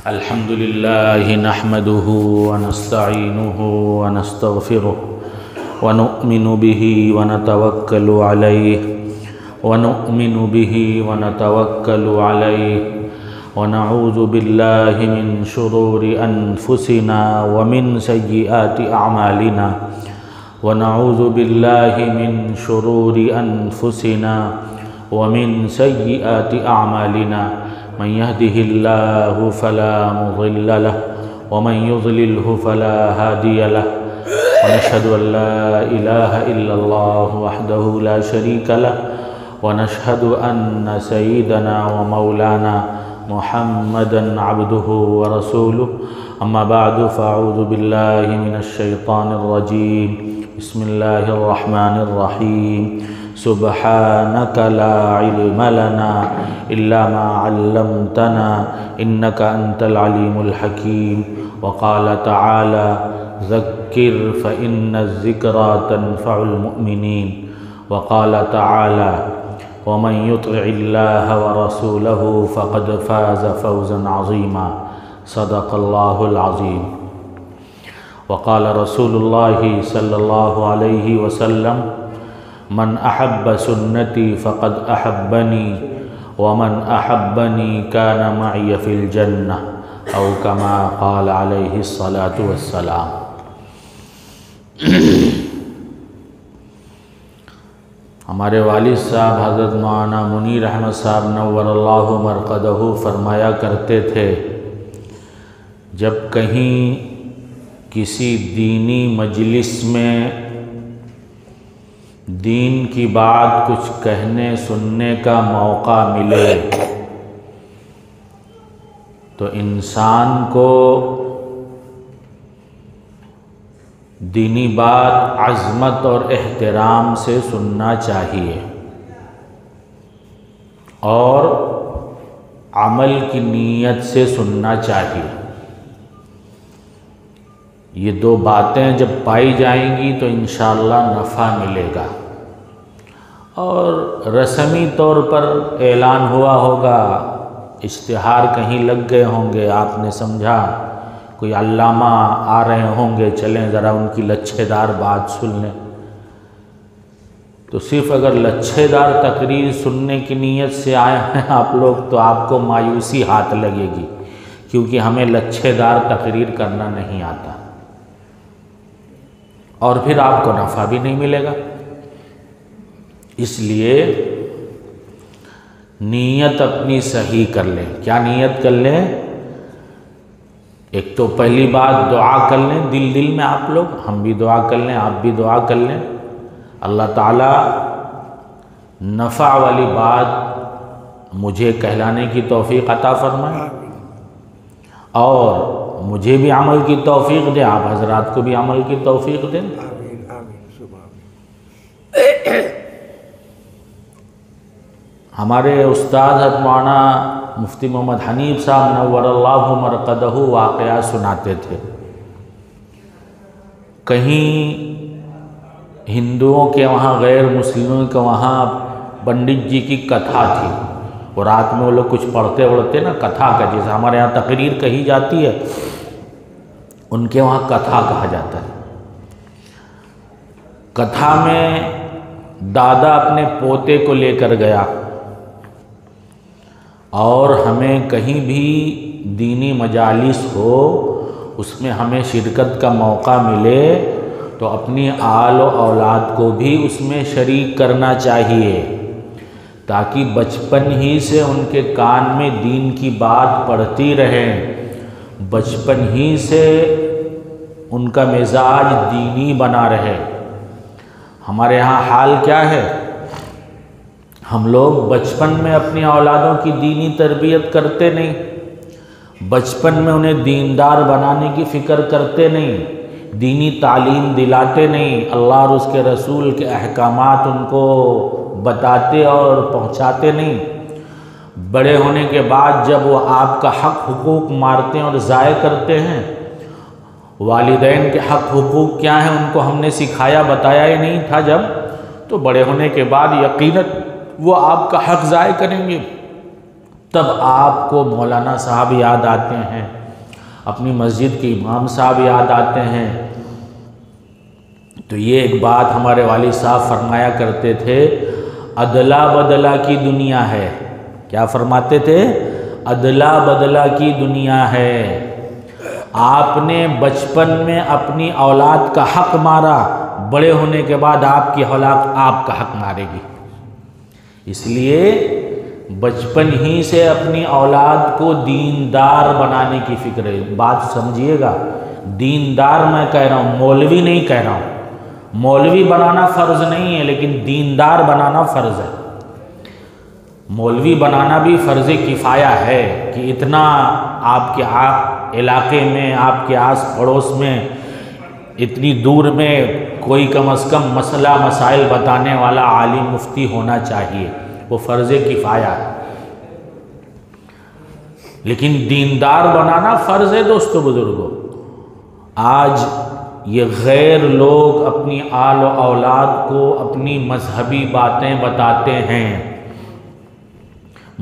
الحمد لله نحمده ونستعينه ونستغفره ونؤمن به ونتوكل عليه ونعوذ بالله من شرور أنفسنا ومن سيئات أعمالنا من يهده الله فلا مضل له ومن يضلله فلا هادي له ونشهد أن لا إله إلا الله وحده لا شريك له ونشهد أن سيدنا ومولانا محمدا عبده ورسوله أما بعد فأعوذ بالله من الشيطان الرجيم بسم الله الرحمن الرحيم سبحانك لا علم لنا إلا ما علمتنا إنك أنت العليم الحكيم وقال تعالى ذكر فإن الذكرى تنفع المؤمنين وقال تعالى ومن يطع الله ورسوله فقد فاز فوزا عظيما صدق الله العظيم وقال رسول الله صلى الله عليه وسلم من أحب سنتي فقد أحبني ومن أحبني كان معي في الجنة أو كما قال عليه الصلاة والسلام۔ ہمارے والد صاحب حضرت مولانا منیر احمد صاحب نور اللہ مرقدہ فرمایا کرتے تھے، جب کہیں کسی دینی مجلس میں دین کی بات کچھ کہنے سننے کا موقع ملے تو انسان کو دینی بات عظمت اور احترام سے سننا چاہیے اور عمل کی نیت سے سننا چاہیے۔ یہ دو باتیں جب پائی جائیں گی تو انشاءاللہ نفع ملے گا۔ اور رسمی طور پر اعلان ہوا ہوگا، اشتہار کہیں لگ گئے ہوں گے، آپ نے سمجھا کوئی علامہ آ رہے ہوں گے، چلیں ذرا ان کی لچھے دار بات سن لیں، تو صرف اگر لچھے دار تقریر سننے کی نیت سے آئے ہیں آپ لوگ تو آپ کو مایوسی ہاتھ لگے گی، کیونکہ ہمیں لچھے دار تقریر کرنا نہیں آتا اور پھر آپ کو نفع بھی نہیں ملے گا۔ اس لیے نیت اپنی صحیح کر لیں۔ کیا نیت کر لیں؟ ایک تو پہلی بات دعا کر لیں دل میں، آپ لوگ، ہم بھی دعا کر لیں، آپ بھی دعا کر لیں، اللہ تعالیٰ نفع والی بات مجھے کہلانے کی توفیق عطا فرمائے اور مجھے بھی عمل کی توفیق دے، آپ حضرات کو بھی عمل کی توفیق دیں۔ ہمارے استاد حضرت مولانا مفتی محمد حنیف صاحب نور اللہ مرقدہ واقعہ سناتے تھے۔ کہیں ہندوؤں کے وہاں غیر مسلموں کے وہاں پنڈت جی کی کتھا تھی، اور رات میں وہ لوگ کچھ پڑھتے نا کتھا کا، جیسے ہمارے یہاں تقریر کہی جاتی ہے، ان کے وہاں کتھا کہا جاتا ہے۔ کتھا میں دادا اپنے پوتے کو لے کر گیا، اور ہمیں کہیں بھی دینی مجالس ہو اس میں ہمیں شرکت کا موقع ملے تو اپنی آل و اولاد کو بھی اس میں شریک کرنا چاہیے، تاکہ بچپن ہی سے ان کے کان میں دین کی بات پڑتی رہے، بچپن ہی سے ان کا مزاج دینی بنا رہے۔ ہمارے ہاں حال کیا ہے؟ ہم لوگ بچپن میں اپنی اولادوں کی دینی تربیت کرتے نہیں، بچپن میں انہیں دیندار بنانے کی فکر کرتے نہیں، دینی تعلیم دلاتے نہیں، اللہ اور اس کے رسول کے احکامات ان کو بتاتے اور پہنچاتے نہیں۔ بڑے ہونے کے بعد جب وہ آپ کا حق حقوق مارتے ہیں اور ضائع کرتے ہیں، والدین کے حق حقوق کیا ہیں ان کو ہم نے سکھایا بتایا ہی نہیں تھا جب، تو بڑے ہونے کے بعد یقیناً وہ آپ کا حق ضائع کریں گے۔ تب آپ کو مولانا صاحب یاد آتے ہیں، اپنی مسجد کے امام صاحب یاد آتے ہیں۔ تو یہ ایک بات ہمارے والد صاحب فرمایا کرتے تھے، ادلا بدلا کی دنیا ہے۔ کیا فرماتے تھے؟ ادلا بدلا کی دنیا ہے۔ آپ نے بچپن میں اپنی اولاد کا حق مارا، بڑے ہونے کے بعد آپ کی اولاد آپ کا حق مارے گی۔ اس لیے بچپن ہی سے اپنی اولاد کو دیندار بنانے کی فکر ہے۔ بات سمجھیے گا، دیندار میں کہہ رہا ہوں، مولوی نہیں کہہ رہا ہوں۔ مولوی بنانا فرض نہیں ہے، لیکن دیندار بنانا فرض ہے۔ مولوی بنانا بھی فرض کفایہ ہے کہ اتنا آپ کے علاقے میں، آپ کے آس پڑوس میں، اتنی دور میں کوئی کم از کم مسئلہ مسائل بتانے والا عالم مفتی ہونا چاہیے، وہ فرض کفایہ ہے۔ لیکن دیندار بنانا فرض ہے دوستو بزرگوں۔ آج یہ غیر لوگ اپنی آل و اولاد کو اپنی مذہبی باتیں بتاتے ہیں،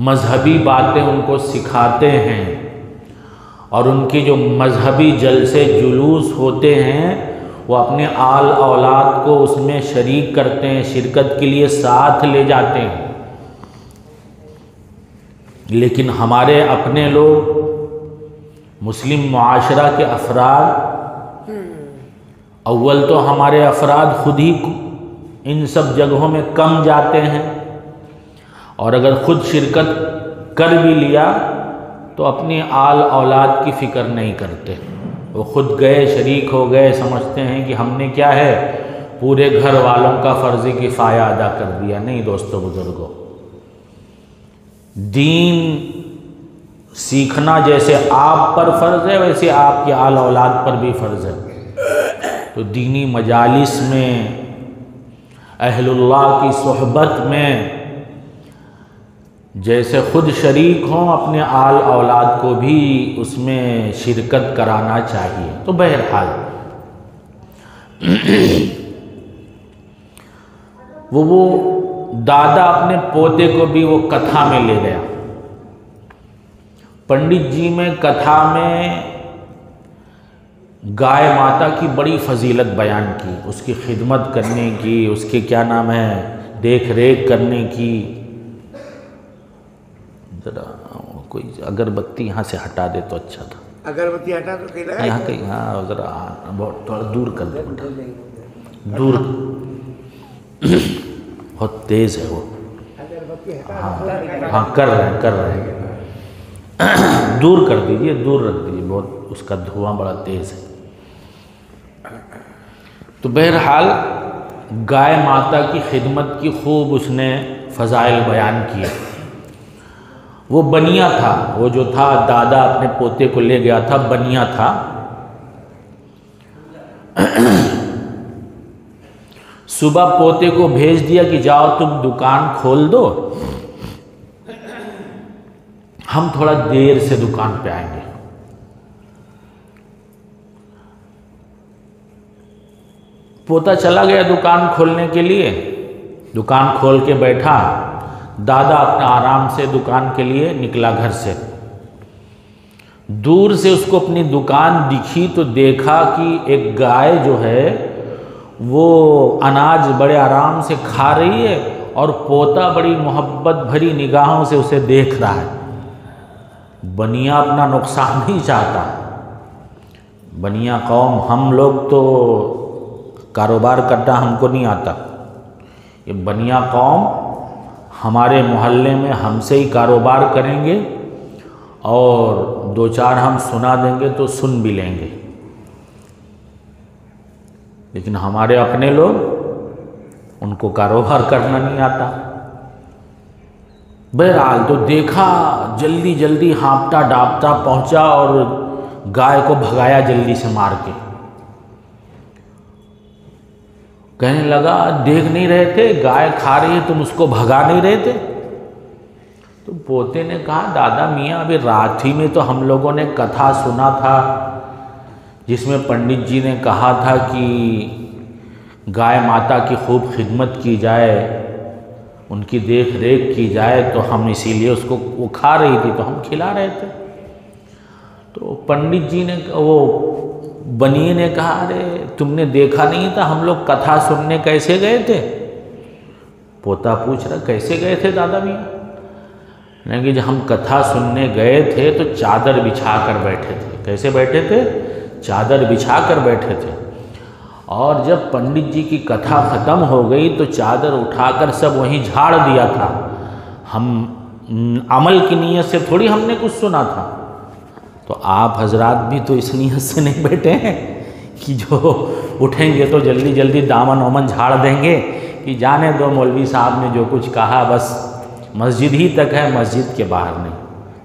مذہبی باتیں ان کو سکھاتے ہیں، اور ان کی جو مذہبی جلسے جلوس ہوتے ہیں وہ اپنے آل اولاد کو اس میں شریک کرتے ہیں، شرکت کے لیے ساتھ لے جاتے ہیں۔ لیکن ہمارے اپنے لوگ، مسلم معاشرہ کے افراد، اول تو ہمارے افراد خود ہی ان سب جگہوں میں کم جاتے ہیں، اور اگر خود شرکت کر بھی لیا تو اپنی آل اولاد کی فکر نہیں کرتے۔ وہ خود گئے، شریک ہو گئے، سمجھتے ہیں کہ ہم نے کیا ہے، پورے گھر والوں کا فرض کفایہ ادا کر دیا۔ نہیں دوستو بزرگوں، دین سیکھنا جیسے آپ پر فرض ہے، ویسے آپ کی آل اولاد پر بھی فرض ہے۔ تو دینی مجالس میں، اہل اللہ کی صحبت میں جیسے خود شریک ہوں، اپنے آل اولاد کو بھی اس میں شرکت کرانا چاہیے۔ تو بہرحال وہ دادا اپنے پوتے کو بھی وہ کتھا میں لے گیا۔ پنڈت جی میں کتھا میں گائے ماتا کی بڑی فضیلت بیان کی، اس کی خدمت کرنے کی، اس کے کیا نام ہے، دیکھ ریکھ کرنے کی۔ ذرا کوئی اگربتی یہاں سے ہٹا دے تو اچھا تھا۔ اگربتی ہٹا تو کہیں لگا یہاں کہیں، ہاں ذرا بہت تھوڑا دور کر دے بیٹا، دور، بہت تیز ہے وہ۔ ہاں کر رہے ہیں، دور کر دیجئے، دور رکھ دیجئے، بہت اس کا دھواں بڑا تیز ہے۔ تو بہرحال گائے ماتا کی خدمت کی خوب اس نے فضائل بیان کیے۔ وہ بنیا تھا، وہ جو تھا دادا اپنے پوتے کو لے گیا تھا، بنیا تھا۔ صبح پوتے کو بھیج دیا کہ جاؤ تم دکان کھول دو، ہم تھوڑا دیر سے دکان پہ آئیں گے۔ پوتا چلا گیا دکان کھولنے کے لیے، دکان کھول کے بیٹھا، دادا اپنا آرام سے دکان کے لیے نکلا گھر سے۔ دور سے اس کو اپنی دکان دکھی تو دیکھا کہ ایک گائے جو ہے وہ اناج بڑے آرام سے کھا رہی ہے، اور پوتا بڑی محبت بھری نگاہوں سے اسے دیکھ رہا ہے۔ بنیا اپنا نقصان نہیں چاہتا۔ بنیا قوم، ہم لوگ تو کاروبار کرنا ہم کو نہیں آتا، یہ بنیا قوم ہمارے محلے میں ہم سے ہی کاروبار کریں گے، اور دو چار ہم سنا دیں گے تو سن بھی لیں گے، لیکن ہمارے اپنے لوگ، ان کو کاروبار کرنا نہیں آتا۔ بہرحال تو دیکھا، جلدی جلدی ہانپتا ڈانپتا پہنچا اور گائے کو بھگایا جلدی سے مار کے۔ کہنے لگا دیکھ نہیں رہے تھے گائے کھا رہی ہے، تم اس کو بھگا نہیں رہے تھے؟ تو پوتے نے کہا دادا میاں ابھی رات ہی میں تو ہم لوگوں نے کتھا سنا تھا جس میں پنڈت جی نے کہا تھا کہ گائے ماتا کی خوب خدمت کی جائے، ان کی دیکھ ریکھ کی جائے تو ہم اسی لیے اس کو، وہ کھا رہی تھی تو ہم کھلا رہے تھے۔ تو پنڈت جی نے، وہ بنی نے کہا ارے تم نے دیکھا نہیں تھا ہم لوگ کتھا سننے کیسے گئے تھے؟ پوتا پوچھ رہا کیسے گئے تھے دادا میاں؟ نہیں کہ جب ہم کتھا سننے گئے تھے تو چادر بچھا کر بیٹھے تھے۔ کیسے بیٹھے تھے؟ چادر بچھا کر بیٹھے تھے، اور جب پنڈت جی کی کتھا ختم ہو گئی تو چادر اٹھا کر سب وہیں جھاڑ دیا تھا۔ ہم عمل کی نیت سے تھوڑی ہم نے کچھ سنا تھا۔ تو آپ حضرات بھی تو اس نیت سے نہیں بیٹھے ہیں کہ جو اٹھیں گے تو جلدی جلدی دامن وامن جھاڑ دیں گے کہ جانے دو مولوی صاحب نے جو کچھ کہا بس مسجد ہی تک ہے، مسجد کے باہر نہیں،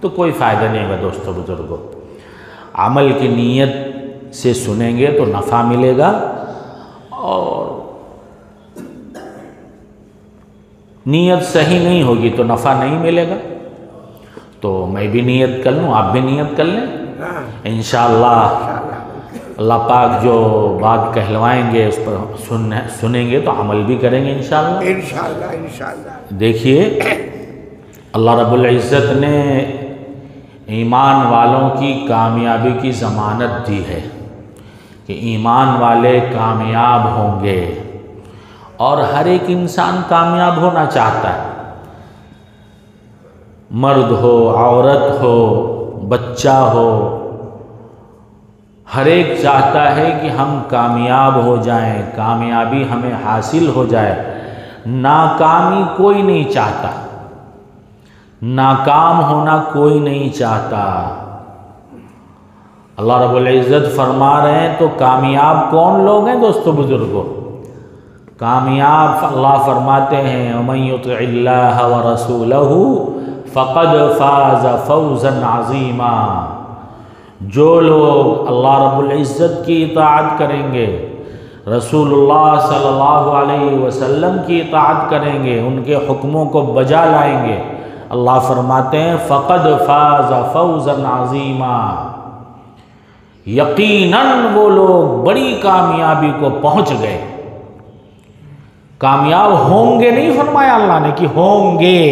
تو کوئی فائدہ نہیں ہے دوستو بزرگوں۔ عمل کی نیت سے سنیں گے تو نفع ملے گا، اور نیت صحیح نہیں ہوگی تو نفع نہیں ملے گا۔ تو میں بھی نیت کر لوں، آپ بھی نیت کر لیں، انشاءاللہ اللہ پاک جو بات کہلوائیں گے اس پر سنیں گے تو عمل بھی کریں گے انشاءاللہ۔ انشاءاللہ۔ دیکھیے اللہ رب العزت نے ایمان والوں کی کامیابی کی ضمانت دی ہے کہ ایمان والے کامیاب ہوں گے، اور ہر ایک انسان کامیاب ہونا چاہتا ہے، مرد ہو، عورت ہو، بچہ ہو، ہر ایک چاہتا ہے کہ ہم کامیاب ہو جائیں، کامیابی ہمیں حاصل ہو جائے۔ ناکامی کوئی نہیں چاہتا، ناکام ہونا کوئی نہیں چاہتا۔ اللہ رب العزت فرما رہے ہیں تو کامیاب کون لوگ ہیں دوستو بزرگوں؟ کامیاب اللہ فرماتے ہیں وَمَن يُطِعِ اللَّهَ وَرَسُولَهُ فَقَدْ فَازَ فَوْزًا عَظِيمًا۔ جو لوگ اللہ رب العزت کی اطاعت کریں گے، رسول اللہ صلی اللہ علیہ وسلم کی اطاعت کریں گے، ان کے حکموں کو بجا لائیں گے، اللہ فرماتے ہیں فَقَدْ فَازَ فَوْزًا عَظِيمًا، یقیناً وہ لوگ بڑی کامیابی کو پہنچ گئے۔ کامیاب ہوں گے نہیں فرمایا اللہ نے کہ ہوں گے،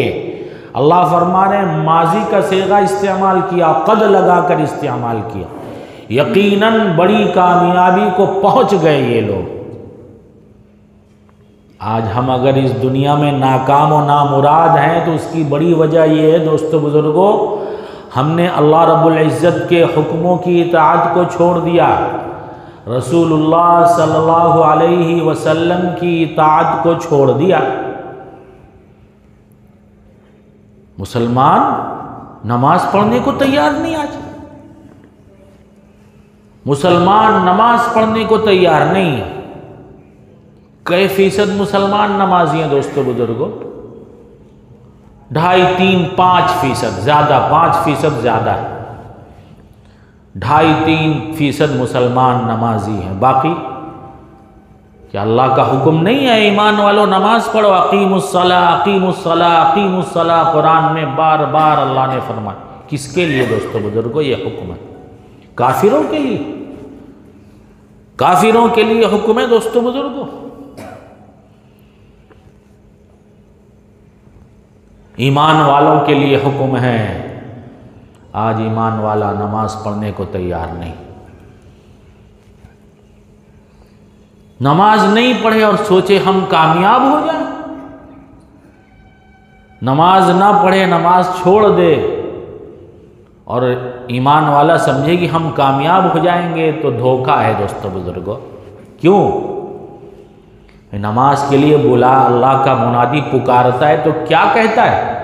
اللہ فرما رہے ہیں ماضی کا صیغہ استعمال کیا، قد لگا کر استعمال کیا، یقیناً بڑی کامیابی کو پہنچ گئے یہ لوگ۔ آج ہم اگر اس دنیا میں ناکام و نامراد ہیں تو اس کی بڑی وجہ یہ ہے دوستو بزرگوں، ہم نے اللہ رب العزت کے حکموں کی اطاعت کو چھوڑ دیا، رسول اللہ صلی اللہ علیہ وسلم کی اطاعت کو چھوڑ دیا۔ مسلمان نماز پڑھنے کو تیار نہیں، آج مسلمان نماز پڑھنے کو تیار نہیں۔ کئی فیصد مسلمان نمازی ہیں دوستو بزرگوں؟ 2.5، 3، 5% زیادہ، 5% زیادہ ہے، 2.5، 3% مسلمان نمازی ہیں۔ باقی کیا اللہ کا حکم نہیں ہے ایمان والو نماز پڑھو، اقیموا الصلاۃ اقیموا الصلاۃ اقیموا الصلاۃ؟ قرآن میں بار بار اللہ نے فرمایا۔ کس کے لیے دوستو بزرگوں یہ حکم ہے؟ کافروں کے لیے، کافروں کے لیے حکم ہے دوستو بزرگوں۔ ایمان والوں کے لیے حکم ہے۔ آج ایمان والا نماز پڑھنے کو تیار نہیں، نماز نہیں پڑھے اور سوچے ہم کامیاب ہو جائیں، نماز نہ پڑھے، نماز چھوڑ دے اور ایمان والا سمجھے کہ ہم کامیاب ہو جائیں گے، تو دھوکہ ہے دوستو بزرگوں۔ کیوں؟ نماز کے لیے بلا، اللہ کا منادی پکارتا ہے تو کیا کہتا ہے؟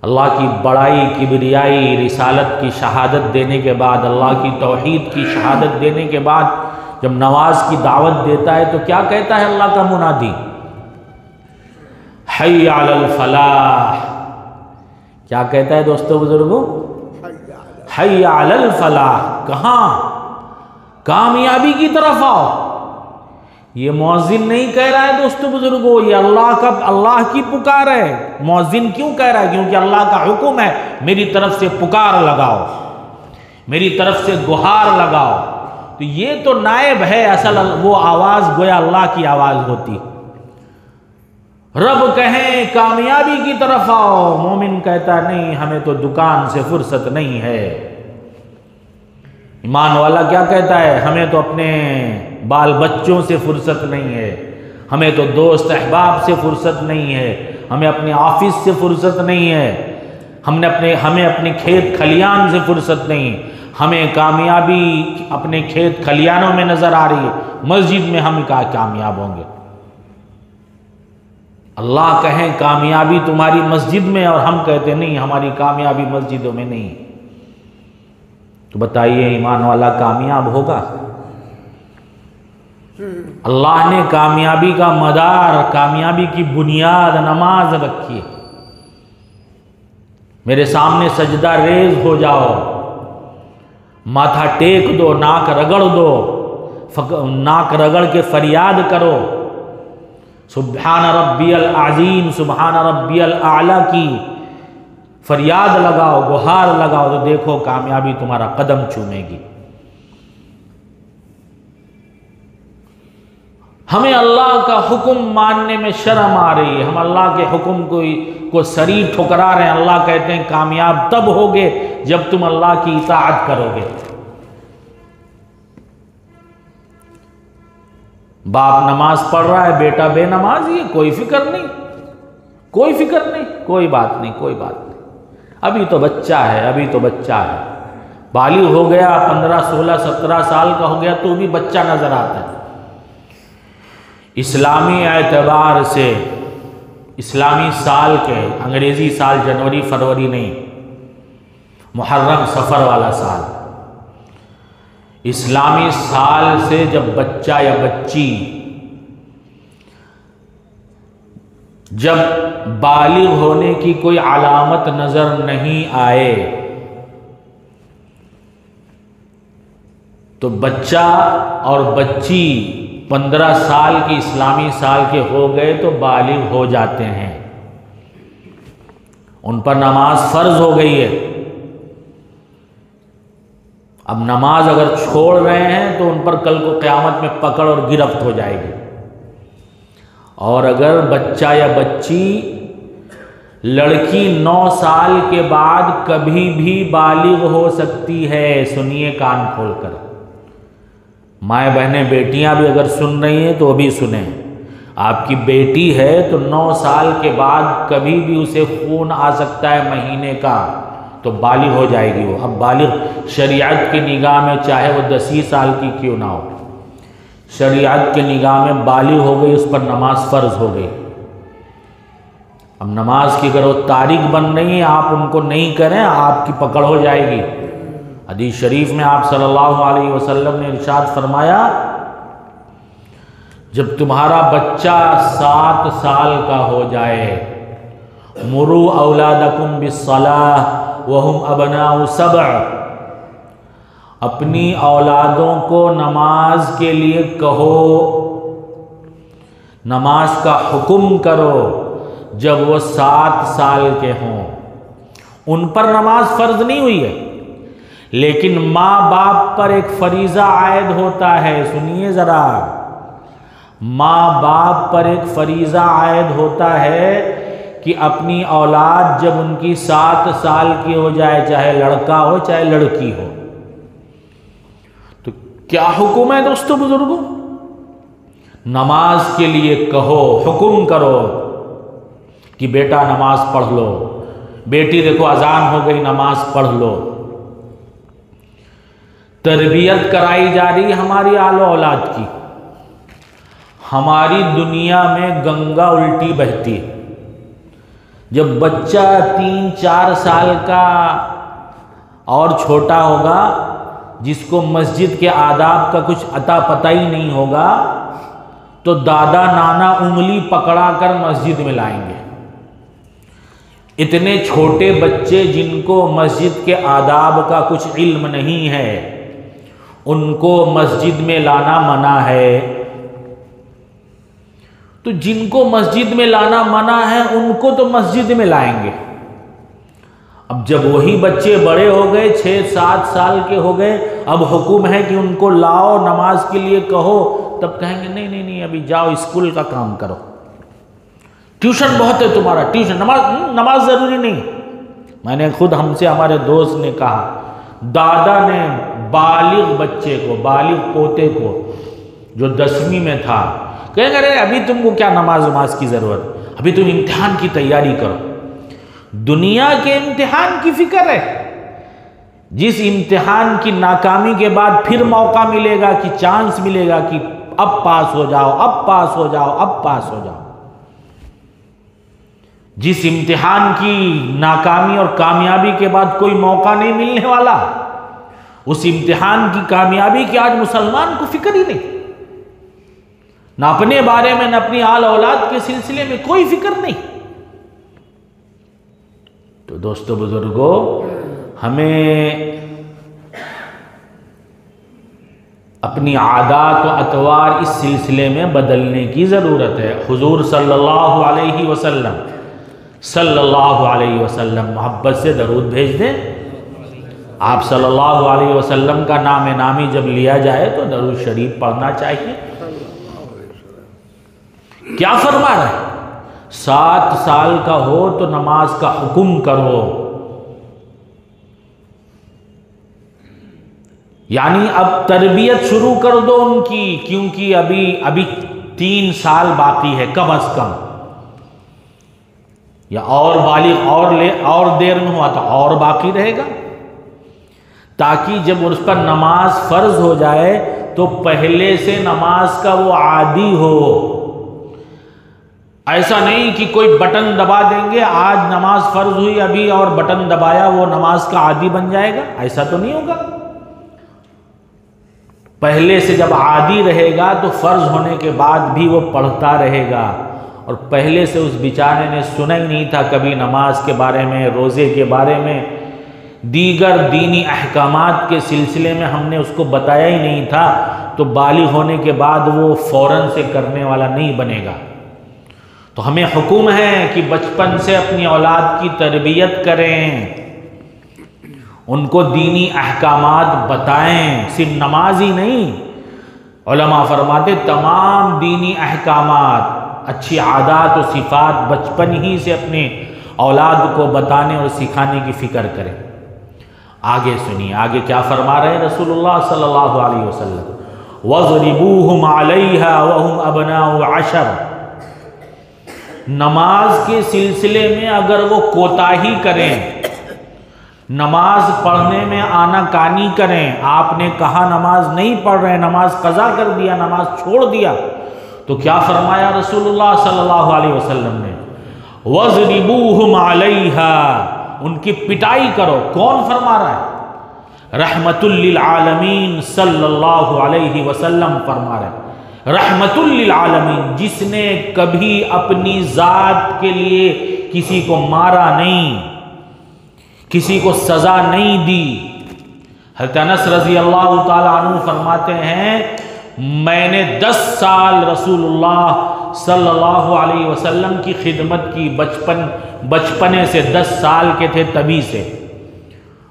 اللہ کی بڑائی، کبریائی، رسالت کی شہادت دینے کے بعد، اللہ کی توحید کی شہادت دینے کے بعد جب نماز کی دعوت دیتا ہے تو کیا کہتا ہے اللہ کا منادی؟ حی علی الفلاح۔ کیا کہتا ہے دوستو بزرگوں؟ حی علی الفلاح۔ کہاں؟ کامیابی کی طرف آؤ۔ یہ مؤذن نہیں کہہ رہا ہے دوستو بزرگوں، یہ اللہ کی پکار ہے۔ مؤذن کیوں کہہ رہا ہے؟ کیونکہ اللہ کا حکم ہے میری طرف سے پکار لگاؤ، میری طرف سے گہار لگاؤ۔ تو یہ تو نائب ہے، اصل وہ آواز گویا اللہ کی آواز ہوتی۔ رب کہیں کامیابی کی طرف آؤ، مومن کہتا نہیں ہمیں تو دکان سے فرصت نہیں ہے۔ ایمان والا کیا کہتا ہے؟ ہمیں تو اپنے بال بچوں سے فرصت نہیں ہے، ہمیں تو دوست احباب سے فرصت نہیں ہے، ہمیں اپنے آفس سے فرصت نہیں ہے، ہمیں اپنے کھیت کھلیان سے فرصت نہیں، ہمیں کامیابی اپنے کھیت کھلیانوں میں نظر آ رہی ہے، مسجد میں ہم کیا کامیاب ہوں گے؟ اللہ کہیں کامیابی تمہاری مسجد میں، اور ہم کہتے نہیں ہماری کامیابی مسجدوں میں نہیں۔ تو بتائیے ایمان والا کامیاب ہوگا؟ اللہ نے کامیابی کا مدار، کامیابی کی بنیاد نماز رکھی ہے۔ میرے سامنے سجدہ ریز ہو جاؤ، ماتھا ٹیک دو، ناک رگڑ دو، ناک رگڑ کے فریاد کرو، سبحان ربی العظیم، سبحان ربی الاعلیٰ کی فریاد لگاؤ، گہار لگاؤ، تو دیکھو کامیابی تمہارا قدم چومے گی۔ ہمیں اللہ کا حکم ماننے میں شرم آ رہی ہے، ہم اللہ کے حکم کو سری ٹھکرا رہے ہیں۔ اللہ کہتے ہیں کامیاب تب ہوگے جب تم اللہ کی اطاعت کرو گے۔ باپ نماز پڑھ رہا ہے، بیٹا بے نمازی ہے، کوئی فکر نہیں، کوئی فکر نہیں، کوئی بات نہیں، کوئی بات نہیں، ابھی تو بچہ ہے، ابھی تو بچہ ہے، بالغ ہو گیا، 15 16 17 سال کا ہو گیا تو بھی بچہ نظر آتا ہے۔ اسلامی اعتبار سے، اسلامی سال کے، انگریزی سال جنوری فروری نہیں، محرم صفر والا سال، اسلامی سال سے جب بچہ یا بچی جب بالغ ہونے کی کوئی علامت نظر نہیں آئے تو بچہ اور بچی 15 سال کی اسلامی سال کے ہو گئے تو بالغ ہو جاتے ہیں، ان پر نماز فرض ہو گئی ہے۔ اب نماز اگر چھوڑ رہے ہیں تو ان پر کل کو قیامت میں پکڑ اور گرفت ہو جائے گی۔ اور اگر بچہ یا بچی، لڑکی 9 سال کے بعد کبھی بھی بالغ ہو سکتی ہے، سنیے کان کھول کر، مائیں بہنیں بیٹیاں بھی اگر سن رہی ہیں تو ابھی سنیں، آپ کی بیٹی ہے تو 9 سال کے بعد کبھی بھی اسے خون آ سکتا ہے مہینے کا، تو بالغ ہو جائے گی وہ۔ اب بالغ شریعت کی نگاہ میں چاہے وہ 10 سال کی کیوں نہ ہو، شریعت کی نگاہ میں بالغ ہو گئی، اس پر نماز فرض ہو گئی۔ اب نماز کی اگر وہ تاریخ بن رہی ہے، آپ ان کو نہیں کریں، آپ کی پکڑ ہو جائے گی۔ حدیث شریف میں آپ صلی اللہ علیہ وسلم نے ارشاد فرمایا، جب تمہارا بچہ 7 سال کا ہو جائے، مروا اولادکم بالصلاۃ وہم ابناء 7، اپنی اولادوں کو نماز کے لیے کہو، نماز کا حکم کرو جب وہ 7 سال کے ہوں۔ ان پر نماز فرض نہیں ہوئی ہے، لیکن ماں باپ پر ایک فریضہ عائد ہوتا ہے، سنیے ذرا، ماں باپ پر ایک فریضہ عائد ہوتا ہے کہ اپنی اولاد جب ان کی 7 سال کی ہو جائے، چاہے لڑکا ہو چاہے لڑکی ہو، تو کیا حکم ہے دوستو بزرگوں؟ نماز کے لیے کہو، حکم کرو کہ بیٹا نماز پڑھ لو، بیٹی دیکھو اذان ہو گئی نماز پڑھ لو۔ تربیت کرائی جا رہی ہماری آل و اولاد کی۔ ہماری دنیا میں گنگا الٹی بہتی ہے، جب بچہ 3-4 سال کا اور چھوٹا ہوگا، جس کو مسجد کے آداب کا کچھ عطا پتہ ہی نہیں ہوگا، تو دادا نانا انگلی پکڑا کر مسجد میں لائیں گے۔ اتنے چھوٹے بچے جن کو مسجد کے آداب کا کچھ علم نہیں ہے، ان کو مسجد میں لانا منع ہے۔ تو جن کو مسجد میں لانا منع ہے ان کو تو مسجد میں لائیں گے۔ اب جب وہی بچے بڑے ہو گئے، 6-7 سال کے ہو گئے، اب حکم ہے کہ ان کو لاؤ نماز کے لیے کہو، تب کہیں گے نہیں نہیں نہیں ابھی جاؤ اسکول کا کام کرو۔ ٹیوشن بہت ہے تمہارا، ٹیوشن، نماز ضروری نہیں۔ میں نے خود ہم سے ہمارے دوست نے کہا، دادا نے بالغ بچے کو، بالغ پوتے کو جو 10ویں میں تھا، کہیں گے ابھی تم کو کیا نماز کی ضرورت، ابھی تم امتحان کی تیاری کرو۔ دنیا کے امتحان کی فکر ہے، جس امتحان کی ناکامی کے بعد پھر موقع ملے گا کہ چانس ملے گا کہ اب پاس ہو جاؤ، اب پاس ہو جاؤ، اب پاس ہو جاؤ، جس امتحان کی ناکامی اور کامیابی کے بعد کوئی موقع نہیں ملنے والا، اس امتحان کی کامیابی کی آج مسلمان کو فکر ہی نہیں، نہ اپنے بارے میں نہ اپنی آل اولاد کے سلسلے میں کوئی فکر نہیں۔ تو دوستو بزرگوں، ہمیں اپنی عادات و اطوار اس سلسلے میں بدلنے کی ضرورت ہے۔ حضور صلی اللہ علیہ وسلم محبت سے درود بھیج دیں۔ آپ صلی اللہ علیہ وسلم کا نام نامی جب لیا جائے تو درود شریف پڑھنا چاہیے۔ کیا فرما رہا ہے؟ 7 سال کا ہو تو نماز کا حکم کرو، یعنی اب تربیت شروع کر دو ان کی، کیونکہ ابھی 3 سال باقی ہے کم از کم، یا اور بالغ اور دیر میں ہوا تو اور باقی رہے گا، تاکہ جب اس پر نماز فرض ہو جائے تو پہلے سے نماز کا وہ عادی ہو۔ ایسا نہیں کہ کوئی بٹن دبا دیں گے، آج نماز فرض ہوئی ابھی اور بٹن دبایا وہ نماز کا عادی بن جائے گا، ایسا تو نہیں ہوگا۔ پہلے سے جب عادی رہے گا تو فرض ہونے کے بعد بھی وہ پڑھتا رہے گا، اور پہلے سے اس بیچارے نے سنا ہی نہیں تھا کبھی نماز کے بارے میں، روزے کے بارے میں، دیگر دینی احکامات کے سلسلے میں ہم نے اس کو بتایا ہی نہیں تھا، تو بالغ ہونے کے بعد وہ فوراً سے کرنے والا نہیں بنے گا۔ تو ہمیں حکم ہے کہ بچپن سے اپنی اولاد کی تربیت کریں، ان کو دینی احکامات بتائیں، صرف نماز ہی نہیں، علماء فرماتے تمام دینی احکامات، اچھی عادات و صفات بچپن ہی سے اپنے اولاد کو بتانے اور سکھانے کی فکر کریں۔ آگے سنیے، آگے کیا فرما رہے ہیں رسول اللہ صلی اللہ علیہ وسلم، وَضْرِبُوهُمْ عَلَيْهَا وَهُمْ أَبْنَاءُ 10۔ نماز کے سلسلے میں اگر وہ کوتاہی کریں، نماز پڑھنے میں آناکانی کریں، آپ نے کہا نماز نہیں پڑھ رہے، نماز قضا کر دیا، نماز چھوڑ دیا، تو کیا فرمایا رسول اللہ صلی اللہ علیہ وسلم نے، وَضْرِبُوهُمْ عَلَيْهَا، ان کی پٹائی کرو۔ کون فرما رہا ہے؟ رحمت للعالمین صلی اللہ علیہ وسلم فرما رہے ہیں، رحمت للعالمین، جس نے کبھی اپنی ذات کے لیے کسی کو مارا نہیں، کسی کو سزا نہیں دی۔ حضرت انس رضی اللہ تعالیٰ عنہ فرماتے ہیں، میں نے 10 سال رسول اللہ صلی اللہ علیہ وسلم کی خدمت کی، بچپنے سے 10 سال کے تھے تبھی سے،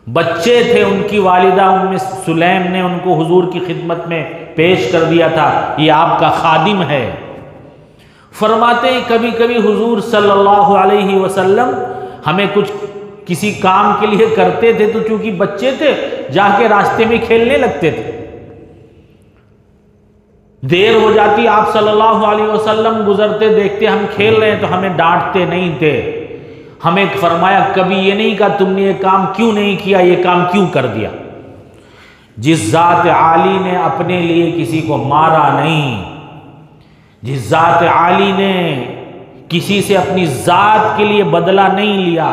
بچے تھے، ان کی والدہ ام سلیم نے ان کو حضور کی خدمت میں پیش کر دیا تھا، یہ آپ کا خادم ہے۔ فرماتے ہیں کبھی کبھی حضور صلی اللہ علیہ وسلم ہمیں کسی کام کے لیے کرتے تھے تو چونکہ بچے تھے جا کے راستے میں کھیلنے لگتے تھے، دیر ہو جاتی، آپ صلی اللہ علیہ وسلم گزرتے دیکھتے ہم کھیل رہے ہیں تو ہمیں ڈانٹتے نہیں تھے، ہمیں فرمایا کبھی یہ نہیں کہا تم نے یہ کام کیوں نہیں کیا، یہ کام کیوں کر دیا۔ جس ذات عالی نے اپنے لیے کسی کو مارا نہیں، جس ذات عالی نے کسی سے اپنی ذات کے لیے بدلہ نہیں لیا،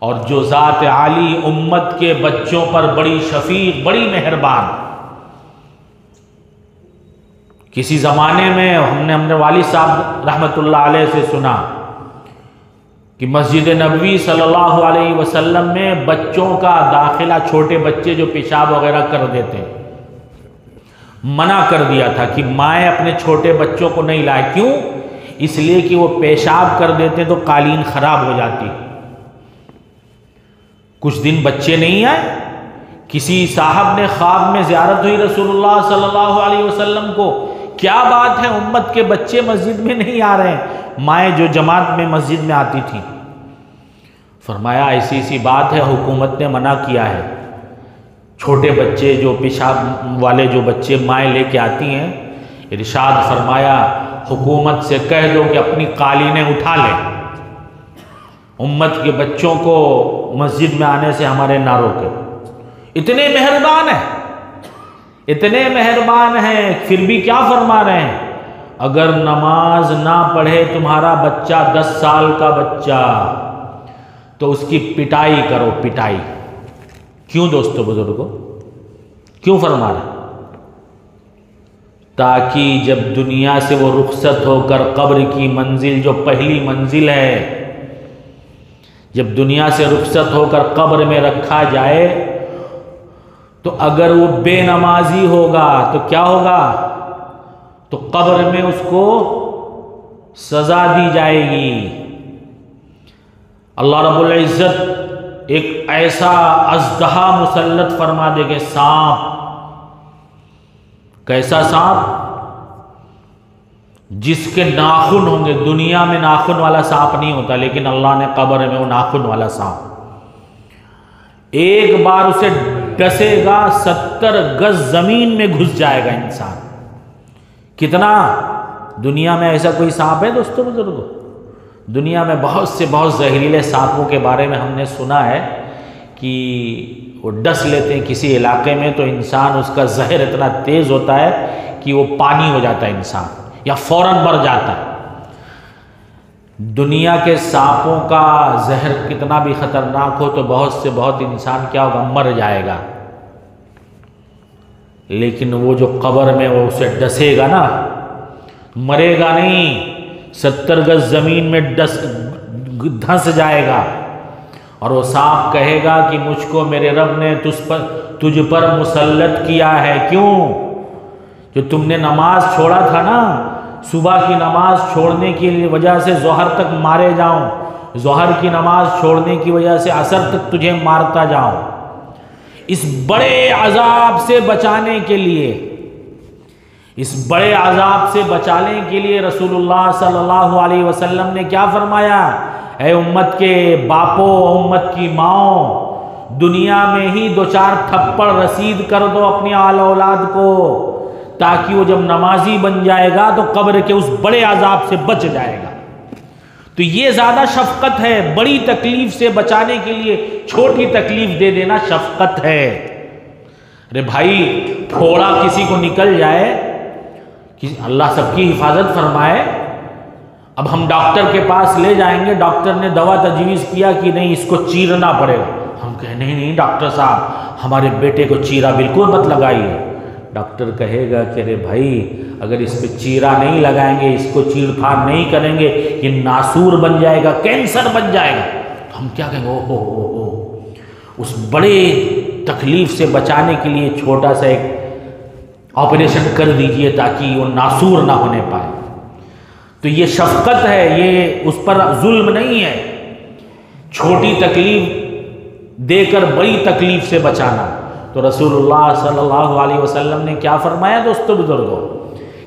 اور جو ذات عالی امت کے بچوں پر بڑی شفیق، بڑی مہربان۔ کسی زمانے میں ہم نے والد صاحب رحمت اللہ علیہ سے سنا کہ مسجد نبوی صلی اللہ علیہ وسلم میں بچوں کا داخلہ، چھوٹے بچے جو پیشاب وغیرہ کر دیتے، منع کر دیا تھا کہ مائیں اپنے چھوٹے بچوں کو نہیں لائے۔ کیوں؟ اس لیے کہ وہ پیشاب کر دیتے تو قالین خراب ہو جاتی۔ کچھ دن بچے نہیں آئے، کسی صاحب نے خواب میں زیارت ہوئی رسول اللہ صلی اللہ علیہ وسلم کو، کیا بات ہے امت کے بچے مسجد میں نہیں آ رہے ہیں، مائیں جو جماعت میں مسجد میں آتی تھیں؟ فرمایا ایسی سی بات ہے، حکومت نے منع کیا ہے، چھوٹے بچے جو پیشاب والے جو بچے مائیں لے کے آتی ہیں، ارشاد فرمایا حکومت سے کہہ دو کہ اپنی قالینیں اٹھا لیں، امت کے بچوں کو مسجد میں آنے سے ہمارے نہ روکے۔ اتنے مہربان ہیں، اتنے مہربان ہیں، پھر بھی کیا فرما رہے ہیں؟ اگر نماز نہ پڑھے تمہارا بچہ 10 سال کا بچہ تو اس کی پٹائی کرو، پٹائی۔ کیوں دوستو بزرگوں، کیوں فرما رہے ہیں؟ تاکہ جب دنیا سے وہ رخصت ہو کر قبر کی منزل جو پہلی منزل ہے، جب دنیا سے رخصت ہو کر قبر میں رکھا جائے تو اگر وہ بے نمازی ہوگا تو کیا ہوگا؟ تو قبر میں اس کو سزا دی جائے گی۔ اللہ رب العزت ایک ایسا اژدہا مسلط فرما دے گے، سانپ۔ کیسا سانپ؟ جس کے ناخن ہوں گے، دنیا میں ناخن والا سانپ نہیں ہوتا، لیکن اللہ نے قبر میں وہ ناخن والا سانپ، ایک بار اسے ڈسے گا 70 گز زمین میں گھس جائے گا انسان۔ کتنا؟ دنیا میں ایسا کوئی سانپ ہے دوستو بزرگوں؟ دنیا میں بہت زہریلے سانپوں کے بارے میں ہم نے سنا ہے کہ وہ ڈس لیتے ہیں کسی علاقے میں تو انسان، اس کا زہر اتنا تیز ہوتا ہے کہ وہ پانی ہو جاتا ہے انسان، یا فوراً مر جاتا ہے۔ دنیا کے سانپوں کا زہر کتنا بھی خطرناک ہو تو بہت انسان کیا ہوگا؟ مر جائے گا۔ لیکن وہ جو قبر میں وہ اسے ڈسے گا نا، مرے گا نہیں، 70 گز زمین میں دھنس جائے گا، اور وہ سانپ کہے گا کہ مجھ کو میرے رب نے تجھ پر مسلط کیا ہے۔ کیوں؟ جو تم نے نماز چھوڑا تھا نا، صبح کی نماز چھوڑنے کی وجہ سے ظہر تک مارے جاؤں، ظہر کی نماز چھوڑنے کی وجہ سے عصر تک تجھے مارتا جاؤں۔ اس بڑے عذاب سے بچانے کے لیے، اس بڑے عذاب سے بچانے کے لیے رسول اللہ صلی اللہ علیہ وسلم نے کیا فرمایا؟ اے امت کے باپو، امت کی ماؤں، دنیا میں ہی 2-4 تھپڑ رسید کر دو اپنی آل اولاد کو، تاکہ وہ جب نمازی بن جائے گا تو قبر کے اس بڑے عذاب سے بچ جائے گا۔ تو یہ زیادہ شفقت ہے، بڑی تکلیف سے بچانے کے لیے چھوٹی تکلیف دے دینا شفقت ہے۔ ارے بھائی، پھوڑا کسی کو نکل جائے، اللہ سب کی حفاظت فرمائے، اب ہم ڈاکٹر کے پاس لے جائیں گے، ڈاکٹر نے دوا تجویز کیا کہ نہیں اس کو چیرنا پڑے گا، ہم کہیں نہیں ڈاکٹر صاحب ہمارے بیٹے کو چیرا بالکل مت لگائیے۔ ڈاکٹر کہے گا کہ ارے بھائی اگر اس پہ چیرا نہیں لگائیں گے، اس کو چیر پھاڑ نہیں کریں گے، یہ ناسور بن جائے گا، کینسر بن جائے گا، تو ہم کیا کہیں گے؟ او اس بڑے تکلیف سے بچانے کے لیے چھوٹا سا ایک آپریشن کر دیجئے تاکہ وہ ناسور نہ ہونے پائے۔ تو یہ شفقت ہے، یہ اس پر ظلم نہیں ہے، چھوٹی تکلیف دے کر بڑی تکلیف سے بچانا۔ تو رسول اللہ صلی اللہ علیہ وسلم نے کیا فرمایا دوستو بزرگوں؟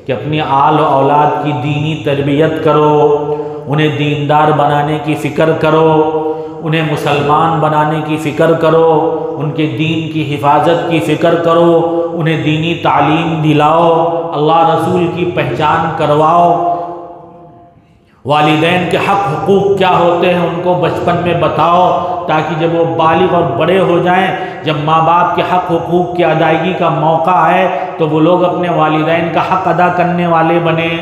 کہ اپنی آل و اولاد کی دینی تربیت کرو، انہیں دیندار بنانے کی فکر کرو، انہیں مسلمان بنانے کی فکر کرو، ان کے دین کی حفاظت کی فکر کرو، انہیں دینی تعلیم دلاؤ، اللہ رسول کی پہچان کرواؤ، والدین کے حق حقوق کیا ہوتے ہیں ان کو بچپن میں بتاؤ، تاکہ جب وہ بالغ اور بڑے ہو جائیں، جب ماں باپ کے حق حقوق کی ادائیگی کا موقع آئے تو وہ لوگ اپنے والدین کا حق ادا کرنے والے بنیں،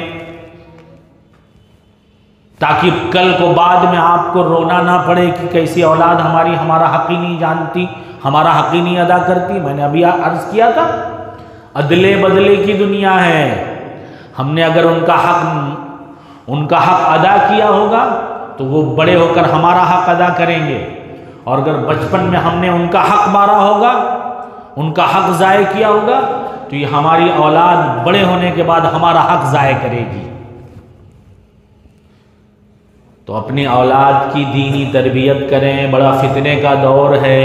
تاکہ کل کو بعد میں آپ کو رونا نہ پڑے کہ کیسی اولاد ہمارا حق ہی نہیں جانتی، ہمارا حق ہی نہیں ادا کرتی۔ میں نے ابھی عرض کیا تھا، عدلے بدلے کی دنیا ہے، ہم نے اگر ان کا حق ادا کیا ہوگا تو وہ بڑے ہو کر ہمارا حق ادا کریں گے، اور اگر بچپن میں ہم نے ان کا حق مارا ہوگا، ان کا حق ضائع کیا ہوگا، تو یہ ہماری اولاد بڑے ہونے کے بعد ہمارا حق ضائع کرے گی۔ تو اپنی اولاد کی دینی تربیت کریں، بڑا فتنے کا دور ہے،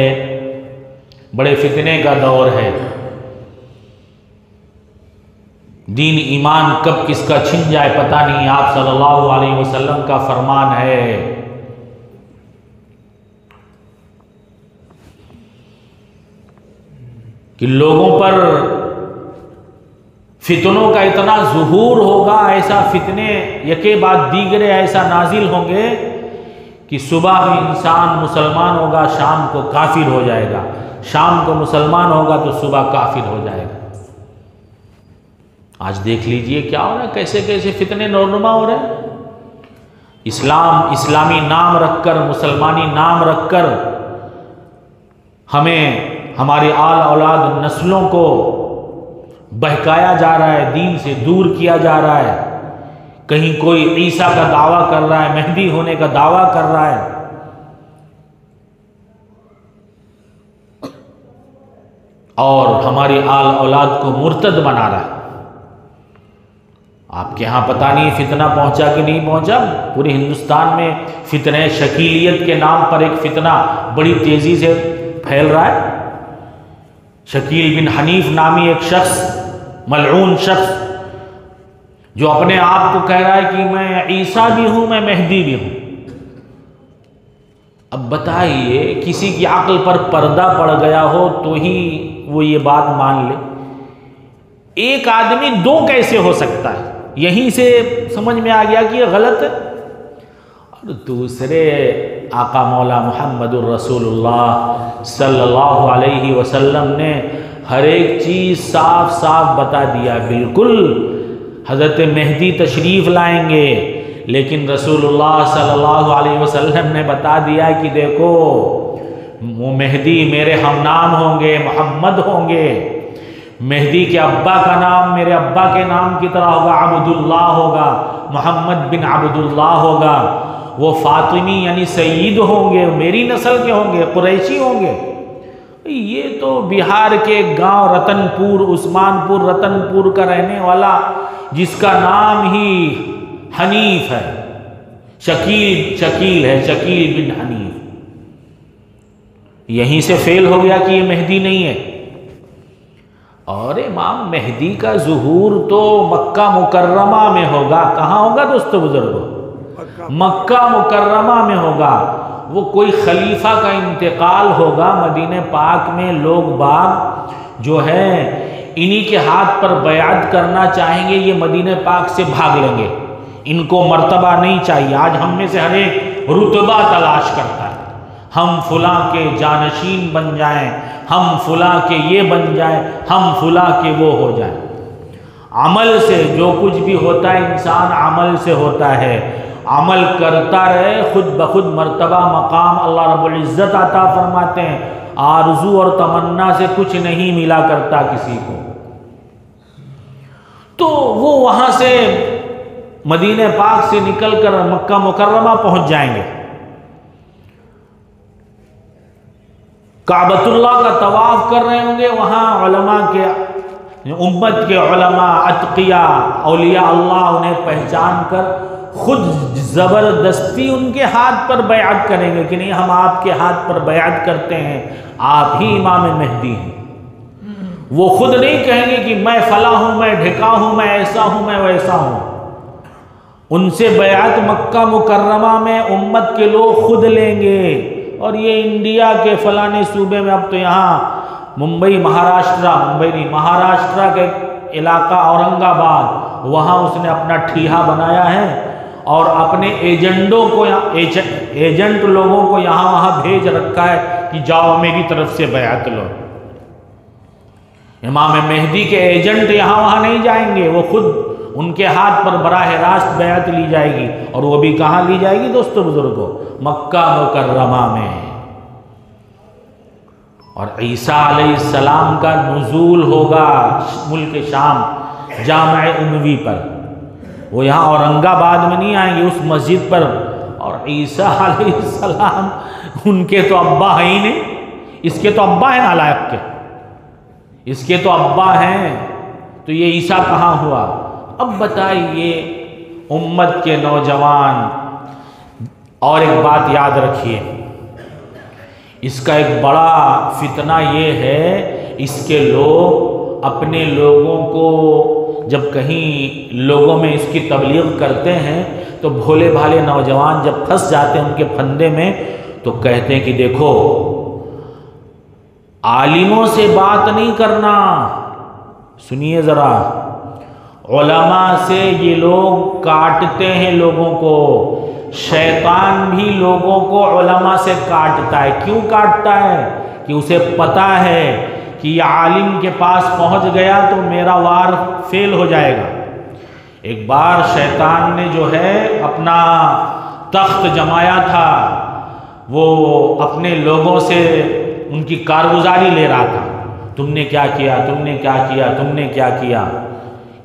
بڑے فتنے کا دور ہے۔ دین ایمان کب کس کا چھن جائے پتہ نہیں۔ آپ صلی اللہ علیہ وسلم کا فرمان ہے کہ لوگوں پر فتنوں کا اتنا ظہور ہوگا، ایسا فتنے یکے بعد دیگرے ایسا نازل ہوں گے کہ صبح میں انسان مسلمان ہوگا، شام کو کافر ہو جائے گا، شام کو مسلمان ہوگا تو صبح کافر ہو جائے گا۔ آج دیکھ لیجئے کیا ہو رہا ہے، کیسے کیسے فتنے نورنما ہو رہے ہیں۔ اسلامی نام رکھ کر، مسلمانی نام رکھ کر ہمیں ہماری آل اولاد نسلوں کو بہکایا جا رہا ہے، دین سے دور کیا جا رہا ہے۔ کہیں کوئی عیسیٰ کا دعویٰ کر رہا ہے، مہدی ہونے کا دعویٰ کر رہا ہے، اور ہماری آل اولاد کو مرتد بنا رہا ہے۔ آپ کے ہاں پتہ نہیں فتنہ پہنچا کہ نہیں پہنچا؟ پورے ہندوستان میں فتنہ شکیلیت کے نام پر ایک فتنہ بڑی تیزی سے پھیل رہا ہے۔ شکیل بن حنیف نامی ایک شخص، ملعون شخص، جو اپنے آپ کو کہہ رہا ہے کہ میں عیسیٰ بھی ہوں، میں مہدی بھی ہوں۔ اب بتائیے کسی کی عقل پر پردہ پڑ گیا ہو تو ہی وہ یہ بات مان لے، ایک آدمی دو کیسے ہو سکتا ہے؟ یہیں سے سمجھ میں آ گیا کہ یہ غلط ہے۔ اور دوسرے آقا مولا محمد الرسول اللہ صلی اللہ علیہ وسلم نے ہر ایک چیز صاف صاف بتا دیا۔ بالکل حضرت مہدی تشریف لائیں گے، لیکن رسول اللہ صلی اللہ علیہ وسلم نے بتا دیا کہ دیکھو وہ مہدی میرے ہم نام ہوں گے، محمد ہوں گے۔ مہدی کے ابا کا نام میرے ابا کے نام کی طرح ہوگا، عبداللہ ہوگا، محمد بن عبداللہ ہوگا۔ وہ فاطمی یعنی سید ہوں گے، میری نسل کے ہوں گے، قریشی ہوں گے۔ یہ تو بہار کے گاؤں رتن پور، عثمان پور رتن پور کا رہنے والا، جس کا نام ہی حنیف ہے، شکیل ہے، شکیل بن حنیف، یہیں سے فیل ہو گیا کہ یہ مہدی نہیں ہے۔ اور امام مہدی کا ظہور تو مکہ مکرمہ میں ہوگا۔ کہاں ہوگا دوستو بزرگوں؟ مکہ مکرمہ میں ہوگا۔ وہ کوئی خلیفہ کا انتقال ہوگا، مدینہ پاک میں لوگ باغ جو ہیں انہی کے ہاتھ پر بیعت کرنا چاہیں گے، یہ مدینہ پاک سے بھاگ لیں گے، ان کو مرتبہ نہیں چاہیے۔ آج ہم میں سے ہر ایک رتبہ تلاش کرتا ہے، ہم فلاں کے جانشین بن جائیں، ہم فلاں کے یہ بن جائیں، ہم فلاں کے وہ ہو جائیں۔ عمل سے جو کچھ بھی ہوتا ہے انسان عمل سے ہوتا ہے، عمل کرتا رہے، خود بخود مرتبہ مقام اللہ رب العزت عطا فرماتے ہیں۔ آرزو اور تمنا سے کچھ نہیں ملا کرتا کسی کو۔ تو وہ وہاں سے مدینہ پاک سے نکل کر مکہ مکرمہ پہنچ جائیں گے، کعبۃ اللہ کا طواف کر رہے ہوں گے، وہاں علماء کے امت کے علماء، اتقیاء، اولیاء اللہ انہیں پہچان کر خود زبردستی ان کے ہاتھ پر بیعت کریں گے کہ نہیں ہم آپ کے ہاتھ پر بیعت کرتے ہیں، آپ ہی امام مہدی ہیں۔ وہ خود نہیں کہیں گے کہ میں فلاں ہوں، میں ڈھکا ہوں، میں ایسا ہوں، میں ویسا ہوں۔ ان سے بیعت مکہ مکرمہ میں امت کے لوگ خود لیں گے۔ اور یہ انڈیا کے فلانے صوبے میں، اب تو یہاں مہاراشٹرا کے علاقہ اورنگ آباد، وہاں اس نے اپنا ٹھیہا بنایا ہے اور اپنے ایجنٹ لوگوں کو یہاں وہاں بھیج رکھا ہے کہ جاؤ میری طرف سے بیعت لو۔ امام مہدی کے ایجنٹ یہاں وہاں نہیں جائیں گے، وہ خود ان کے ہاتھ پر براہ راست بیعت لی جائے گی۔ اور وہ بھی کہاں لی جائے گی دوستو بزرگوں؟ مکہ مکرمہ میں۔ اور عیسیٰ علیہ السلام کا نزول ہوگا ملک شام جامع اموی پر، وہ یہاں اورنگ آباد میں نہیں آئیں گے، اس مسجد پر۔ اور عیسیٰ علیہ السلام ان کے تو ابا ہیں ہی نہیں، اس کے تو ابا ہیں نالائق کے، اس کے تو ابا ہیں، تو یہ عیسیٰ کہاں ہوا؟ اب بتائیے امت کے نوجوان، اور ایک بات یاد رکھیے، اس کا ایک بڑا فتنہ یہ ہے، اس کے لوگ اپنے لوگوں کو جب کہیں لوگوں میں اس کی تبلیغ کرتے ہیں تو بھولے بھالے نوجوان جب پھنس جاتے ہیں ان کے پھندے میں تو کہتے ہیں کہ دیکھو عالموں سے بات نہیں کرنا، سنیے ذرا، علماء سے یہ لوگ کاٹتے ہیں لوگوں کو، شیطان بھی لوگوں کو علماء سے کاٹتا ہے۔ کیوں کاٹتا ہے؟ کہ اسے پتہ ہے کہ یہ عالم کے پاس پہنچ گیا تو میرا وار فیل ہو جائے گا۔ ایک بار شیطان نے جو ہے اپنا تخت جمایا تھا، وہ اپنے لوگوں سے ان کی کارگزاری لے رہا تھا، تم نے کیا کیا، تم نے کیا کیا، تم نے کیا کیا۔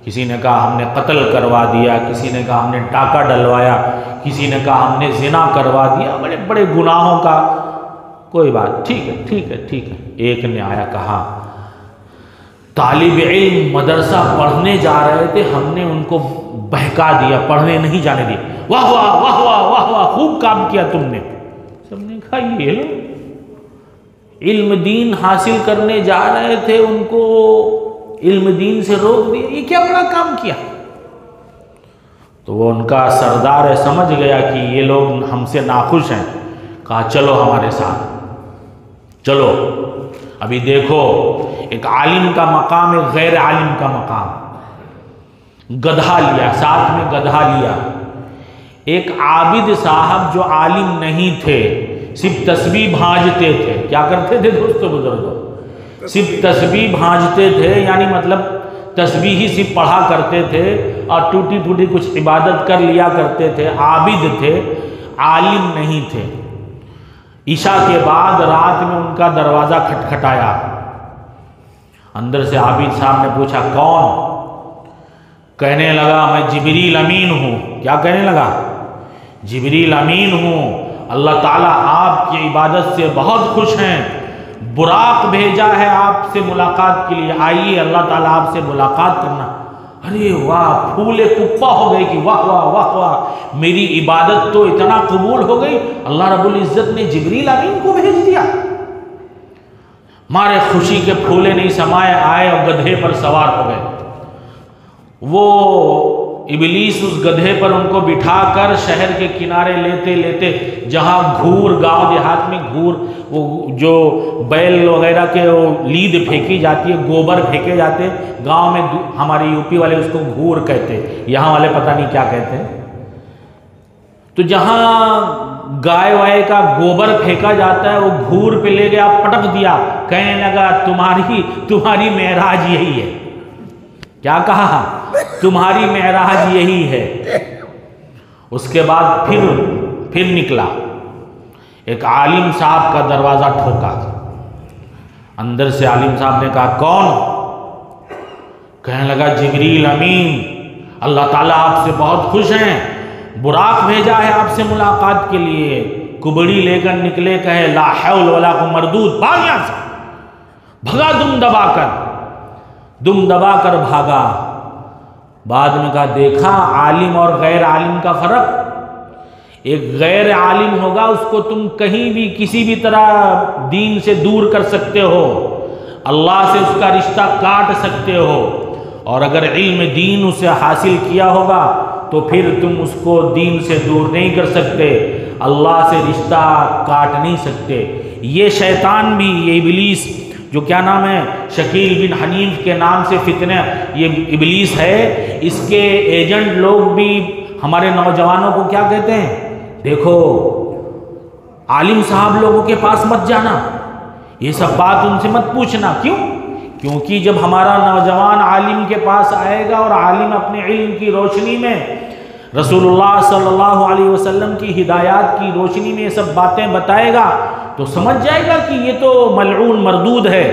کسی نے کہا ہم نے قتل کروا دیا، کسی نے کہا ہم نے ٹاکا ڈلوایا، کسی نے کہا ہم نے زنا کروا دیا، بڑے بڑے گناہوں کا۔ کوئی بات، ٹھیک ہے ٹھیک ہے ٹھیک ہے۔ ایک نے آیا کہا طالب علم مدرسہ پڑھنے جا رہے تھے، ہم نے ان کو بہکا دیا، پڑھنے نہیں جانے دیا۔ واہ واہ واہ واہ واہ واہ، خوب کام کیا تم نے۔ سب نے کہا یہ لو علم دین حاصل کرنے جا رہے تھے، ان کو علم دین سے روک دیا، یہ کیا بڑا کام کیا۔ تو وہ ان کا سردار ہے سمجھ گیا کہ یہ لوگ ہم سے ناخوش ہیں، کہا چلو ہمارے ساتھ چلو۔ ابھی دیکھو ایک عالم کا مقام، ایک غیر عالم کا مقام۔ گدھا لیا، ساتھ میں گدھا لیا۔ ایک عابد صاحب جو عالم نہیں تھے، صرف تسبیح بھانجتے تھے۔ کیا کرتے تھے دوستو بزرگوں؟ صرف تسبیح بھانجتے تھے، یعنی مطلب تسبیح ہی صرف پڑھا کرتے تھے اور ٹوٹی ٹوٹی کچھ عبادت کر لیا کرتے تھے، عابد تھے، عالم نہیں تھے۔ عشاء کے بعد رات میں ان کا دروازہ کھٹکھٹایا، اندر سے عابد صاحب نے پوچھا کون؟ کہنے لگا میں جبریل امین ہوں۔ کیا کہنے لگا؟ جبریل امین ہوں، اللہ تعالیٰ آپ کی عبادت سے بہت خوش ہیں، براق بھیجا ہے آپ سے ملاقات کے لیے، آئیے اللہ تعالیٰ آپ سے ملاقات کرنا۔ ارے واہ، پھولے کپا ہو گئے کہ واہ واہ واہ واہ، میری عبادت تو اتنا قبول ہو گئی، اللہ رب العزت نے جبریل امین کو بھیج دیا۔ مارے خوشی کے پھولے نہیں سمائے، آئے اور گدھے پر سوار ہو گئے۔ وہ ابلیس اس گدھے پر ان کو بٹھا کر شہر کے کنارے لیتے لیتے، جہاں گھور، گاؤں دیہات میں گھور، وہ جو بیل وغیرہ کے وہ لید پھینکی جاتی ہے، گوبر پھینکے جاتے، گاؤں میں ہمارے یوپی والے اس کو گھور کہتے، یہاں والے پتہ نہیں کیا کہتے ہیں۔ تو جہاں گائے وائے کا گوبر پھینکا جاتا ہے وہ گھور پہ لے گیا، پٹک دیا، کہنے لگا تمہاری معراج یہی ہے۔ کیا کہا؟ تمہاری معراج یہی ہے۔ اس کے بعد پھر نکلا، ایک عالم صاحب کا دروازہ ٹھوکا، اندر سے عالم صاحب نے کہا کون؟ کہنے لگا جبریل امین، اللہ تعالیٰ آپ سے بہت خوش ہیں، براق بھیجا ہے آپ سے ملاقات کے لیے۔ کبڑی لے کر نکلے، کہے لا حول ولا قوت، مردود، بھاگ یہاں سے، بھگا دم دبا کر بھاگا۔ بعد میں کہا دیکھا عالم اور غیر عالم کا فرق؟ ایک غیر عالم ہوگا اس کو تم کہیں بھی کسی بھی طرح دین سے دور کر سکتے ہو، اللہ سے اس کا رشتہ کاٹ سکتے ہو، اور اگر علم دین اسے حاصل کیا ہوگا تو پھر تم اس کو دین سے دور نہیں کر سکتے، اللہ سے رشتہ کاٹ نہیں سکتے۔ یہ شیطان بھی، یہ ابلیس جو کیا نام ہے، شکیل بن حنیف کے نام سے فتنہ یہ ابلیس ہے، اس کے ایجنٹ لوگ بھی ہمارے نوجوانوں کو کیا کہتے ہیں؟ دیکھو عالم صاحب لوگوں کے پاس مت جانا، یہ سب بات ان سے مت پوچھنا۔ کیوں؟ کیونکہ جب ہمارا نوجوان عالم کے پاس آئے گا اور عالم اپنے علم کی روشنی میں رسول اللہ صلی اللہ علیہ وسلم کی ہدایات کی روشنی میں یہ سب باتیں بتائے گا تو سمجھ جائے گا کہ یہ تو ملعون مردود ہے،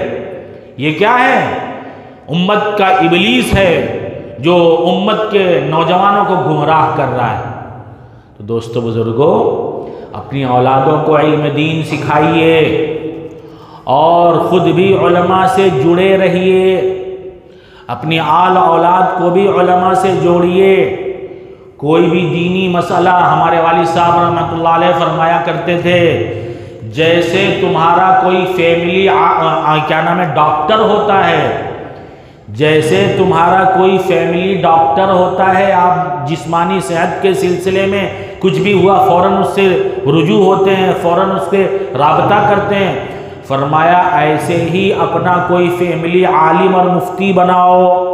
یہ کیا ہے؟ امت کا ابلیس ہے جو امت کے نوجوانوں کو گمراہ کر رہا ہے۔ تو دوستو بزرگوں، اپنی اولادوں کو علم دین سکھائیے اور خود بھی علماء سے جڑے رہیے، اپنی آل اولاد کو بھی علماء سے جوڑیے۔ کوئی بھی دینی مسئلہ، ہمارے والد صاحب رحمۃ اللہ علیہ فرمایا کرتے تھے، جیسے تمہارا کوئی فیملی کیا نام ہے ڈاکٹر ہوتا ہے، جیسے تمہارا کوئی فیملی ڈاکٹر ہوتا ہے، آپ جسمانی صحت کے سلسلے میں کچھ بھی ہوا فوراً اس سے رجوع ہوتے ہیں، فوراً اس کے رابطہ کرتے ہیں، فرمایا ایسے ہی اپنا کوئی فیملی عالم اور مفتی بناؤ،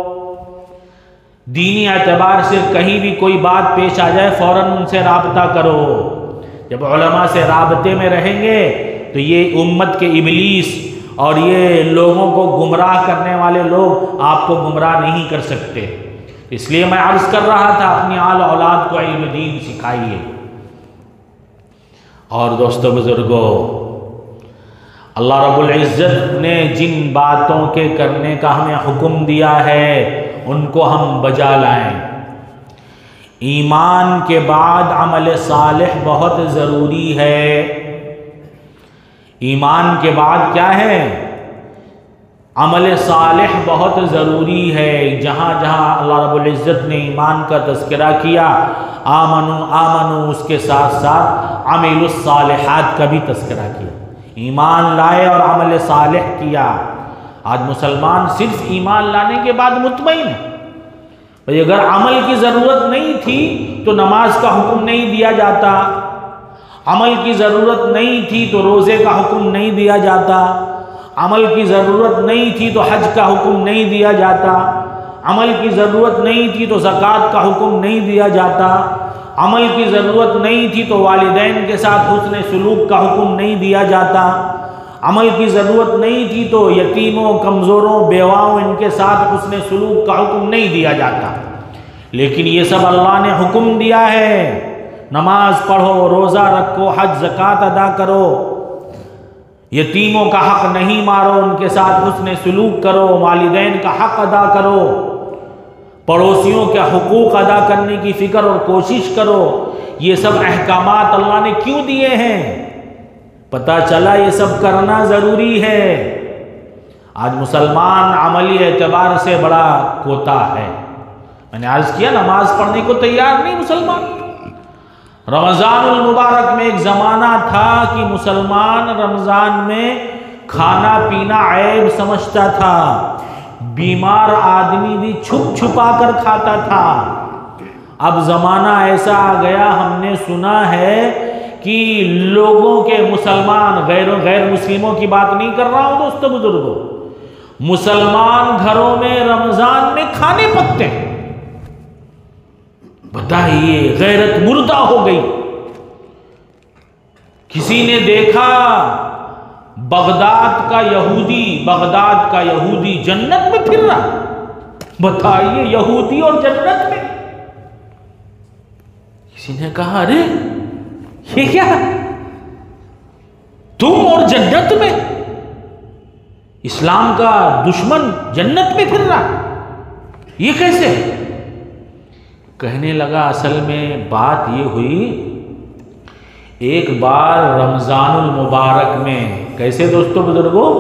دینی اعتبار سے کہیں بھی کوئی بات پیش آ جائے فوراً ان سے رابطہ کرو۔ جب علماء سے رابطے میں رہیں گے تو یہ امت کے ابلیس اور یہ لوگوں کو گمراہ کرنے والے لوگ آپ کو گمراہ نہیں کر سکتے۔ اس لیے میں عرض کر رہا تھا اپنی آل اولاد کو علم دین سکھائیے۔ اور دوستو بزرگو، اللہ رب العزت نے جن باتوں کے کرنے کا ہمیں حکم دیا ہے ان کو ہم بجا لائیں۔ ایمان کے بعد عمل صالح بہت ضروری ہے۔ ایمان کے بعد کیا ہے؟ عمل صالح بہت ضروری ہے۔ جہاں جہاں اللہ رب العزت نے ایمان کا تذکرہ کیا، آمنو اس کے ساتھ ساتھ عمل الصالحات کا بھی تذکرہ کیا۔ ایمان لائے اور عمل صالح کیا۔ آج مسلمان صرف ایمان لانے کے بعد مطمئن ہے۔ اگر عمل کی ضرورت نہیں تھی تو نماز کا حکم نہیں دیا جاتا، عمل کی ضرورت نہیں تھی تو روزے کا حکم نہیں دیا جاتا، عمل کی ضرورت نہیں تھی تو حج کا حکم نہیں دیا جاتا، عمل کی ضرورت نہیں تھی تو زکوٰۃ کا حکم نہیں دیا جاتا، عمل کی ضرورت نہیں تھی تو والدین کے ساتھ حسن سلوک کا حکم نہیں دیا جاتا، عمل کی ضرورت نہیں تھی تو یتیموں، کمزوروں، بیواؤں ان کے ساتھ حسن سلوک کا حکم نہیں دیا جاتا۔ لیکن یہ سب اللہ نے حکم دیا ہے، نماز پڑھو، روزہ رکھو، حج زکوٰۃ ادا کرو، یتیموں کا حق نہیں مارو، ان کے ساتھ حسن سلوک کرو، والدین کا حق ادا کرو، پڑوسیوں کے حقوق ادا کرنے کی فکر اور کوشش کرو۔ یہ سب احکامات اللہ نے کیوں دیے ہیں؟ پتہ چلا یہ سب کرنا ضروری ہے۔ آج مسلمان عملی اعتبار سے بڑا کوتاہ ہے۔ میں نے عرض کیا نماز پڑھنے کو تیار نہیں مسلمان۔ رمضان المبارک میں ایک زمانہ تھا کہ مسلمان رمضان میں کھانا پینا عیب سمجھتا تھا، بیمار آدمی بھی چھپ چھپا کر کھاتا تھا۔ اب زمانہ ایسا آ گیا، ہم نے سنا ہے کہ لوگوں کے مسلمان غیر مسلموں کی بات نہیں کر رہا ہوں دوستو بزرگوں، مسلمان گھروں میں رمضان میں کھانے پکتے ہیں۔ بتائیے غیرت مردہ ہو گئی۔ کسی نے دیکھا بغداد کا یہودی جنت میں پھر رہا، بتائیے یہودی اور جنت میں۔ کسی نے کہا ارے یہ کیا، تم اور جنت میں، اسلام کا دشمن جنت میں پھر رہا، یہ کیسے؟ کہنے لگا اصل میں بات یہ ہوئی، ایک بار رمضان المبارک میں، کیسے دوستو بزرگوں،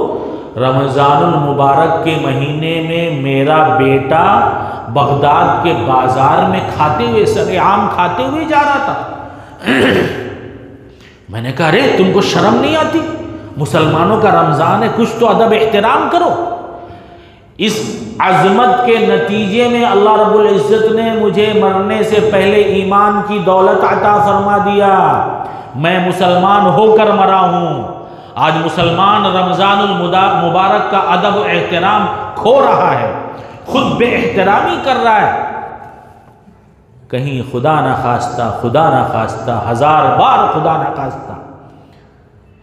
رمضان المبارک کے مہینے میں میرا بیٹا بغداد کے بازار میں کھاتے ہوئے، سرعام کھاتے ہوئے جا رہا تھا۔ میں نے کہا ارے تم کو شرم نہیں آتی؟ مسلمانوں کا رمضان ہے، کچھ تو ادب احترام کرو۔ اس عظمت کے نتیجے میں اللہ رب العزت نے مجھے مرنے سے پہلے ایمان کی دولت عطا فرما دیا، میں مسلمان ہو کر مرا ہوں۔ آج مسلمان رمضان المبارک کا ادب و احترام کھو رہا ہے، خود بے احترامی کر رہا ہے۔ کہیں خدا نہ خواستہ، ہزار بار خدا نہ خواستہ،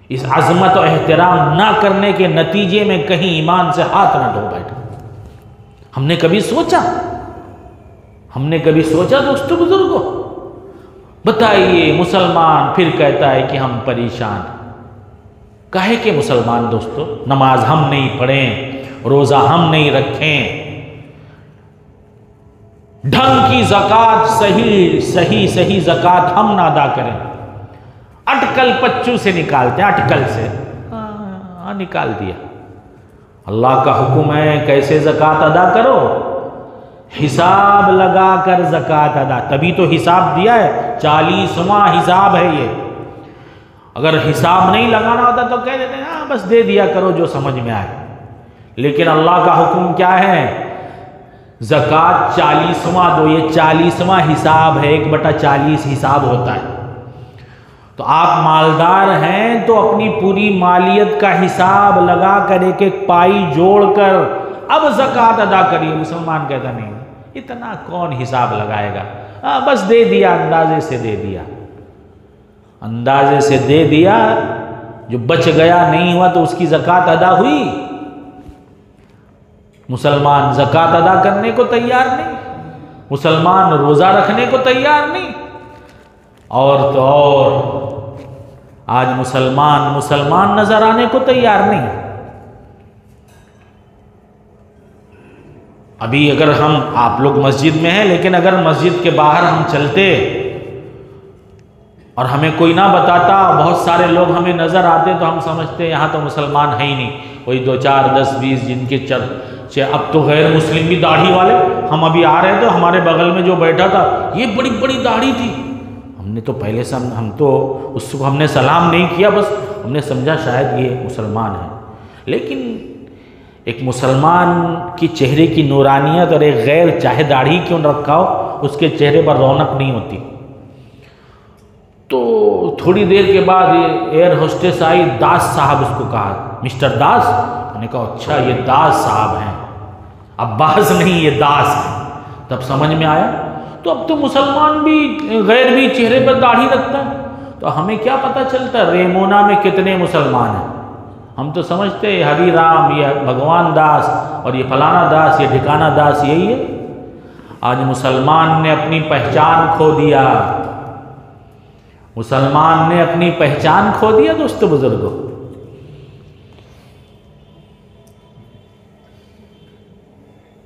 اس عظمت و احترام نہ کرنے کے نتیجے میں کہیں ایمان سے ہاتھ نہ دھو بیٹھے۔ ہم نے کبھی سوچا دوستو بزرگوں؟ بتائیے مسلمان پھر کہتا ہے کہ ہم پریشان ہیں۔ کہے کہ مسلمان دوستو نماز ہم نہیں پڑھیں، روزہ ہم نہیں رکھیں، ڈھنگ کی زکوٰۃ صحیح زکوٰۃ ہم نہ ادا کریں، اٹکل پچو سے نکالتے ہیں، اٹکل سے نکال دیا۔ اللہ کا حکم ہے کیسے زکوٰۃ ادا کرو؟ حساب لگا کر زکوٰۃ ادا، تبھی تو حساب دیا ہے، 40واں حساب ہے یہ۔ اگر حساب نہیں لگانا ہوتا تو کہہ دیتے ہیں ہاں بس دے دیا کرو جو سمجھ میں آئے۔ لیکن اللہ کا حکم کیا ہے؟ زکوٰۃ 40واں دو، یہ 40واں حساب ہے، 1/40 حساب ہوتا ہے۔ تو آپ مالدار ہیں تو اپنی پوری مالیت کا حساب لگا کر ایک ایک پائی جوڑ کر اب زکوٰۃ ادا کریے۔ مسلمان کہتا نہیں اتنا کون حساب لگائے گا، بس دے دیا، اندازے سے دے دیا، اندازے سے دے دیا، جو بچ گیا نہیں ہوا تو اس کی زکوٰۃ ادا ہوئی؟ مسلمان زکوٰۃ ادا کرنے کو تیار نہیں، مسلمان روزہ رکھنے کو تیار نہیں، اور تو اور آج مسلمان نظر آنے کو تیار نہیں۔ ابھی اگر آپ لوگ مسجد میں ہیں، لیکن اگر مسجد کے باہر ہم چلتے اور ہمیں کوئی نہ بتاتا، بہت سارے لوگ ہمیں نظر آتے تو ہم سمجھتے یہاں تو مسلمان ہے ہی نہیں، وہی 2 4 10 20 جن کے اب تو غیر مسلم بھی داڑھی والے۔ ہم ابھی آ رہے تو ہمارے بغل میں جو بیٹھا تھا یہ بڑی بڑی داڑھی تھی، ہم نے تو پہلے سے ہم تو اس کو ہم نے سلام نہیں کیا، بس ہم نے سمجھا شاید یہ مسلمان ہے۔ لیکن ایک مسلمان کی چہرے کی نورانیت اور ایک غیر چاہے داڑھی کیوں نہ رکھا ہو اس کے چہرے پر رونق نہیں ہوتی۔ تو تھوڑی دیر کے بعد ایئر ہوسٹس آئی، داس صاحب اس کو کہا، مسٹر داس۔ میں نے کہا اچھا یہ داس صاحب ہیں، عباس نہیں یہ داس ہیں۔ تب سمجھ میں آیا تو اب تو مسلمان بھی غیر بھی چہرے پر داڑھی رکھتا ہے، تو ہمیں کیا پتہ چلتا ہے ریمونا میں کتنے مسلمان ہیں؟ ہم تو سمجھتے ہیں ہری رام، یہ بھگوان داس، اور یہ فلانا داس، یہ ڈھکانا داس یہی ہے۔ آج مسلمان نے اپنی پہچان کھو دیا، مسلمان نے اپنی پہچان کھو دیا دوستو بزرگوں۔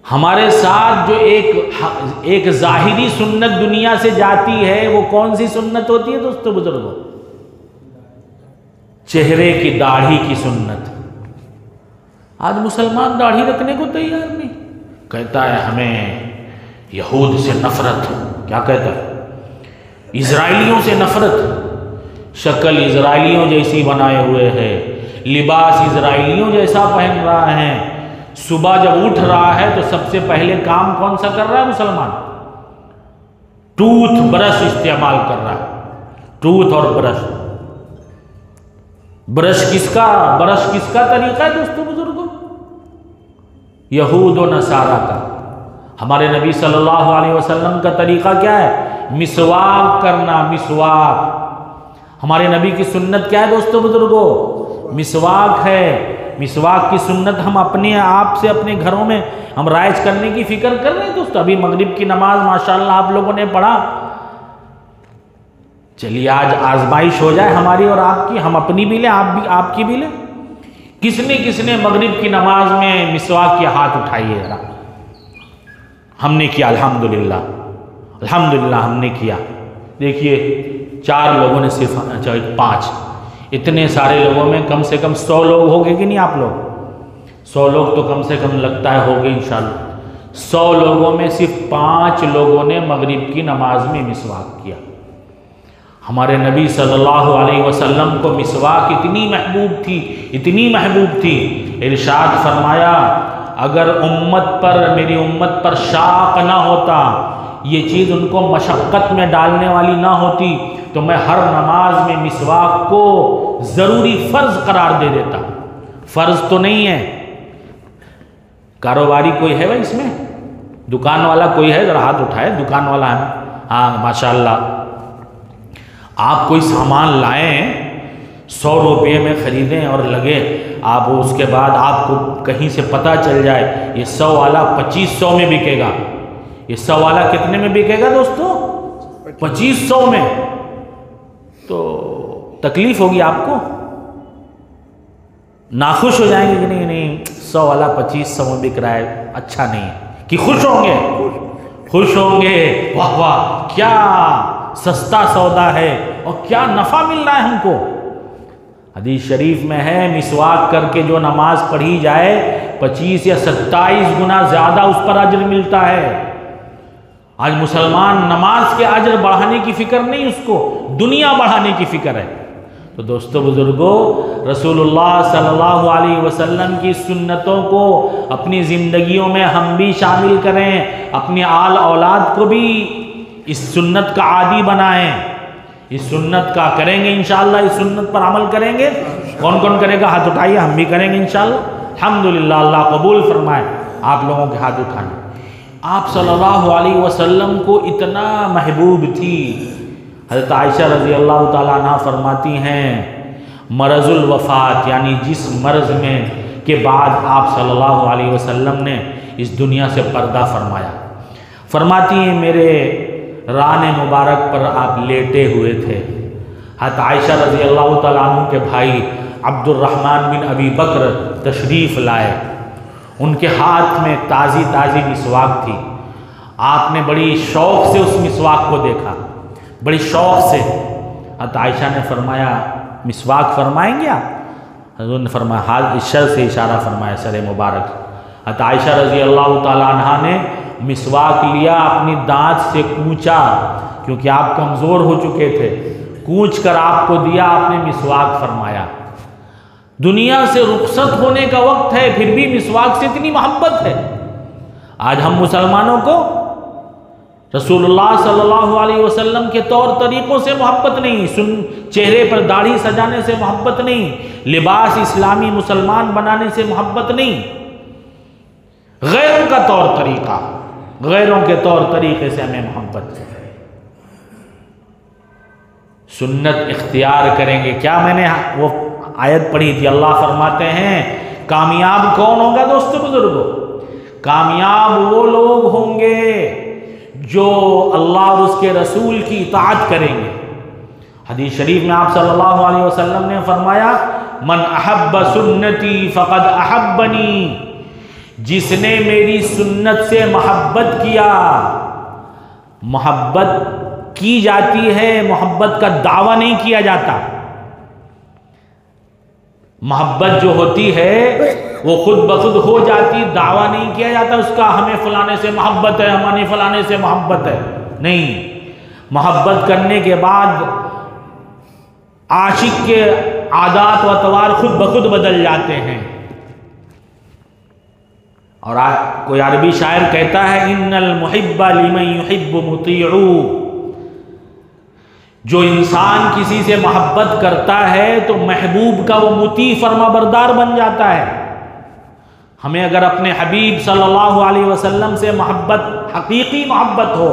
ہمارے ساتھ جو ایک ظاہری سنت دنیا سے جاتی ہے، وہ کون سی سنت ہوتی ہے دوستو بزرگوں؟ چہرے کی داڑھی کی سنت۔ آج مسلمان داڑھی رکھنے کو تیار نہیں، کہتا ہے ہمیں یہود سے نفرت، کیا کہتا ہے؟ اسرائیلیوں سے نفرت، شکل اسرائیلیوں جیسی بنائے ہوئے ہے، لباس اسرائیلیوں جیسا پہن رہا ہے، صبح جب اٹھ رہا ہے تو سب سے پہلے کام کون سا کر رہا ہے مسلمان؟ ٹوتھ برش استعمال کر رہا ہے، ٹوتھ اور برش۔ برش کس کا طریقہ ہے دوستو بزرگوں؟ یہود و نصارہ کا۔ ہمارے نبی صلی اللہ علیہ وسلم کا طریقہ کیا ہے؟ مسواک کرنا، مسواک۔ ہمارے نبی کی سنت کیا ہے دوستو بزرگوں؟ مسواک ہے۔ مسواک کی سنت ہم اپنے آپ سے اپنے گھروں میں ہم رائج کرنے کی فکر کر رہے ہیں دوستو۔ ابھی مغرب کی نماز ماشاءاللہ آپ لوگوں نے پڑھا، چلیے آج آزمائش ہو جائے ہماری اور آپ کی، ہم اپنی بھی لیں، آپ کی بھی لیں۔ کس نے مغرب کی نماز میں مسواک کے ہاتھ اٹھائیے ذرا؟ ہم نے کیا الحمدللہ، الحمدللہ ہم نے کیا۔ دیکھیے 4 لوگوں نے صرف، 5، اتنے سارے لوگوں میں کم سے کم 100 لوگ ہو گئے کہ نہیں آپ لوگ؟ 100 لوگ تو کم سے کم لگتا ہے ہو گئے انشاءاللہ۔ 100 لوگوں میں صرف 5 لوگوں نے مغرب کی نماز میں مسواک کیا۔ ہمارے نبی صلی اللہ علیہ وسلم کو مسواک اتنی محبوب تھی، اتنی محبوب تھی، ارشاد فرمایا اگر میری امت پر شاق نہ ہوتا، یہ چیز ان کو مشقت میں ڈالنے والی نہ ہوتی، تو میں ہر نماز میں مسواک کو ضروری فرض قرار دے دیتا۔ فرض تو نہیں ہے۔ کاروباری کوئی ہے بھائی اس میں؟ دکان والا کوئی ہے؟ ذرا ہاتھ اٹھائے، دکان والا ہے؟ ہاں ماشاءاللہ۔ آپ کوئی سامان لائیں 100 روپے میں خریدیں اور لگے، آپ اس کے بعد آپ کو کہیں سے پتہ چل جائے یہ 100 والا 2500 میں بکے گا، یہ 100 والا کتنے میں بکے گا دوستو؟ 2500 میں، تو تکلیف ہوگی آپ کو، ناخوش ہو جائیں گے کہ نہیں 100 والا 2500 میں بک رہا ہے، اچھا نہیں ہے، کہ خوش ہوں گے، واہ واہ کیا سستا سودا ہے اور کیا نفع مل رہا ہے ہم کو۔ حدیث شریف میں ہے مسواک کر کے جو نماز پڑھی جائے 25 یا 27 گنا زیادہ اس پر اجر ملتا ہے۔ آج مسلمان نماز کے اجر بڑھانے کی فکر نہیں، اس کو دنیا بڑھانے کی فکر ہے۔ تو دوستو بزرگوں، رسول اللہ صلی اللہ علیہ وسلم کی سنتوں کو اپنی زندگیوں میں ہم بھی شامل کریں، اپنی آل اولاد کو بھی اس سنت کا عادی بنائیں، اس سنت کا کریں گے انشاءاللہ، اس سنت پر عمل کریں گے۔ کون کون کرے گا؟ ہاتھ اٹھائیے، ہم بھی کریں گے انشاءاللہ۔ الحمدللہ، اللہ قبول فرمائے آپ لوگوں کے ہاتھ اٹھائیں۔ آپ صلی اللہ علیہ وسلم کو اتنا محبوب تھی، حضرت عائشہ رضی اللہ تعالیٰ عنہ فرماتی ہیں مرض الوفات، یعنی جس مرض میں کے بعد آپ صلی اللہ علیہ وسلم نے اس دنیا سے پردہ فرمایا، فرماتی ہیں میرے ران مبارک پر آپ لیٹے ہوئے تھے، حضرت عائشہ رضی اللہ تعالیٰ عنہ کے بھائی عبد الرحمن بن ابی بکر تشریف لائے، ان کے ہاتھ میں تازی مسواک تھی، آپ نے بڑی شوق سے اس مسواک کو دیکھا، بڑی شوق سے۔ حضرت عائشہ نے فرمایا مسواک فرمائیں گے آپ؟ حضور نے فرمایا ہاتھ سر سے اشارہ فرمایا، سر مبارک۔ حضرت عائشہ رضی اللہ تعالیٰ عنہ نے مسواک لیا، اپنی دانت سے کوچا، کیونکہ آپ کمزور ہو چکے تھے، کوچ کر آپ کو دیا، آپ نے مسواک فرمایا۔ دنیا سے رخصت ہونے کا وقت ہے، پھر بھی مسواک سے اتنی محبت ہے۔ آج ہم مسلمانوں کو رسول اللہ صلی اللہ علیہ وسلم کے طور طریقوں سے محبت نہیں، چہرے پر داڑھی سجانے سے محبت نہیں، لباس اسلامی مسلمان بنانے سے محبت نہیں، غیروں کا طور طریقہ، غیروں کے طور طریقے سے ہمیں محبت ہے۔ سنت اختیار کریں گے۔ کیا میں نے وہ آیت پڑھی تھی، اللہ فرماتے ہیں کامیاب کون ہوگا دوستو بزرگوں؟ کامیاب وہ لوگ ہوں گے جو اللہ اور اس کے رسول کی اطاعت کریں گے۔ حدیث شریف میں آپ صلی اللہ علیہ وسلم نے فرمایا من احب سنتی فقد احبنی، جس نے میری سنت سے محبت کیا، محبت کی جاتی ہے، محبت کا دعویٰ نہیں کیا جاتا۔ محبت جو ہوتی ہے وہ خود بخود ہو جاتی، دعویٰ نہیں کیا جاتا اس کا ہمیں فلانے سے محبت ہے، ہمیں فلانے سے محبت ہے، نہیں۔ محبت کرنے کے بعد عاشق کے عادات و اطوار خود بخود بدل جاتے ہیں۔ اور کوئی عربی شاعر کہتا ہے ان المحب لمن يحب مطیع، جو انسان کسی سے محبت کرتا ہے تو محبوب کا وہ مطیع فرما بردار بن جاتا ہے۔ ہمیں اگر اپنے حبیب صلی اللہ علیہ وسلم سے محبت، حقیقی محبت ہو،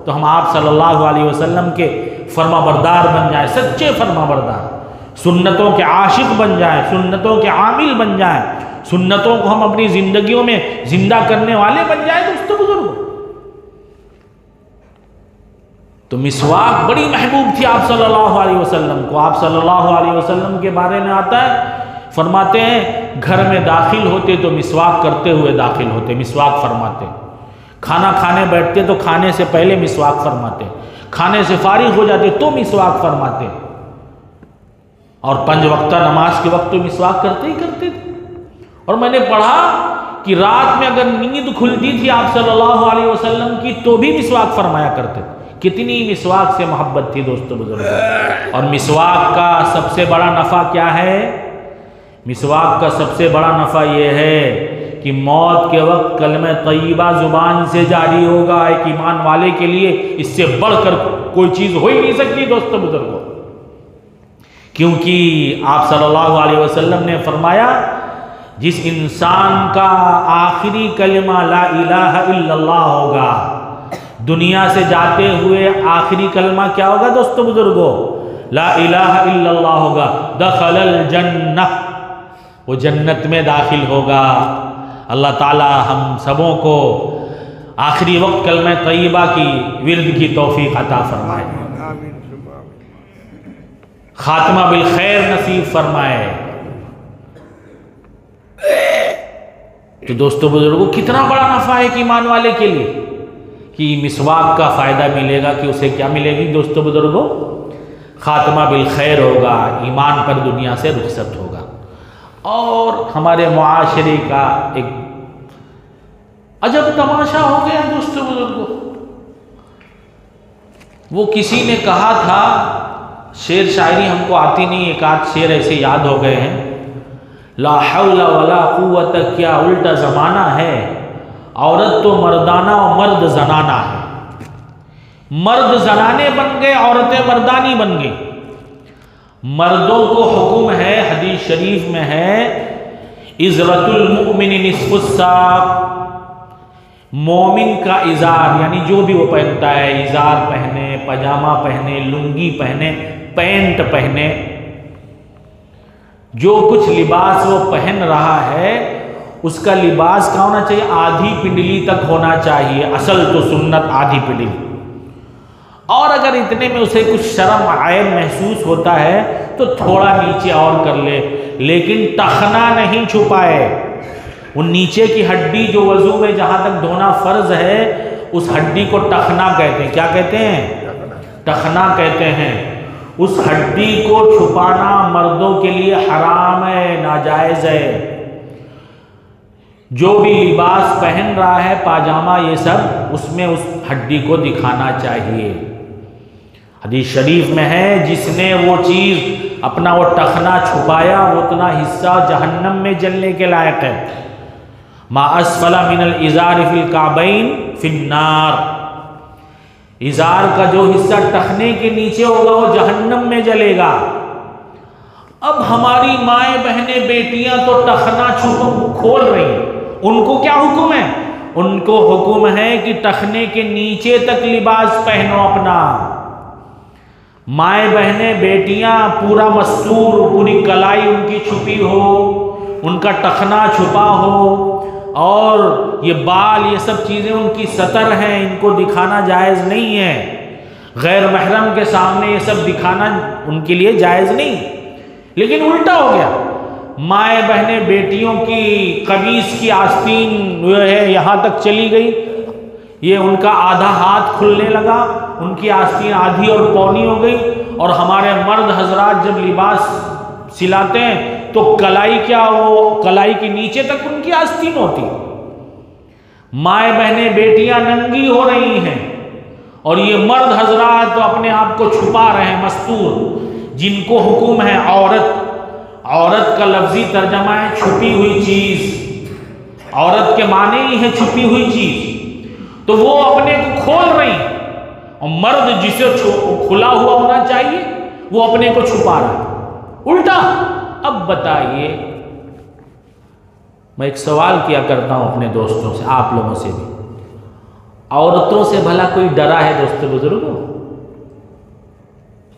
تو ہم آپ صلی اللہ علیہ وسلم کے فرما بردار بن جائیں، سچے فرما بردار، سنتوں کے عاشق بن جائیں، سنتوں کے عامل بن جائیں، سنتوں کو ہم اپنی زندگیوں میں زندہ کرنے والے بن جائیں دوستو بزرگوں۔ تو مسواک بڑی محبوب تھی آپ صلی اللہ علیہ وسلم کو۔ آپ صلی اللہ علیہ وسلم کے بارے میں آتا ہے، فرماتے ہیں گھر میں داخل ہوتے تو مسواک کرتے ہوئے داخل ہوتے، مسواک فرماتے، کھانا کھانے بیٹھتے تو کھانے سے پہلے مسواک فرماتے، کھانے سے فارغ ہو جاتے تو مسواک فرماتے، اور 5 وقتہ نماز کے وقت تو مسواک کرتے ہی کرتے تھے۔ اور میں نے پڑھا کہ رات میں اگر نیند کھلتی تھی آپ صلی اللہ علیہ وسلم کی تو بھی مسواک فرمایا کرتے تھے۔ کتنی مسواک سے محبت تھی دوستو بزرگوں۔ اور مسواک کا سب سے بڑا نفع کیا ہے؟ مسواک کا سب سے بڑا نفع یہ ہے کہ موت کے وقت کلمہ طیبہ زبان سے جاری ہوگا۔ ایک ایمان والے کے لیے اس سے بڑھ کر کوئی چیز ہو ہی نہیں سکتی دوستو بزرگوں، کیونکہ آپ صلی اللہ علیہ وسلم نے فرمایا جس انسان کا آخری کلمہ لا الہ الا اللہ ہوگا، دنیا سے جاتے ہوئے آخری کلمہ کیا ہوگا دوستو بزرگوں؟ لا الہ الا اللہ ہوگا، دخل الجنہ، وہ جنت میں داخل ہوگا۔ اللہ تعالی ہم سبوں کو آخری وقت کلمہ طیبہ کی ورد کی توفیق عطا فرمائے، خاتمہ بالخیر نصیب فرمائے۔ تو دوستو بزرگوں کتنا بڑا نفع ہے ایک ایمان والے کے لیے کہ مسواک کا فائدہ ملے گا، کہ اسے کیا ملے گی دوستو بزرگوں؟ خاتمہ بالخیر ہوگا، ایمان پر دنیا سے رخصت ہوگا۔ اور ہمارے معاشرے کا ایک عجب تماشا ہو گیا دوستو بزرگوں، وہ کسی نے کہا تھا شعر شاعری ہم کو آتی نہیں، ایک آدھ شعر ایسے یاد ہو گئے ہیں. لا حول ولا قوت، کیا الٹا زمانہ ہے، عورت تو مردانہ اور مرد زنانہ ہے. مرد زنانے بن گئے، عورتیں مردانی بن گئی. مردوں کو حکم ہے، حدیث شریف میں ہے عزرت المؤمن نصف الساق، مومن کا ازار یعنی جو بھی وہ پہنتا ہے، ازار پہنے، پاجامہ پہنے، لنگی پہنے، پینٹ پہنے، جو کچھ لباس وہ پہن رہا ہے اس کا لباس کیا ہونا چاہیے؟ آدھی پنڈلی تک ہونا چاہیے. اصل تو سنت آدھی پنڈلی، اور اگر اتنے میں اسے کچھ شرم عیب محسوس ہوتا ہے تو تھوڑا نیچے اور کر لے، لیکن ٹخنا نہیں چھپائے. وہ نیچے کی ہڈی جو وضو میں جہاں تک دھونا فرض ہے، اس ہڈی کو ٹخنا کہتے ہیں. کیا کہتے ہیں؟ ٹخنا کہتے ہیں. اس ہڈی کو چھپانا مردوں کے لیے حرام ہے، ناجائز ہے. جو بھی لباس پہن رہا ہے، پاجامہ یہ سب، اس میں اس ہڈی کو دکھانا چاہیے. حدیث شریف میں ہے جس نے وہ چیز اپنا وہ ٹخنا چھپایا، وہ اتنا حصہ جہنم میں جلنے کے لائق ہے. ما اسفل من الازار فی الکعبین فی النار، ازار کا جو حصہ ٹخنے کے نیچے ہوگا وہ جہنم میں جلے گا. اب ہماری مائیں بہنیں بیٹیاں تو ٹخنا کھول رہی ہیں، ان کو کیا حکم ہے؟ ان کو حکم ہے کہ ٹخنے کے نیچے تک لباس پہنو اپنا. مائیں بہنیں بیٹیاں پورا مستور، پوری کلائی ان کی چھپی ہو، ان کا ٹخنا چھپا ہو، اور یہ بال یہ سب چیزیں ان کی سطر ہیں، ان کو دکھانا جائز نہیں ہے. غیر محرم کے سامنے یہ سب دکھانا ان کے لیے جائز نہیں. لیکن الٹا ہو گیا، مائیں بہنیں بیٹیوں کی قمیص کی آستین جو ہے یہاں تک چلی گئی، یہ ان کا آدھا ہاتھ کھلنے لگا، ان کی آستین آدھی اور پونی ہو گئی. اور ہمارے مرد حضرات جب لباس سلاتے ہیں تو کلائی کیا ہو، کلائی کے نیچے تک ان کی آستین ہوتی. مائیں بہنیں بیٹیاں ننگی ہو رہی ہیں، اور یہ مرد حضرات تو اپنے آپ کو چھپا رہے ہیں مستور. جن کو حکم ہے عورت، عورت کا لفظی ترجمہ ہے چھپی ہوئی چیز، عورت کے معنی ہی ہے چھپی ہوئی چیز، تو وہ اپنے کو کھول رہی ہیں. اور مرد جسے کھلا ہوا ہونا چاہیے وہ اپنے کو چھپا رہا ہے، الٹا. اب بتائیے، میں ایک سوال کیا کرتا ہوں اپنے دوستوں سے، آپ لوگوں سے بھی، عورتوں سے بھلا کوئی ڈرا ہے دوستو بزرگوں؟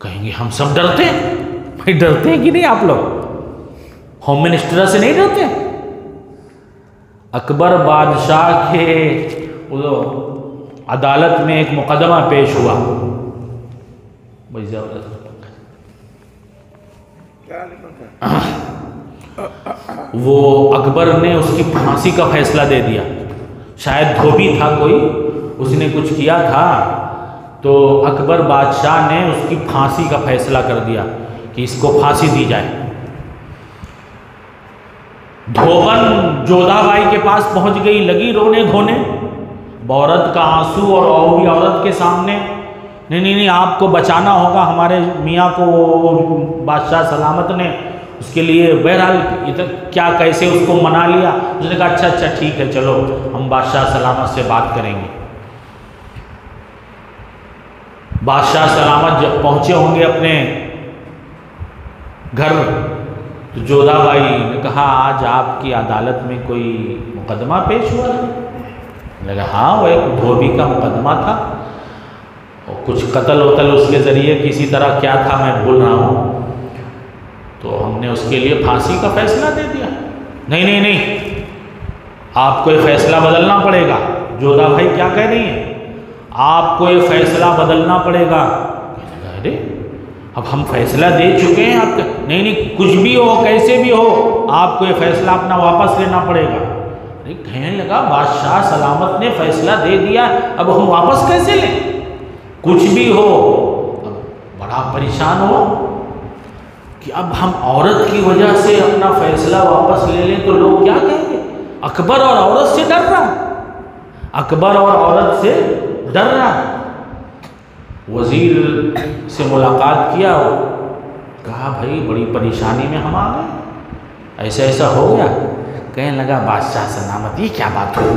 کہیں گے ہم سب ڈرتے ہیں. بھائی ڈرتے ہیں کہ نہیں؟ آپ لوگ ہوم منسٹر سے نہیں ڈرتے؟ اکبر بادشاہ کے عدالت میں ایک مقدمہ پیش ہوا. وہ اکبر نے اس کی پھانسی کا فیصلہ دے دیا. شاید دھوبی تھا کوئی، اس نے کچھ کیا تھا، تو اکبر بادشاہ نے اس کی پھانسی کا فیصلہ کر دیا کہ اس کو پھانسی دی جائے. دھوبن جودھا بائی کے پاس پہنچ گئی، لگی رونے دھونے. عورت کا آنسو، اور وہ بھی عورت کے سامنے، نہیں آپ کو بچانا ہوگا ہمارے میاں کو. بادشاہ سلامت نے اس کے لیے بہرحال کیا کیسے اس کو منا لیا. اس نے کہا اچھا ٹھیک ہے، چلو ہم بادشاہ سلامت سے بات کریں گے. بادشاہ سلامت جب پہنچے ہوں گے اپنے گھر، تو جودھا بائی نے کہا آج آپ کی عدالت میں کوئی مقدمہ پیش ہوا ہے؟ لگا ہاں، وہ ایک دھوبی کا مقدمہ تھا، اور کچھ قتل وتل اس کے ذریعے کسی طرح کیا تھا میں بھول رہا ہوں، تو ہم نے اس کے لیے پھانسی کا فیصلہ دے دیا. نہیں آپ کو یہ فیصلہ بدلنا پڑے گا. جودھا بھائی کیا کہہ رہی ہیں؟ آپ کو یہ فیصلہ بدلنا پڑے گا. ارے اب ہم فیصلہ دے چکے ہیں، آپ نہیں کچھ بھی ہو کیسے بھی ہو آپ کو یہ فیصلہ اپنا واپس لینا پڑے گا. کہنے لگا بادشاہ سلامت نے فیصلہ دے دیا، اب ہم واپس کیسے لیں؟ کچھ بھی ہو. اب بڑا پریشان ہو کہ اب ہم عورت کی وجہ سے اپنا فیصلہ واپس لے لیں تو لوگ کیا کہیں گے؟ اکبر اور عورت سے ڈر رہا، اکبر اور عورت سے ڈر رہا. وزیر سے ملاقات کیا، کہا بھائی بڑی پریشانی میں ہم آ گئے، ایسا ایسا ہو گیا۔ کہنے لگا بادشاہ سلامت، یہ کیا بات ہوئی؟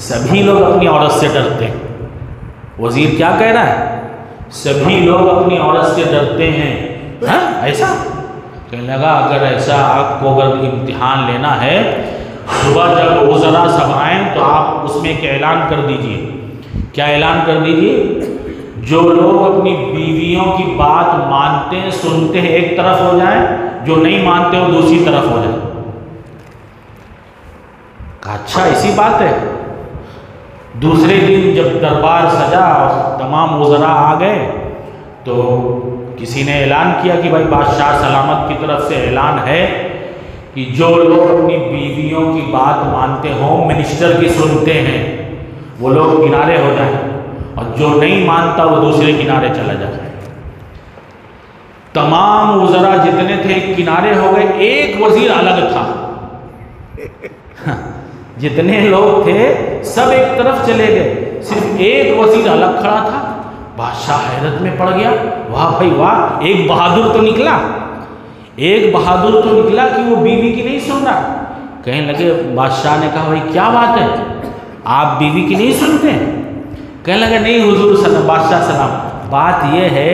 سبھی لوگ اپنی عورت سے ڈرتے ہیں۔ وزیر کیا کہہ رہا ہے؟ سبھی لوگ اپنی عورت سے ڈرتے ہیں، ہاں ایسا؟ کہنے لگا اگر ایسا آپ کو اگر امتحان لینا ہے، صبح جب وزراء سب آئیں تو آپ اس میں ایک اعلان کر دیجئے۔ کیا اعلان کر دیجئے؟ جو لوگ اپنی بیویوں کی بات مانتے ہیں سنتے ہیں ایک طرف ہو جائیں، جو نہیں مانتے وہ دوسری طرف ہو جائیں۔ کہا اچھا ایسی بات ہے۔ دوسرے دن جب دربار سجا اور تمام وزراء آ گئے تو کسی نے اعلان کیا کہ بھائی بادشاہ سلامت کی طرف سے اعلان ہے کہ جو لوگ اپنی بیویوں کی بات مانتے ہوں، منسٹر کی سنتے ہیں، وہ لوگ کنارے ہو جائیں، اور جو نہیں مانتا وہ دوسرے کنارے چلا جائے۔ تمام وزراء جتنے تھے کنارے ہو گئے، ایک وزیر الگ تھا۔ جتنے لوگ تھے سب ایک طرف چلے گئے، صرف ایک وزیر الگ کھڑا تھا۔ بادشاہ حیرت میں پڑ گیا، واہ بھائی واہ، ایک بہادر تو نکلا، ایک بہادر تو نکلا کہ وہ بیوی کی نہیں سن رہا۔ کہنے لگے، بادشاہ نے کہا بھائی کیا بات ہے، آپ بیوی کی نہیں سنتے؟ کہنے لگے نہیں حضور سلام، بادشاہ سلام، بات یہ ہے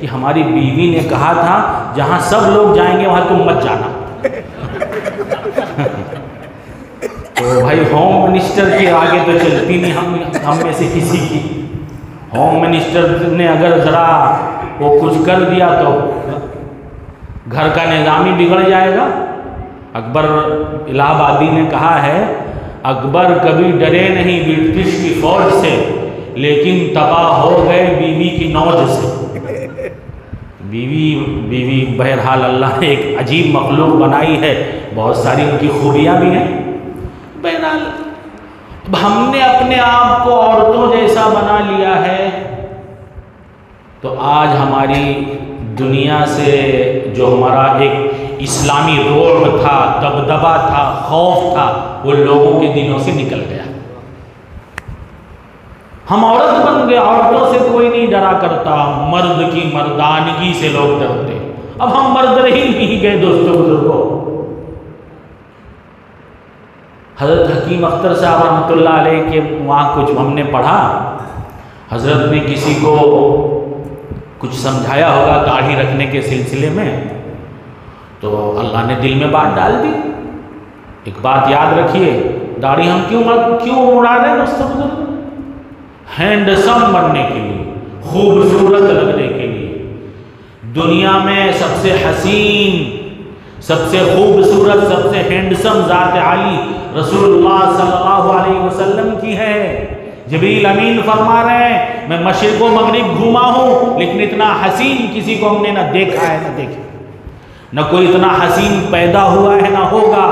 کہ ہماری بیوی نے کہا تھا جہاں سب لوگ جائیں گے وہاں تم مت جانا۔ تو بھائی ہوم منسٹر کے آگے تو چلتی نہیں ہم میں سے کسی کی۔ ہوم منسٹر نے اگر ذرا وہ کچھ کر دیا تو گھر کا نظام ہی بگڑ جائے گا۔ اکبر الہ آبادی نے کہا ہے، اکبر کبھی ڈرے نہیں برٹش کی فوج سے، لیکن تباہ ہو گئے بیوی کی نوج سے۔ بیوی بہرحال اللہ نے ایک عجیب مخلوق بنائی ہے، بہت ساری ان کی خوبیاں بھی ہیں۔ بہرحال ہم نے اپنے آپ کو عورتوں جیسا بنا لیا ہے، تو آج ہماری دنیا سے جو ہمارا ایک اسلامی رعب تھا، دبدبا تھا، خوف تھا، وہ لوگوں کے دلوں سے نکل گیا۔ ہم عورت بن گئے، عورتوں سے کوئی نہیں ڈرا کرتا، مرد کی مردانگی سے لوگ ڈرتے۔ اب ہم مرد رہ ہی نہیں گئے دوستوں بزرگوں۔ حضرت حکیم اختر صاحب رحمۃ اللہ علیہ کے وہاں کچھ ہم نے پڑھا، حضرت نے کسی کو کچھ سمجھایا ہوگا داڑھی رکھنے کے سلسلے میں، تو اللہ نے دل میں بات ڈال دی۔ ایک بات یاد رکھیے، داڑھی ہم کیوں اڑا رہے ہیں دوستوں بزرگوں؟ ہینڈسم بننے کے لیے، خوبصورت لگنے کے لیے۔ دنیا میں سب سے حسین، سب سے خوبصورت، سب سے ہینڈسم ذات عالی رسول اللہ صلی اللہ علیہ وسلم کی ہے۔ جبریل امین فرما رہے ہیں میں مشرق و مغرب گھوما ہوں، لیکن اتنا حسین کسی کو ہم نے نہ دیکھا ہے نہ دیکھا، نہ کوئی اتنا حسین پیدا ہوا ہے نہ ہوگا۔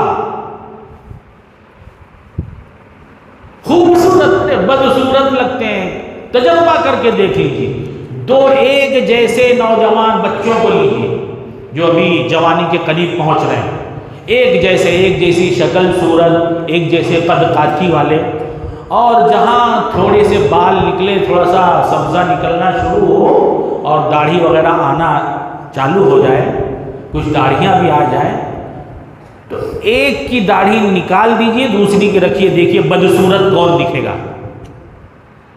خوبصورت بدصورت لگتے ہیں، تجربہ کر کے دیکھ لیجیے۔ دو ایک جیسے نوجوان بچوں کو لیجیے جو ابھی جوانی کے قریب پہنچ رہے ہیں، ایک جیسے، ایک جیسی شکل صورت، ایک جیسے قد کاٹھی والے، اور جہاں تھوڑے سے بال نکلے، تھوڑا سا سبزہ نکلنا شروع ہو اور داڑھی وغیرہ آنا چالو ہو جائے، کچھ داڑھیاں بھی آ جائیں، تو ایک کی داڑھی نکال دیجئے، دوسری کی رکھیے، دیکھیے بدصورت کون دکھے گا؟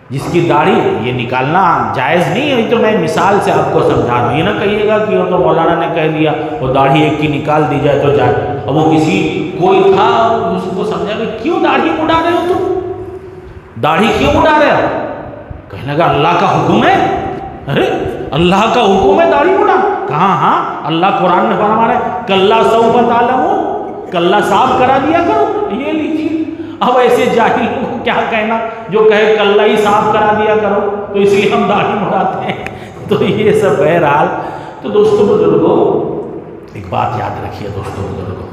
جس کی داڑھی، یہ نکالنا جائز نہیں ہے، تو میں مثال سے آپ کو سمجھا رہا ہوں، یہ نہ کہیے گا کہ وہ تو مولانا نے کہہ دیا وہ داڑھی ایک کی نکال دی جائے تو جائے۔ اب وہ کوئی تھا اس کو سمجھا کہ کیوں داڑھی اڑا رہے ہو تم، داڑھی کیوں اڑا رہے ہو؟ کہنے لگا اللہ کا حکم ہے۔ ارے اللہ کا حکم ہے داڑھی اڑا؟ کہاں، ہاں اللہ قرآن میں فرما رہا ہے کلا سوف تعلمون، کلا صاف کرا دیا کرو، یہ لیجیے۔ اب ایسے جاہل کو کیا کہنا جو کہے کلا ہی صاف کرا دیا کرو، تو اس لیے ہم داڑھی اڑاتے ہیں۔ تو یہ سب بہرحال، تو دوستوں بزرگوں ایک بات یاد رکھیے دوستوں بزرگوں،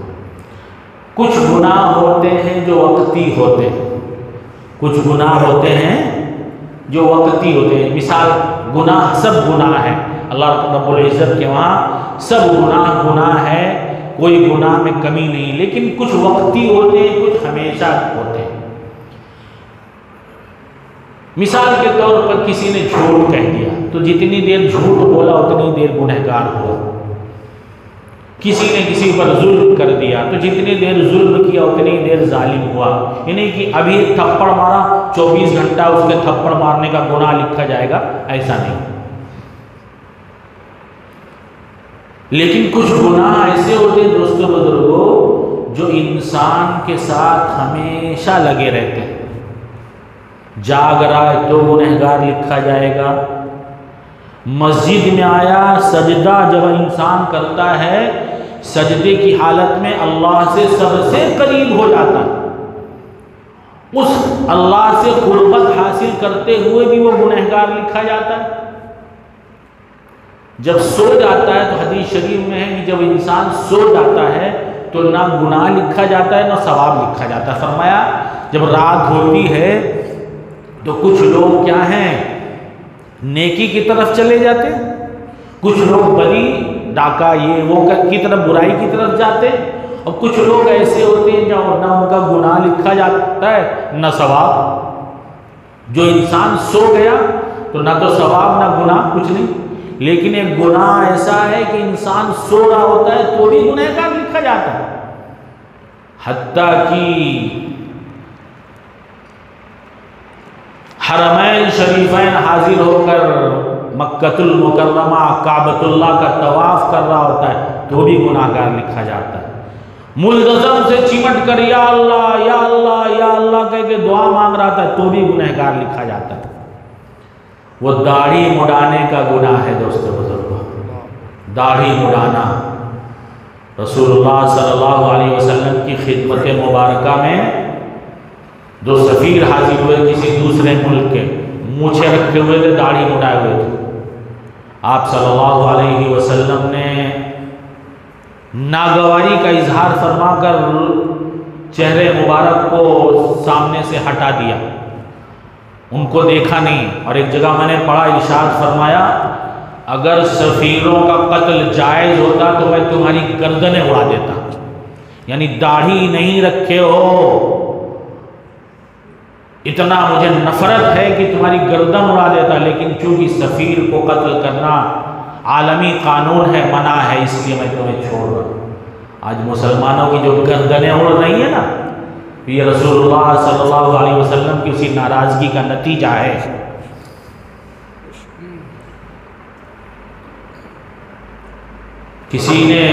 کچھ گناہ ہوتے ہیں جو وقتی ہوتے ہیں، کچھ گناہ ہوتے ہیں جو وقتی ہوتے ہیں۔ مثال گناہ، سب گناہ ہے، اللہ رب العزت کے وہاں سب گناہ ہے، کوئی گناہ میں کمی نہیں، لیکن کچھ وقتی ہوتے ہیں، کچھ ہمیشہ ہوتے ہیں۔ مثال کے طور پر کسی نے جھوٹ کہہ دیا تو جتنی دیر جھوٹ بولا اتنی دیر گنہگار ہوا۔ کسی نے کسی پر ظلم کر دیا تو جتنی دیر ظلم کیا اتنی دیر ظالم ہوا، یعنی کہ ابھی ایک تھپڑ مارا 24 گھنٹہ اس کے تھپڑ مارنے کا گناہ لکھا جائے گا، ایسا نہیں۔ لیکن کچھ گناہ ایسے ہوتے ہیں دوستو بزرگوں جو انسان کے ساتھ ہمیشہ لگے رہتے ہیں۔ جاگ رہا ہے تو گنہگار لکھا جائے گا، مسجد میں آیا سجدہ جب انسان کرتا ہے سجدے کی حالت میں اللہ سے سب سے قریب ہو جاتا ہے، اس اللہ سے قربت حاصل کرتے ہوئے بھی وہ گنہگار لکھا جاتا ہے۔ جب سو جاتا ہے تو حدیث شریف میں ہے کہ جب انسان سو جاتا ہے تو نہ گناہ لکھا جاتا ہے نہ ثواب لکھا جاتا ہے۔ فرمایا جب رات ہوتی ہے تو کچھ لوگ کیا ہیں نیکی کی طرف چلے جاتے، کچھ لوگ بدی ڈاکہ یہ وہ کی طرف برائی کی طرف جاتے، اور کچھ لوگ ایسے ہوتے ہیں جو نہ ان کا گناہ لکھا جاتا ہے نہ ثواب۔ جو انسان سو گیا تو نہ تو ثواب نہ گناہ کچھ نہیں، لیکن ایک گناہ ایسا ہے کہ انسان سو رہا ہوتا ہے تو بھی گنہگار لکھا جاتا ہے۔ حتیٰ کہ حرمین شریفین حاضر ہو کر مکۃ المکرمہ کعبۃ اللہ کا طواف کر رہا ہوتا ہے تو بھی گناہگار لکھا جاتا ہے۔ ملتزم سے چمٹ کر یا اللہ یا اللہ یا اللہ کہہ کے دعا مانگ رہا تھا تو بھی گنہگار لکھا جاتا ہے۔ وہ داڑھی مڈانے کا گناہ ہے دوستو بزرگوں، داڑھی مڈانا۔ رسول اللہ صلی اللہ علیہ وسلم کی خدمت مبارکہ میں دو سفیر حاضر ہوئے کسی دوسرے ملک کے، مونچھیں رکھے ہوئے تھے، داڑھی مڈائے ہوئے تھے۔ آپ صلی اللہ علیہ وسلم نے ناگواری کا اظہار فرما کر چہرے مبارک کو سامنے سے ہٹا دیا، ان کو دیکھا نہیں۔ اور ایک جگہ میں نے پڑھا ارشاد فرمایا اگر سفیروں کا قتل جائز ہوتا تو میں تمہاری گردنیں اڑا دیتا، یعنی داڑھی نہیں رکھے ہو اتنا مجھے نفرت ہے کہ تمہاری گردن اڑا دیتا، لیکن چونکہ سفیر کو قتل کرنا عالمی قانون ہے، منع ہے، اس لیے میں تمہیں چھوڑ رہا ہوں۔ آج مسلمانوں کی جو گردنیں اڑ رہی ہیں نا، یہ رسول اللہ صلی اللہ علیہ وسلم کی اسی ناراضگی کا نتیجہ ہے۔ کسی نے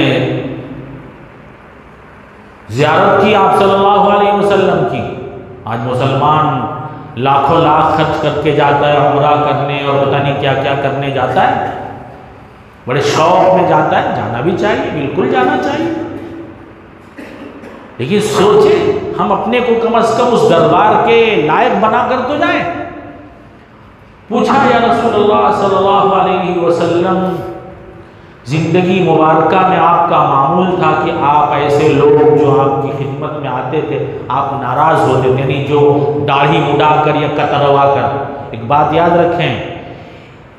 زیارت کی آپ صلی اللہ علیہ وسلم کی، آج مسلمان لاکھوں لاکھ خرچ کر کے جاتا ہے عمرہ کرنے اور پتہ نہیں کیا کیا کرنے جاتا ہے، بڑے شوق میں جاتا ہے، جانا بھی چاہیے، بالکل جانا چاہیے، لیکن سوچیں ہم اپنے کو کم از کم اس دربار کے لائق بنا کر تو جائیں۔ پوچھا یا رسول اللہ صلی اللہ علیہ وسلم زندگی مبارکہ میں آپ کا معمول تھا کہ آپ ایسے لوگ جو آپ کی خدمت میں آتے تھے آپ ناراض ہوتے تھے، یعنی جو داڑھی مڈا کر یا کتروا کر۔ ایک بات یاد رکھیں،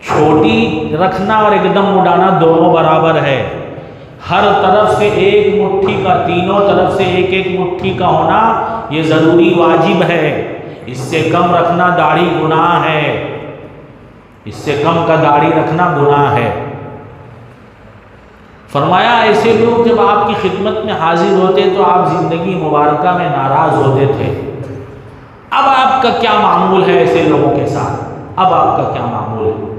چھوٹی رکھنا اور ایک دم مڈانا دونوں برابر ہے۔ ہر طرف سے ایک مٹھی کا، تینوں طرف سے ایک ایک مٹھی کا ہونا یہ ضروری واجب ہے۔ اس سے کم رکھنا داڑھی گناہ ہے، اس سے کم کا داڑھی رکھنا گناہ ہے۔ فرمایا ایسے لوگ جب آپ کی خدمت میں حاضر ہوتے تو آپ زندگی مبارکہ میں ناراض ہوتے تھے، اب آپ کا کیا معمول ہے ایسے لوگوں کے ساتھ؟ اب آپ کا کیا معمول ہے؟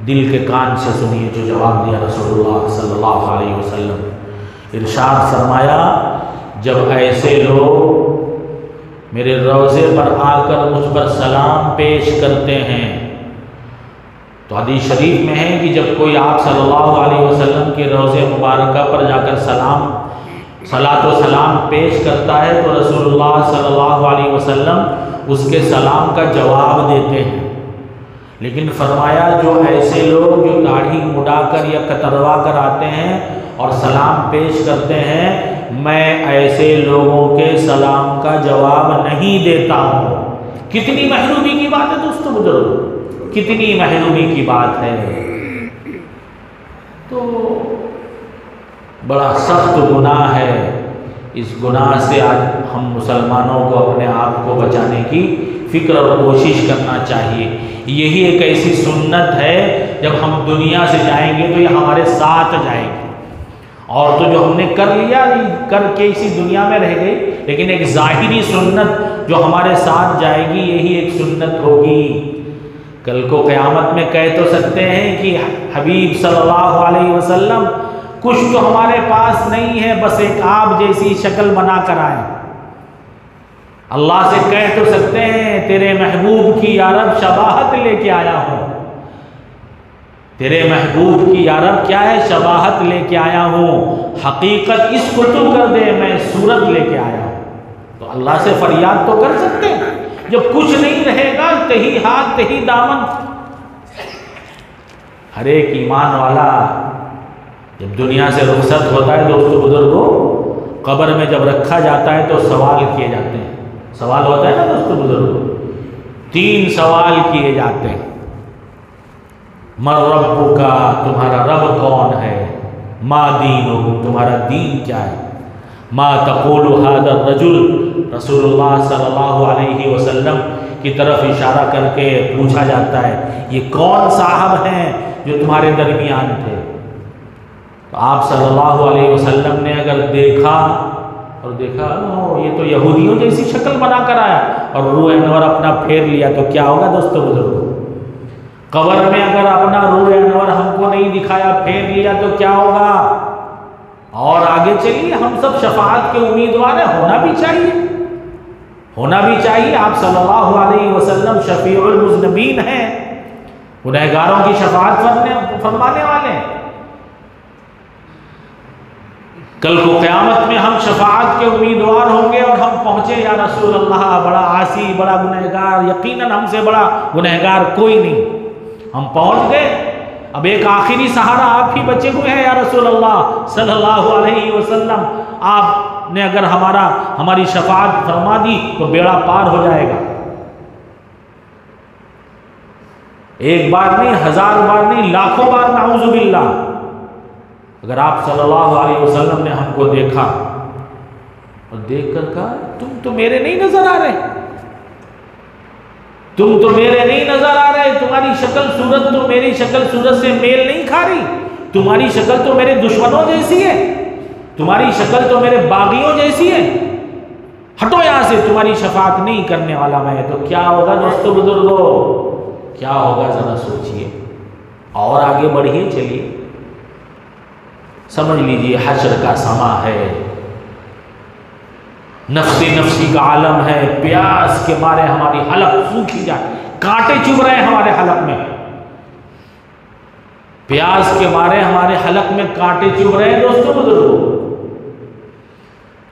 دل کے کان سے سنیے جو جواب دیا رسول اللہ صلی اللہ علیہ وسلم۔ ارشاد فرمایا جب ایسے لوگ میرے روضے پر آ کر مجھ پر سلام پیش کرتے ہیں، تو حدیث شریف میں ہے کہ جب کوئی آپ صلی اللہ علیہ وسلم کے روضے مبارکہ پر جا کر صلاۃ و سلام پیش کرتا ہے تو رسول اللہ صلی اللہ علیہ وسلم اس کے سلام کا جواب دیتے ہیں۔ لیکن فرمایا جو ایسے لوگ جو داڑھی مڈا کر یا کتروا کر آتے ہیں اور سلام پیش کرتے ہیں، میں ایسے لوگوں کے سلام کا جواب نہیں دیتا ہوں۔ کتنی محرومی کی بات ہے دوستو بزرگو، کتنی محرومی کی بات ہے۔ تو بڑا سخت گناہ ہے، اس گناہ سے آج ہم مسلمانوں کو اپنے آپ کو بچانے کی فکر اور کوشش کرنا چاہیے۔ یہی ایک ایسی سنت ہے جب ہم دنیا سے جائیں گے تو یہ ہمارے ساتھ جائے گی۔ اور تو جو ہم نے کر لیا کر کے اسی دنیا میں رہ گئی، لیکن ایک ظاہری سنت جو ہمارے ساتھ جائے گی یہی ایک سنت ہوگی۔ کل کو قیامت میں کہہ تو سکتے ہیں کہ حبیب صلی اللہ علیہ وسلم کچھ تو ہمارے پاس نہیں ہے، بس ایک آپ جیسی شکل بنا کر آئے۔ اللہ سے کہہ تو سکتے ہیں تیرے محبوب کی یا رب شباہت لے کے آیا ہوں، تیرے محبوب کی یا رب کیا ہے شباہت لے کے آیا ہوں، حقیقت اس کو تو کر دے میں صورت لے کے آیا ہوں۔ تو اللہ سے فریاد تو کر سکتے ہیں۔ جب کچھ نہیں رہے گا، تہی ہاتھ تہی دامن۔ ہر ایک ایمان والا جب دنیا سے رخصت ہوتا ہے دوستو بزرگوں، قبر میں جب رکھا جاتا ہے تو سوال کیے جاتے ہیں۔ سوال ہوتا ہے نا دوستو بزرگوں، 3 سوال کیے جاتے ہیں۔ من ربک، تمہارا رب کون ہے؟ ما دینک، تمہارا دین کیا ہے؟ ما تقول هذا الرجل، رسول اللہ صلی اللہ علیہ وسلم کی طرف اشارہ کر کے پوچھا جاتا ہے یہ کون صاحب ہیں جو تمہارے درمیان تھے؟ تو آپ صلی اللہ علیہ وسلم نے اگر دیکھا اور دیکھا یہ تو یہودیوں جیسی شکل بنا کر آیا اور روح انور اپنا پھیر لیا، تو کیا ہوگا دوستو بزرگوں؟ قبر میں اگر اپنا روح انور ہم کو نہیں دکھایا، پھیر لیا، تو کیا ہوگا؟ اور آگے چلیے، ہم سب شفاعت کے امیدوار ہیں، ہونا بھی چاہیے، ہونا بھی چاہیے۔ آپ صلی اللہ علیہ وسلم شفیع المذنبین ہیں، گنہگاروں کی شفاعت فرمانے والے ہیں۔ کل کو قیامت میں ہم شفاعت کے امیدوار ہوں گے اور ہم پہنچے یا رسول اللہ بڑا عاصی، بڑا گنہگار، یقیناً ہم سے بڑا گنہگار کوئی نہیں، ہم پہنچ گئے۔ اب ایک آخری سہارا آپ ہی بچے ہوئے ہیں یا رسول اللہ صلی اللہ علیہ وسلم، آپ نے اگر ہماری شفاعت فرما دی تو بیڑا پار ہو جائے گا۔ ایک بار نہیں، 1000 بار نہیں، لاکھوں بار نعوذ باللہ۔ اگر آپ صلی اللہ علیہ وسلم نے ہم کو دیکھا اور دیکھ کر کہا تم تو میرے نہیں نظر آ رہے، تم تو میرے نہیں نظر آ رہے، تمہاری شکل صورت تو میری شکل صورت سے میل نہیں کھا رہی، تمہاری شکل تو میرے دشمنوں جیسی ہے، تمہاری شکل تو میرے باغیوں جیسی ہے، ہٹو یہاں سے، تمہاری شفاعت نہیں کرنے والا میں۔ تو کیا ہوگا دوستو بزرگوں، کیا ہوگا ذرا سوچئے اور آگے بڑھیے، چلیے سمجھ لیجئے حشر کا سما ہے، نفسی کا عالم ہے، پیاس کے مارے ہماری حلق سوکھی جائے، کانٹے چبھ رہے ہیں ہمارے حلق میں، پیاس کے مارے ہمارے حلق میں کانٹے چبھ رہے ہیں دوستو بزرگوں۔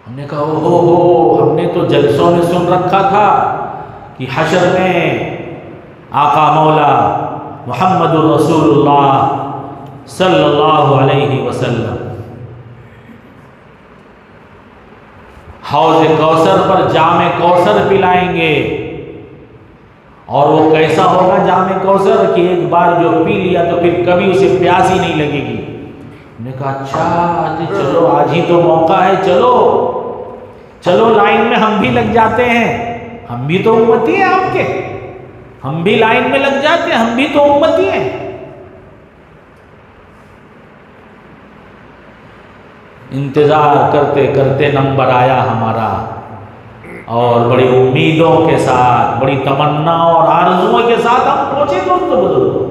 ہم نے کہا ہو ہم نے تو جلسوں میں سن رکھا تھا کہ حشر میں آقا مولا محمد رسول اللہ صلی اللہ علیہ وسلم حوض کوثر پر جام کوثر پلائیں گے، اور وہ کیسا ہوگا جام کوثر کہ ایک بار جو پی لیا تو پھر کبھی اسے پیاس ہی نہیں لگے گی۔ ہم نے کہا اچھا چلو آج ہی تو موقع ہے، چلو لائن میں ہم بھی لگ جاتے ہیں، ہم بھی تو امتی ہیں آپ کے، ہم بھی لائن میں لگ جاتے ہیں، ہم بھی تو امتی ہیں۔ انتظار کرتے کرتے نمبر آیا ہمارا، اور بڑی امیدوں کے ساتھ، بڑی تمنا اور آرزوؤں کے ساتھ ہم پہنچے دوستو بزرگوں۔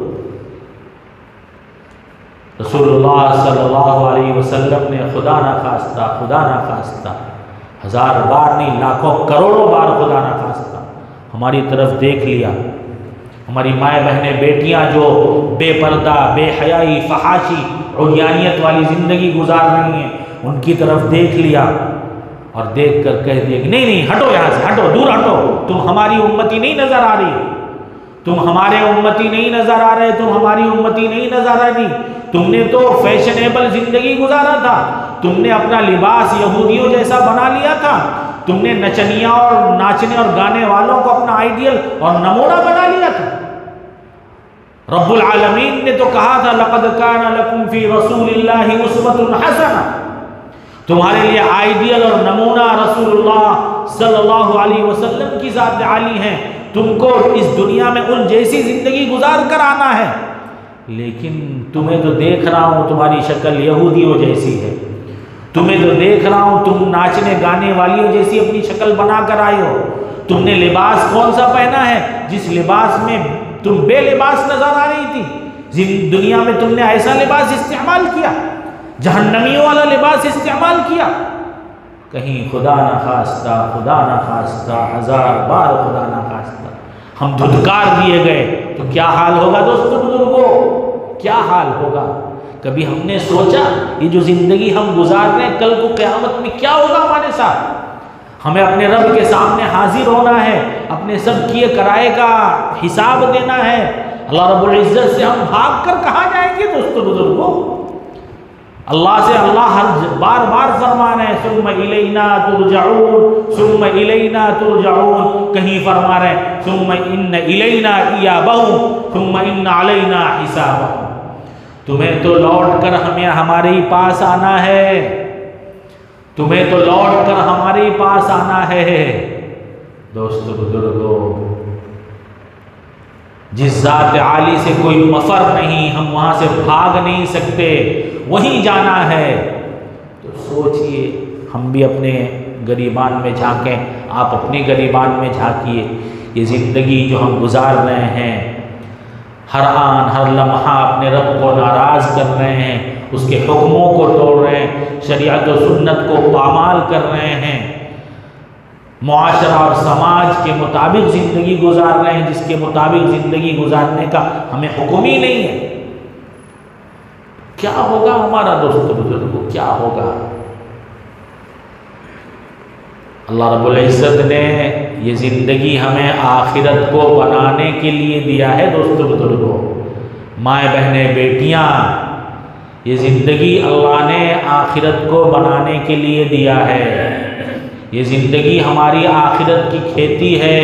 رسول اللہ صلی اللہ علیہ وسلم نے خدا نخواستہ 1000 بار نہیں، لاکھوں کروڑوں بار خدا نخواستہ ہماری طرف دیکھ لیا۔ ہماری مائیں بہنیں بیٹیاں جو بے پردہ، بے حیائی، فحاشی، عریانیت والی زندگی گزار رہی ہیں، ان کی طرف دیکھ لیا اور دیکھ کر کہہ دیا کہ نہیں ہٹو یہاں سے، ہٹو، دور ہٹو، تم ہماری امتی نہیں نظر آ رہی، تم ہمارے امتی نہیں نظر آ رہے، تم ہماری امتی نہیں نظر آ رہی، تم نے تو فیشنیبل زندگی گزارا تھا، تم نے اپنا لباس یہودیوں جیسا بنا لیا تھا، تم نے نچنیاں اور ناچنے اور گانے والوں کو اپنا آئیڈیل اور نمونہ بنا لیا تھا۔ رب العالمین نے تو کہا تھا لَقَدْ كَانَ لَكُمْ فِي رَسُولِ اللَّهِ أُسْوَةٌ حَسَنَةٌ، تمہارے لیے آئیڈیل اور نمونہ رسول اللہ صلی اللہ علیہ وسلم کی ذات عالی ہیں، تم کو اس دنیا میں ان جیسی زندگی گزار کر آنا ہے، لیکن تمہیں تو دیکھ رہا ہوں تمہاری شکل یہودیوں جیسی ہے، تمہیں تو دیکھ رہا ہوں تم ناچنے گانے والیوں جیسی اپنی شکل بنا کر آئے ہو. تم نے لباس کون سا پہنا ہے جس لباس میں تم بے لباس نظر آ رہی تھی؟ دنیا میں تم نے ایسا لباس استعمال کیا، جہنمیوں والا لباس استعمال کیا. کہیں خدا نہ خواستہ ہزار بار خدا نہ خواستہ ہم دھتکار دیے گئے تو کیا حال ہوگا دوستو بزرگوں، کیا حال ہوگا؟ کبھی ہم نے سوچا یہ جو زندگی ہم گزار رہے ہیں کل کو قیامت میں کیا ہوگا ہمارے ساتھ؟ ہمیں اپنے رب کے سامنے حاضر ہونا ہے، اپنے سب کیے کرائے کا حساب دینا ہے. اللہ رب العزت سے ہم بھاگ کر کہاں جائیں گے دوستو بزرگوں؟ اللہ سے اللہ ہر بار بار فرما رہے ہیں ثم الینا ترجعون، ثم الینا ترجعون. کہیں فرما رہے ہیں ثم ان الینا ایابہم ثم ان علینا حسابہم. تمہیں تو لوٹ کر ہمیں ہمارے ہی پاس آنا ہے، تمہیں تو لوٹ کر ہمارے ہی پاس آنا ہے. دوستو بزرگوں، جس ذات عالی سے کوئی مفر نہیں، ہم وہاں سے بھاگ نہیں سکتے، وہیں جانا ہے. تو سوچئے، ہم بھی اپنے گریبان میں جھانکیں، آپ اپنی گریبان میں جھانکیے. یہ زندگی جو ہم گزار رہے ہیں، ہر آن ہر لمحہ اپنے رب کو ناراض کر رہے ہیں، اس کے حکموں کو توڑ رہے ہیں، شریعت و سنت کو پامال کر رہے ہیں، معاشرہ اور سماج کے مطابق زندگی گزار رہے ہیں جس کے مطابق زندگی گزارنے کا ہمیں حکم ہی نہیں ہے. کیا ہوگا ہمارا دوستو بزرگوں، کیا ہوگا؟ اللہ رب العزت نے یہ زندگی ہمیں آخرت کو بنانے کے لیے دیا ہے. دوستو بزرگوں، مائیں بہنیں بیٹیاں، یہ زندگی اللہ نے آخرت کو بنانے کے لیے دیا ہے. یہ زندگی ہماری آخرت کی کھیتی ہے.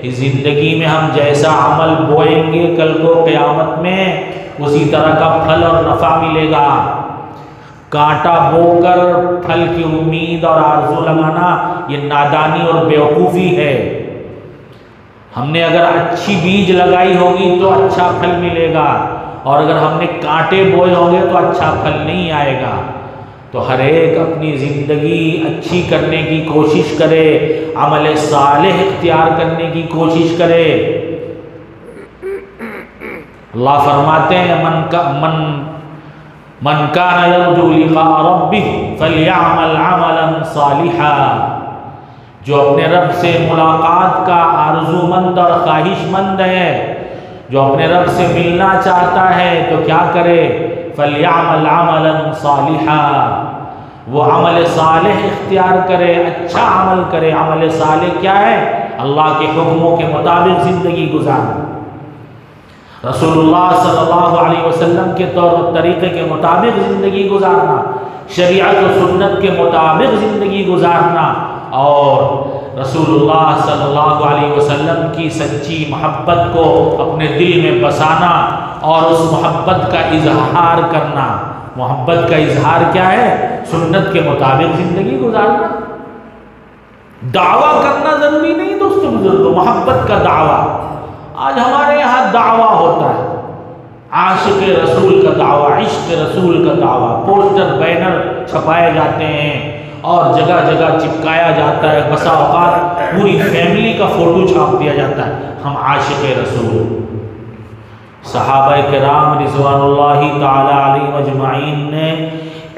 اس زندگی میں ہم جیسا عمل بوئیں گے کل کو قیامت میں اسی طرح کا پھل اور نفع ملے گا. کانٹا بو کر پھل کی امید اور آرزو لگانا یہ نادانی اور بیوقوفی ہے. ہم نے اگر اچھی بیج لگائی ہوگی تو اچھا پھل ملے گا، اور اگر ہم نے کانٹے بوئے ہوں گے تو اچھا پھل نہیں آئے گا. تو ہر ایک اپنی زندگی اچھی کرنے کی کوشش کرے، عمل صالح اختیار کرنے کی کوشش کرے. اللہ فرماتے ہیں من کان یرجو لقاء ربہ فلیعمل عملا صالحا. جو اپنے رب سے ملاقات کا آرزو مند اور خواہش مند ہے، جو اپنے رب سے ملنا چاہتا ہے تو کیا کرے؟ فلیعمل عملا صالحا، وہ عمل صالح اختیار کرے، اچھا عمل کرے. عمل صالح کیا ہے؟ اللہ کے حکموں کے مطابق زندگی گزارنا، رسول اللہ صلی اللہ علیہ وسلم کے طور و طریقے کے مطابق زندگی گزارنا، شریعت و سنت کے مطابق زندگی گزارنا، اور رسول اللہ صلی اللہ علیہ وسلم کی سچی محبت کو اپنے دل میں بسانا اور اس محبت کا اظہار کرنا. محبت کا اظہار کیا ہے؟ سنت کے مطابق زندگی گزارنا. دعویٰ کرنا ضروری نہیں دوستو بزرگوں، محبت کا دعویٰ. آج ہمارے یہاں دعویٰ ہوتا ہے، عاشق رسول کا دعویٰ، عشق رسول کا دعویٰ، پوسٹر بینر چھپائے جاتے ہیں اور جگہ جگہ چپکایا جاتا ہے. بسا اوقات پوری فیملی کا فوٹو چھاپ دیا جاتا ہے، ہم عاشق رسول. صحابہ کرام رضوان اللہ تعالی علیہ مجمعین نے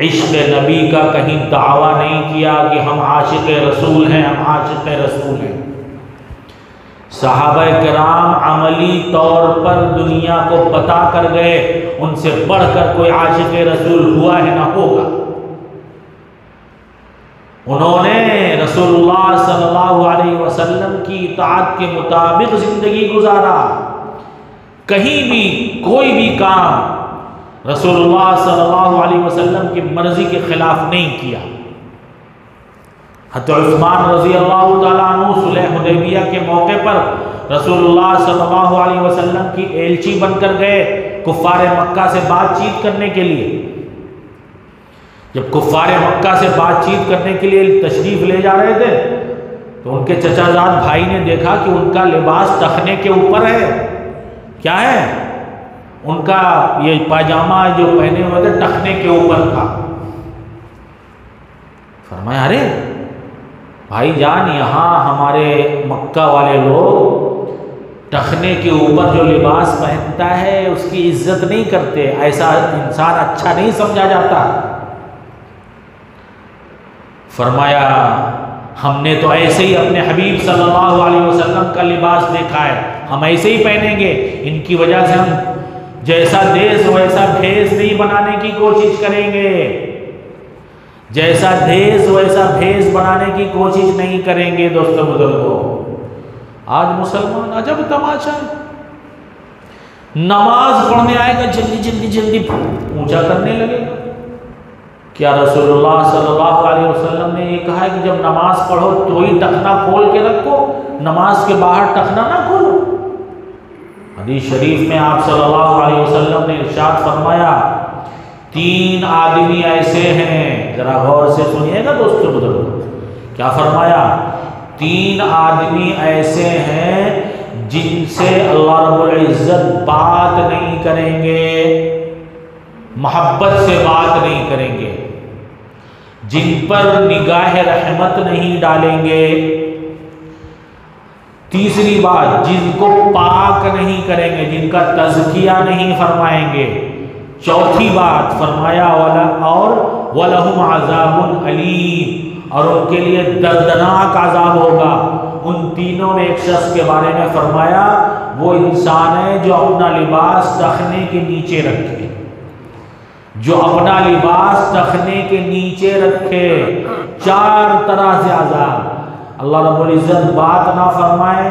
عشق نبی کا کہیں دعویٰ نہیں کیا کہ ہم عاشق رسول ہیں، ہم عاشق رسول ہیں. صحابہ کرام عملی طور پر دنیا کو بتا کر گئے، ان سے بڑھ کر کوئی عاشق رسول ہوا ہے نہ ہوگا. انہوں نے رسول اللہ صلی اللہ علیہ وسلم کی اطاعت کے مطابق زندگی گزارا. کہیں بھی کوئی بھی کام رسول اللہ صلی اللہ علیہ وسلم کی مرضی کے خلاف نہیں کیا. حضرت عثمان رضی اللہ تعالیٰ عنہ صلح حدیبیہ کے موقع پر رسول اللہ صلی اللہ علیہ وسلم کی ایلچی بن کر گئے کفار مکہ سے بات چیت کرنے کے لیے. جب کفار مکہ سے بات چیت کرنے کے لیے تشریف لے جا رہے تھے تو ان کے چچا زاد بھائی نے دیکھا کہ ان کا لباس ٹخنے کے اوپر ہے. کیا ہے؟ ان کا یہ پاجامہ جو پہنے ہوئے تھے ٹخنے کے اوپر تھا. فرمایا ارے بھائی جان، یہاں ہمارے مکہ والے لوگ ٹخنے کے اوپر جو لباس پہنتا ہے اس کی عزت نہیں کرتے، ایسا انسان اچھا نہیں سمجھا جاتا۔ فرمایا ہم نے تو ایسے ہی اپنے حبیب صلی اللہ علیہ وسلم کا لباس دیکھا ہے، ہم ایسے ہی پہنیں گے، ان کی وجہ سے ہم جیسا دیس ویسا بھیس نہیں بنانے کی کوشش کریں گے، جیسا دیس ویسا بھیس بنانے کی کوشش نہیں کریں گے۔ دوستو بزرگوں، آج مسلمان عجب تماشا ہے، نماز پڑھنے آئے گا جلدی جلدی جلدی اونچا کرنے لگے گا۔ کیا رسول اللہ صلی اللہ علیہ وسلم نے یہ کہا ہے کہ جب نماز پڑھو تو ہی ٹخنا کھول کے رکھو، نماز کے باہر ٹخنا نہ کھولو؟ حدیث شریف میں آپ صلی اللہ علیہ وسلم نے ارشاد فرمایا 3 آدمی ایسے ہیں، ذرا غور سے سنیے گا دوستو بزرگوں، کیا فرمایا؟ 3 آدمی ایسے ہیں جن سے اللہ رب العزت بات نہیں کریں گے، محبت سے بات نہیں کریں گے، جن پر نگاہ رحمت نہیں ڈالیں گے۔ تیسری بات، جن کو پاک نہیں کریں گے، جن کا تزکیہ نہیں فرمائیں گے۔ چوتھی بات فرمایا اور وَلَهُمْ عَذَابٌ أَلِيمٌ، اور ان کے لیے دردناک عذاب ہوگا۔ ان تینوں میں ایک شخص کے بارے میں فرمایا وہ انسان ہے جو اپنا لباس ٹخنے کے نیچے رکھے، جو اپنا لباس ٹخنے کے نیچے رکھے۔ 4 طرح سے عذاب، اللہ رب العزت بات نہ فرمائے،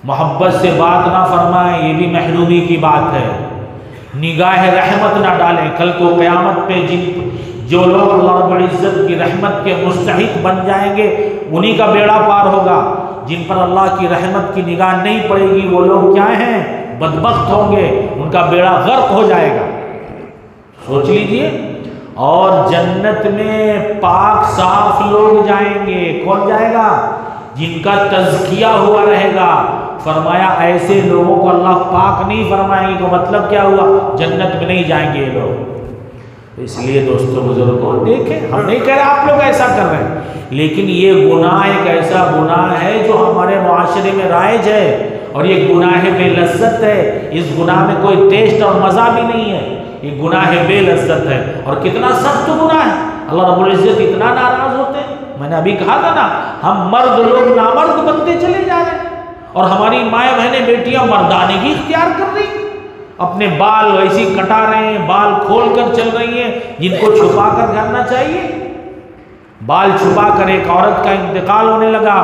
محبت سے بات نہ فرمائے، یہ بھی محرومی کی بات ہے، نگاہ رحمت نہ ڈالیں۔ کل کو قیامت پہ جو لوگ اللہ رب العزت کی رحمت کے مستحق بن جائیں گے انہی کا بیڑا پار ہوگا۔ جن پر اللہ کی رحمت کی نگاہ نہیں پڑے گی وہ لوگ کیا ہیں؟ بدبخت ہوں گے، ان کا بیڑا غرق ہو جائے گا۔ سوچ لیجئے۔ اور جنت میں پاک صاف لوگ جائیں گے۔ کون جائے گا؟ جن کا تزکیہ ہوا رہے گا۔ فرمایا ایسے لوگوں کو اللہ پاک نہیں فرمائیں گے، تو مطلب کیا ہوا؟ جنت میں نہیں جائیں گے یہ لوگ۔ اس لیے دوستو بزرگوں دیکھیں، ہم نہیں کہہ رہے آپ لوگ ایسا کر رہے ہیں، لیکن یہ گناہ ایک ایسا گناہ ہے جو ہمارے معاشرے میں رائج ہے، اور یہ گناہ بے لذت ہے۔ اس گناہ میں کوئی ٹیسٹ اور مزہ بھی نہیں ہے، یہ گناہ بے لذت ہے، اور کتنا سخت گناہ ہے۔ اللہ رب العزت اتنا ناراض ہوتے ہیں۔ میں نے ابھی کہا تھا نا، ہم مرد لوگ نامرد بنتے چلے جا رہے ہیں، اور ہماری مائیں بہنیں بیٹیاں مردانگی اختیار کر رہی ہیں، اپنے بال ویسی کٹا رہے ہیں، بال کھول کر چل رہی ہیں جن کو چھپا کر کرنا چاہیے۔ بال چھپا کر ایک عورت کا انتقال ہونے لگا،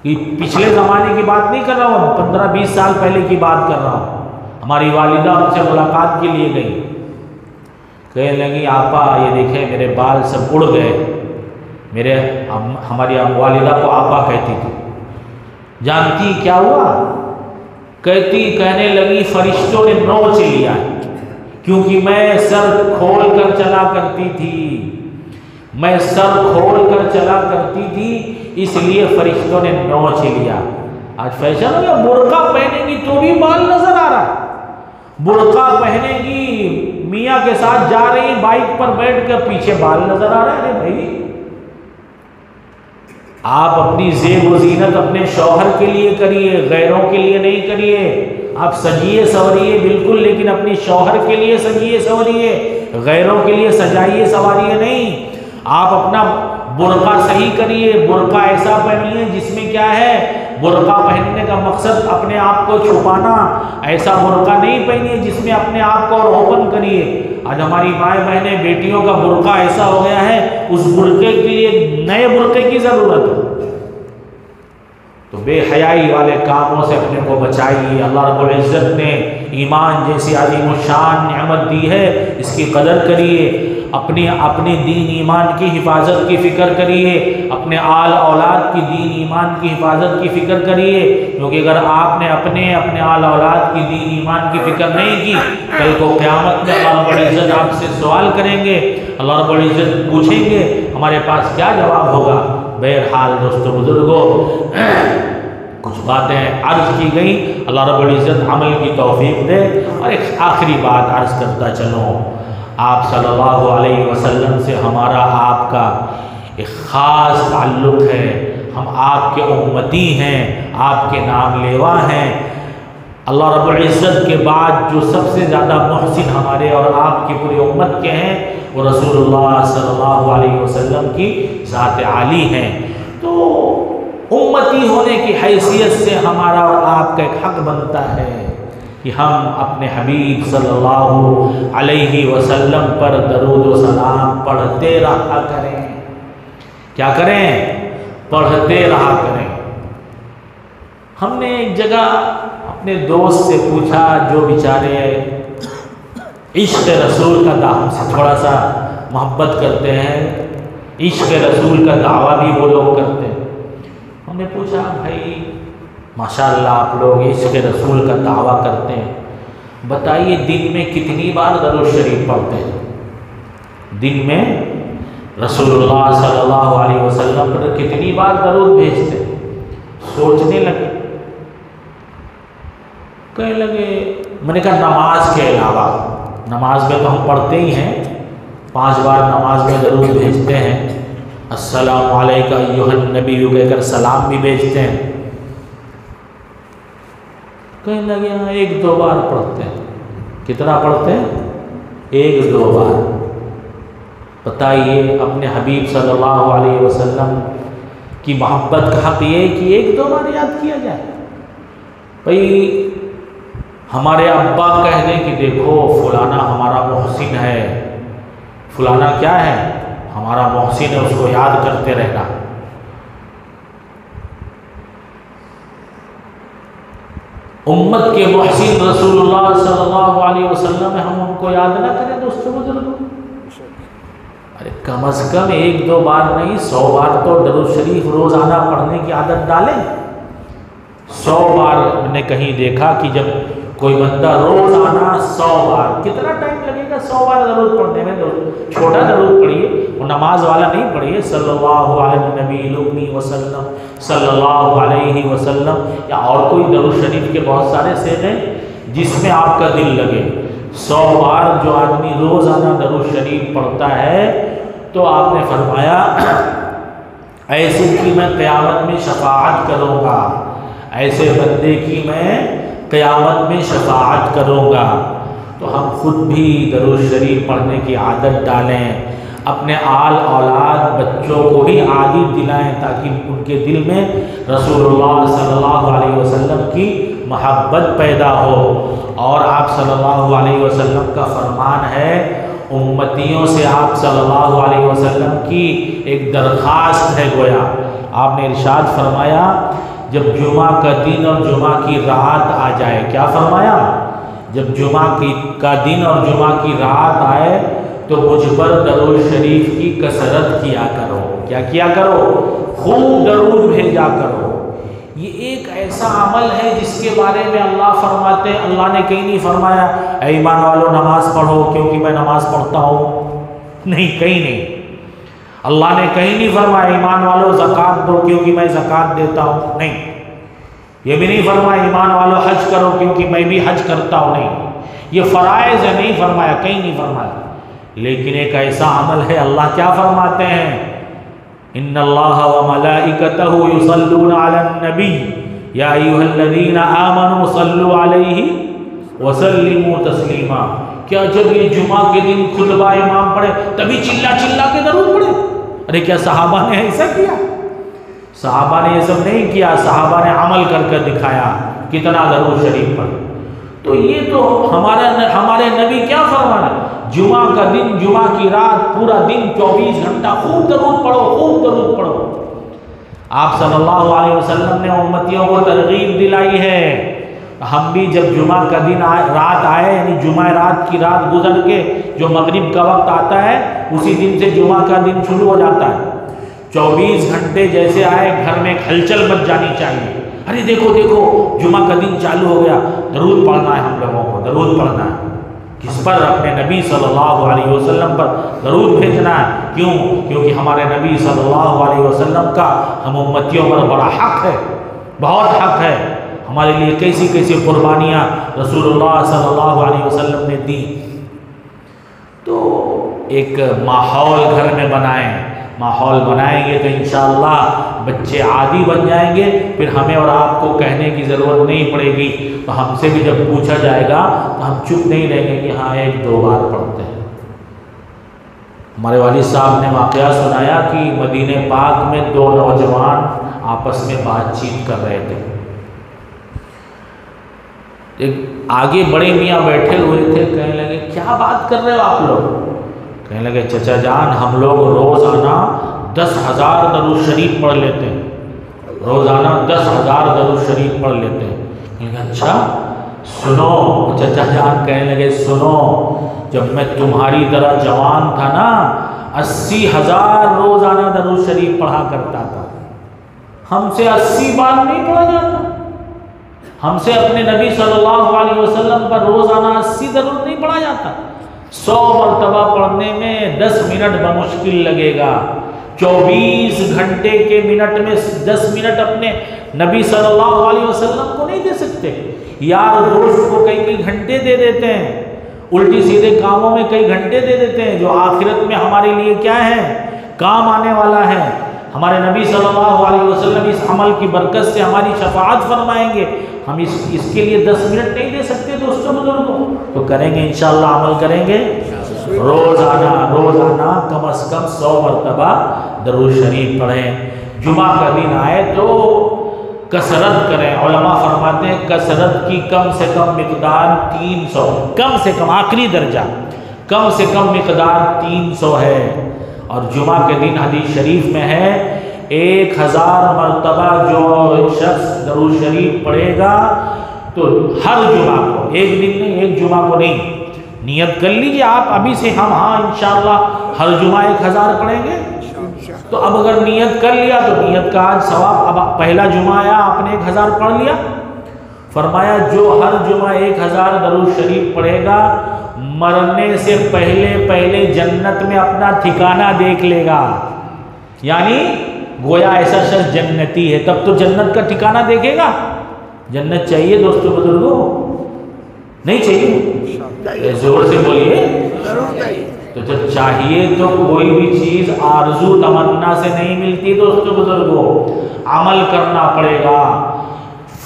پچھلے زمانے کی بات نہیں کر رہا ہوں، 15-20 سال پہلے کی بات کر رہا ہوں۔ ہماری والدہ ان سے ملاقات کے لیے گئی، کہنے لگی آپا یہ دیکھیں میرے بال سب اڑ گئے۔ ہماری والدہ کو آپا کہتی تھی۔ جانتی کیا ہوا؟ کہنے لگی فرشتوں نے نوچ لیا، کیونکہ میں سر کھول کر چلا کرتی تھی، اس لیے فرشتوں نے نوچ لیا۔ آج فیشن ہو گیا، برقع پہنے گی تو بھی بال نظر آ رہا ہے، برقع پہنے گی میاں کے ساتھ جا رہی بائک پر بیٹھ کر پیچھے بال نظر آ رہا ہے۔ بھائی آپ اپنی زیب و زینت اپنے شوہر کے لیے کریے، غیروں کے لیے نہیں کریے۔ آپ سجیے سوریے بالکل، لیکن اپنی شوہر کے لیے سجیے سوریے، غیروں کے لیے سجائیے سواریے نہیں۔ آپ اپنا برقع صحیح کریے، برقع ایسا پہنیے جس میں کیا ہے، برقع پہننے کا مقصد اپنے آپ کو چھپانا، ایسا برقع نہیں پہنیے جس میں اپنے آپ کو اور اوپن کریے۔ آج ہماری مائیں بہنیں بیٹیوں کا برقع ایسا ہو گیا ہے، اس برقعے کے لیے نئے برقعے کی ضرورت ہے۔ تو بے حیائی والے کاموں سے اپنے کو بچائیے۔ اللہ رب العزت نے ایمان جیسی عظیم الشان نعمت دی ہے، اس کی قدر کریے۔ اپنی دین ایمان کی حفاظت کی فکر کریے، اپنے آل اولاد کی دین ایمان کی حفاظت کی فکر کریے، کیونکہ اگر آپ نے اپنے آل اولاد کی دین ایمان کی فکر نہیں کی، کل کو قیامت میں اللہ رب العزت آپ سے سوال کریں گے، اللہ رب العزت پوچھیں گے ہمارے پاس کیا جواب ہوگا۔ بہرحال دوستو بزرگوں، کچھ باتیں عرض کی گئیں، اللہ رب العزت عمل کی توفیق دے۔ اور ایک آخری بات عرض کرتا چلوں، آپ صلی اللہ علیہ وسلم سے ہمارا آپ کا ایک خاص تعلق ہے، ہم آپ کے امتی ہیں، آپ کے نام لیوا ہیں۔ اللہ رب العزت کے بعد جو سب سے زیادہ محسن ہمارے اور آپ کی پوری امت کے ہیں وہ رسول اللہ صلی اللہ علیہ وسلم کی ذات عالی ہیں۔ تو امتی ہونے کی حیثیت سے ہمارا اور آپ کا ایک حق بنتا ہے کہ ہم اپنے حبیب صلی اللہ علیہ وسلم پر درود و سلام پڑھتے رہا کریں۔ کیا کریں؟ پڑھتے رہا کریں۔ ہم نے ایک جگہ اپنے دوست سے پوچھا جو بیچارے عشق رسول کا ہم سے تھوڑا سا محبت کرتے ہیں، عشق رسول کا دعویٰ بھی وہ لوگ کرتے ہیں۔ ہم نے پوچھا بھائی ماشاءاللہ آپ لوگ عشق رسول کا دعویٰ کرتے ہیں، بتائیے دن میں کتنی بار درود شریف پڑھتے ہیں؟ دن میں رسول اللہ صلی اللہ علیہ وسلم پر کتنی بار درود بھیجتے ہیں؟ سوچنے لگے، کہنے لگے، میں نے کہا نماز کے علاوہ، نماز میں تو ہم پڑھتے ہی ہیں، 5 بار نماز میں درود بھیجتے ہیں، السلام علیکہ ایھا النبی کہہ کر سلام بھی بھیجتے ہیں۔ کہنے لگے ہاں 1-2 بار پڑھتے ہیں۔ کتنا پڑھتے ہیں؟ 1-2 بار۔ بتائیے اپنے حبیب صلی اللہ علیہ وسلم کی محبت کا حق یہ ہے کہ 1-2 بار یاد کیا جائے۔ بھئی ہمارے ابا کہہ دیں کہ دیکھو فلانا ہمارا محسن ہے، فلانا کیا ہے؟ ہمارا محسن ہے، اس کو یاد کرتے رہنا۔ امت کے محسن رسول اللہ صلی اللہ علیہ وسلم ہے، ہم ان کو یاد نہ کریں دوستوں بزرگوں؟ ارے کم از کم 1-2 بار نہیں 100 بار تو درود شریف روزانہ پڑھنے کی عادت ڈالیں۔ 100 بار میں نے کہیں دیکھا کہ جب کوئی بندہ روزانہ 100 بار، کتنا ٹائم لگے گا 100 بار درود پڑھنے میں؟ چھوٹا درود پڑھیے، وہ نماز والا نہیں پڑھیے، صلی اللہ علیہ النبی الامی وسلم، صلی اللہ علیہ وسلم، یا اور کوئی درود شریف کے بہت سارے صیغے جس میں آپ کا دل لگے۔ 100 بار جو آدمی روزانہ درود شریف پڑھتا ہے تو آپ نے فرمایا ایسے کی میں قیامت میں شفاعت کروں گا، ایسے بندے کی میں قیامت میں شفاعت کروں گا۔ تو ہم خود بھی درود شریف پڑھنے کی عادت ڈالیں، اپنے آل اولاد بچوں کو بھی عادت دلائیں تاکہ ان کے دل میں رسول اللہ صلی اللہ علیہ وسلم کی محبت پیدا ہو۔ اور آپ صلی اللہ علیہ وسلم کا فرمان ہے، امتیوں سے آپ صلی اللہ علیہ وسلم کی ایک درخواست ہے، گویا آپ نے ارشاد فرمایا جب جمعہ کا دن اور جمعہ کی رات آ جائے، کیا فرمایا؟ جب جمعہ کا دن اور جمعہ کی رات آئے تو مجھ پر درود شریف کی کثرت کیا کرو۔ کیا کیا کرو؟ خوب درود بھیجا کرو۔ یہ ایک ایسا عمل ہے جس کے بارے میں اللہ فرماتے ہیں، اللہ نے کہیں نہیں فرمایا اے ایمان والو نماز پڑھو کیونکہ میں نماز پڑھتا ہوں، نہیں، کہیں نہیں۔ اللہ نے کہیں نہیں فرمایا ایمان والو زکوٰۃ دو کیونکہ میں زکوٰۃ دیتا ہوں، نہیں۔ یہ بھی نہیں فرمایا ایمان والو حج کرو کیونکہ میں بھی حج کرتا ہوں، نہیں۔ یہ فرائض ہے، نہیں فرمایا، کہیں نہیں فرمایا۔ لیکن ایک ایسا عمل ہے، اللہ کیا فرماتے ہیں؟ ان اللہ وملائکتہ یصلون علی النبی یا ایھا الذین آمنوا صلوا علیہ وسلموا تسلیما۔ کیا جب یہ جمعہ کے دن خطبہ امام پڑھے تبھی چلا چلا کے درود پڑھے؟ ارے کیا صحابہ نے ایسا کیا؟ صحابہ نے یہ سب نہیں کیا، صحابہ نے عمل کر کے دکھایا کتنا درود شریف پڑھے۔ تو یہ تو ہمارے نبی کیا فرمانا، جمعہ کا دن جمعہ کی رات پورا دن 24 گھنٹہ خوب درود پڑھو، خوب درود پڑھو۔ آپ صلی اللہ علیہ وسلم نے امتیوں کو ترغیب دلائی ہے، ہم بھی جب جمعہ کا دن رات آئے، یعنی جمعہ رات کی رات گزر کے جو مغرب کا وقت آتا ہے اسی دن سے جمعہ کا دن شروع ہو جاتا ہے، 24 گھنٹے جیسے آئے گھر میں ایک ہلچل مچ جانی چاہیے، ارے دیکھو دیکھو جمعہ کا دن چالو ہو گیا، درود پڑھنا ہے ہم لوگوں کو، درود پڑھنا ہے۔ کس پر؟ اپنے نبی صلی اللہ علیہ وسلم پر درود بھیجنا ہے۔ کیوں؟ کیونکہ ہمارے نبی صلی اللہ علیہ وسلم کا ہم امتیوں پر بڑا حق ہے، بہت حق ہے۔ ہمارے لیے کیسی کیسی قربانیاں رسول اللہ صلی اللہ علیہ وسلم نے دی۔ تو ایک ماحول گھر میں بنائیں، ماحول بنائیں گے تو انشاءاللہ بچے عادی بن جائیں گے، پھر ہمیں اور آپ کو کہنے کی ضرورت نہیں پڑے گی، تو ہم سے بھی جب پوچھا جائے گا تو ہم چپ نہیں رہیں گے کہ ہاں 1-2 بار پڑھتے ہیں۔ ہمارے والد صاحب نے واقعہ سنایا کہ مدینہ پاک میں 2 نوجوان آپس میں بات چیت کر رہے تھے۔ ایک آگے بڑے میاں بیٹھے ہوئے تھے، کہنے لگے کیا بات کر رہے ہو آپ لوگ؟ کہنے لگے چچا جان ہم لوگ روزانہ 10,000 درود شریف پڑھ لیتے ہیں، روزانہ 10,000 درود شریف پڑھ لیتے ہیں۔ کہنے لگے اچھا سنو، چچا جان کہنے لگے سنو، جب میں تمہاری طرح جوان تھا نا 80,000 روزانہ درود شریف پڑھا کرتا تھا، ہم سے 80 بار نہیں پڑھا جاتا، ہم سے اپنے نبی صلی اللہ علیہ وسلم پر روزانہ 80 درود نہیں پڑھا جاتا۔ 100 مرتبہ پڑھنے میں 10 منٹ بمشکل لگے گا، 24 گھنٹے کے منٹ میں 10 منٹ اپنے نبی صلی اللہ علیہ وسلم کو نہیں دے سکتے، یار دوست کو کئی گھنٹے دے دیتے ہیں، الٹی سیدھے کاموں میں کئی گھنٹے دے دیتے ہیں جو آخرت میں ہمارے لیے کیا ہے، کام آنے والا ہے۔ ہمارے نبی صلی اللہ علیہ وسلم اس عمل کی برکت سے ہماری شفاعت فرمائیں گے، ہم اس کے لیے 10 منٹ نہیں دے سکتے دوستوں بزرگوں، تو کریں گے انشاءاللہ، عمل کریں گے، روزانہ کم از کم 100 مرتبہ درود شریف پڑھیں۔ جمعہ کا دن آئے تو کثرت کریں، علماء فرماتے ہیں کثرت کی کم سے کم مقدار 300، کم سے کم آخری درجہ کم سے کم مقدار 300 ہے، اور جمعہ کے دن حدیث شریف میں ہے 1000 مرتبہ جو شخص درود شریف پڑھے گا تو ہر جمعہ کو، ایک دن نہیں، ایک جمعہ کو نہیں، نیت کر لیجئے آپ ابھی سے، ہم ہاں انشاءاللہ ہر جمعہ 1000 پڑھیں گے۔ تو اب اگر نیت کر لیا تو نیت کا آج ثواب، اب پہلا جمعہ آیا آپ نے 1000 پڑھ لیا، فرمایا جو ہر جمعہ 1000 درود شریف پڑھے گا مرنے سے پہلے جنت میں اپنا ٹھکانہ دیکھ لے گا، یعنی گویا ایسا شخص جنتی ہے، تب تو جنت کا ٹھکانہ دیکھے گا۔ جنت چاہیے دوستوں بزرگوں؟ نہیں چاہیے؟ زور سے بولیے۔ تو جب چاہیے تو کوئی بھی چیز آرزو تمنا سے نہیں ملتی دوستوں بزرگوں، عمل کرنا پڑے گا۔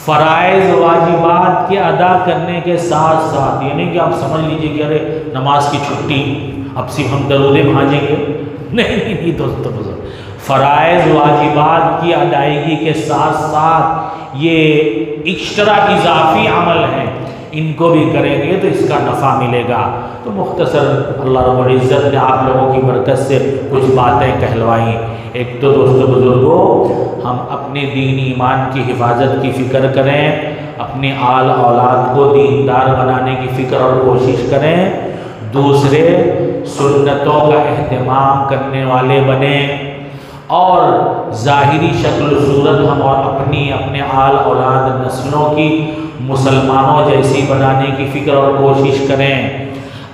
فرائض واجبات کے ادا کرنے کے ساتھ ساتھ، یہ نہیں کہ آپ سمجھ لیجئے کہ ارے نماز کی چھٹی اب صرف ہم درودے بھاجیں گے، نہیں دوستوں بزرگ، فرائض واجبات کی ادائیگی کے ساتھ ساتھ یہ ایکسٹرا اضافی عمل ہیں، ان کو بھی کریں گے تو اس کا نفع ملے گا۔ تو مختصر اللہ رب العزت نے آپ لوگوں کی برکت سے کچھ باتیں کہلوائیں۔ ایک تو دوستو بزرگوں، ہم اپنے دین ایمان کی حفاظت کی فکر کریں، اپنے آل اولاد کو دیندار بنانے کی فکر اور کوشش کریں، دوسرے سنتوں کا اہتمام کرنے والے بنیں، اور ظاہری شکل و صورت ہم اور اپنے آل اولاد نسلوں کی مسلمانوں جیسی بنانے کی فکر اور کوشش کریں،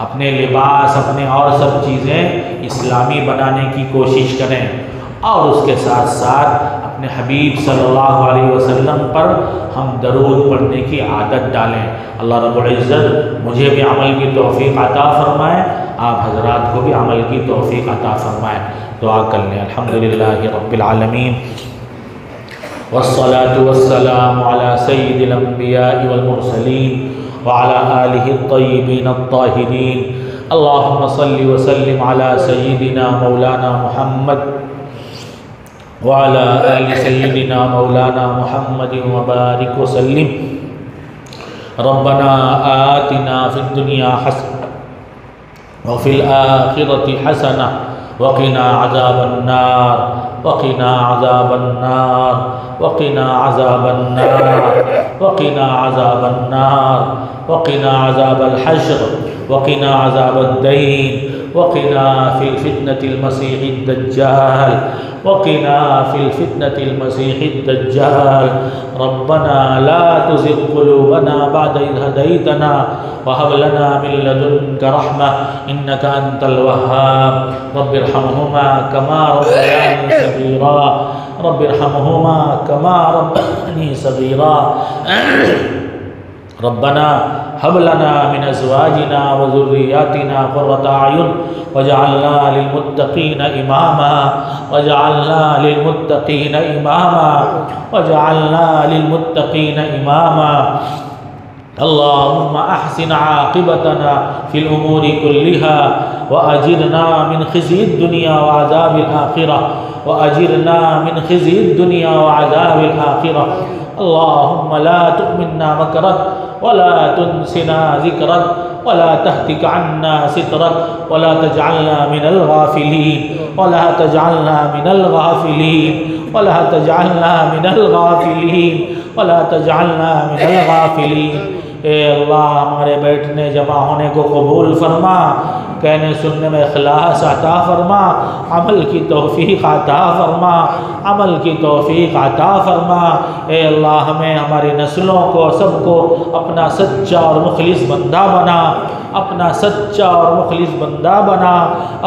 اپنے لباس اپنے اور سب چیزیں اسلامی بنانے کی کوشش کریں، اور اس کے ساتھ ساتھ اپنے حبیب صلی اللہ علیہ وسلم پر ہم درود پڑھنے کی عادت ڈالیں۔ اللہ رب العزت مجھے بھی عمل کی توفیق عطا فرمائے، آپ حضرات کو بھی عمل کی توفیق عطا فرمائے۔ دعا کر لیں۔ الحمدللہ رب العالمین، والصلاة والسلام على سید الانبیاء والمرسلین وعلى آلہ الطیبین الطاہرین۔ اللہم صل وسلم على سیدنا مولانا محمد وعلى آل سیدنا مولانا محمد وبارک وسلم۔ ربنا آتنا فی الدنیا حسنة وفی الآخرة حسنة وقنا عذاب النار وقنا عذاب النار وقنا عذاب النار وقنا عذاب النار وقنا عذاب الحشر وقنا عذاب الدين وقنا في الفتنة المسيح الدجال وقنا في الفتنة المسيح الدجال۔ ربنا لا تزغ قلوبنا بعد إذ هديتنا وهب لنا من لدنك رحمة إنك أنت الوهاب۔ رب ارحمهما كما ربياني صغيرا، رب ارحمهما كما ربياني صغيرا۔ ربنا هب لنا من ازواجنا وذرياتنا قرة اعين واجعلنا للمتقين اماما واجعلنا للمتقين اماما واجعلنا للمتقين اماما اللهم احسن عاقبتنا في الامور كلها واجرنا من خزي الدنيا وعذاب الاخره واجرنا من خزي الدنيا وعذاب الاخره اللهم لا تؤمنا مكرك ولا تنسنا ذكرك ولا تهتك عنا سترك ولا تجعلنا من الغافلين ولا تجعلنا من الغافلين ولا تجعلنا من الغافلين ولا تجعلنا من الغافلين اے اللہ ہمارے بیٹھنے جمع ہونے کو قبول فرما، کہنے سننے میں اخلاص عطا فرما، عمل کی توفیق عطا فرما، عمل کی توفیق عطا فرما۔ اے اللہ ہمیں ہماری نسلوں کو سب کو اپنا سچا اور مخلص بندہ بنا، اپنا سچا اور مخلص بندہ بنا،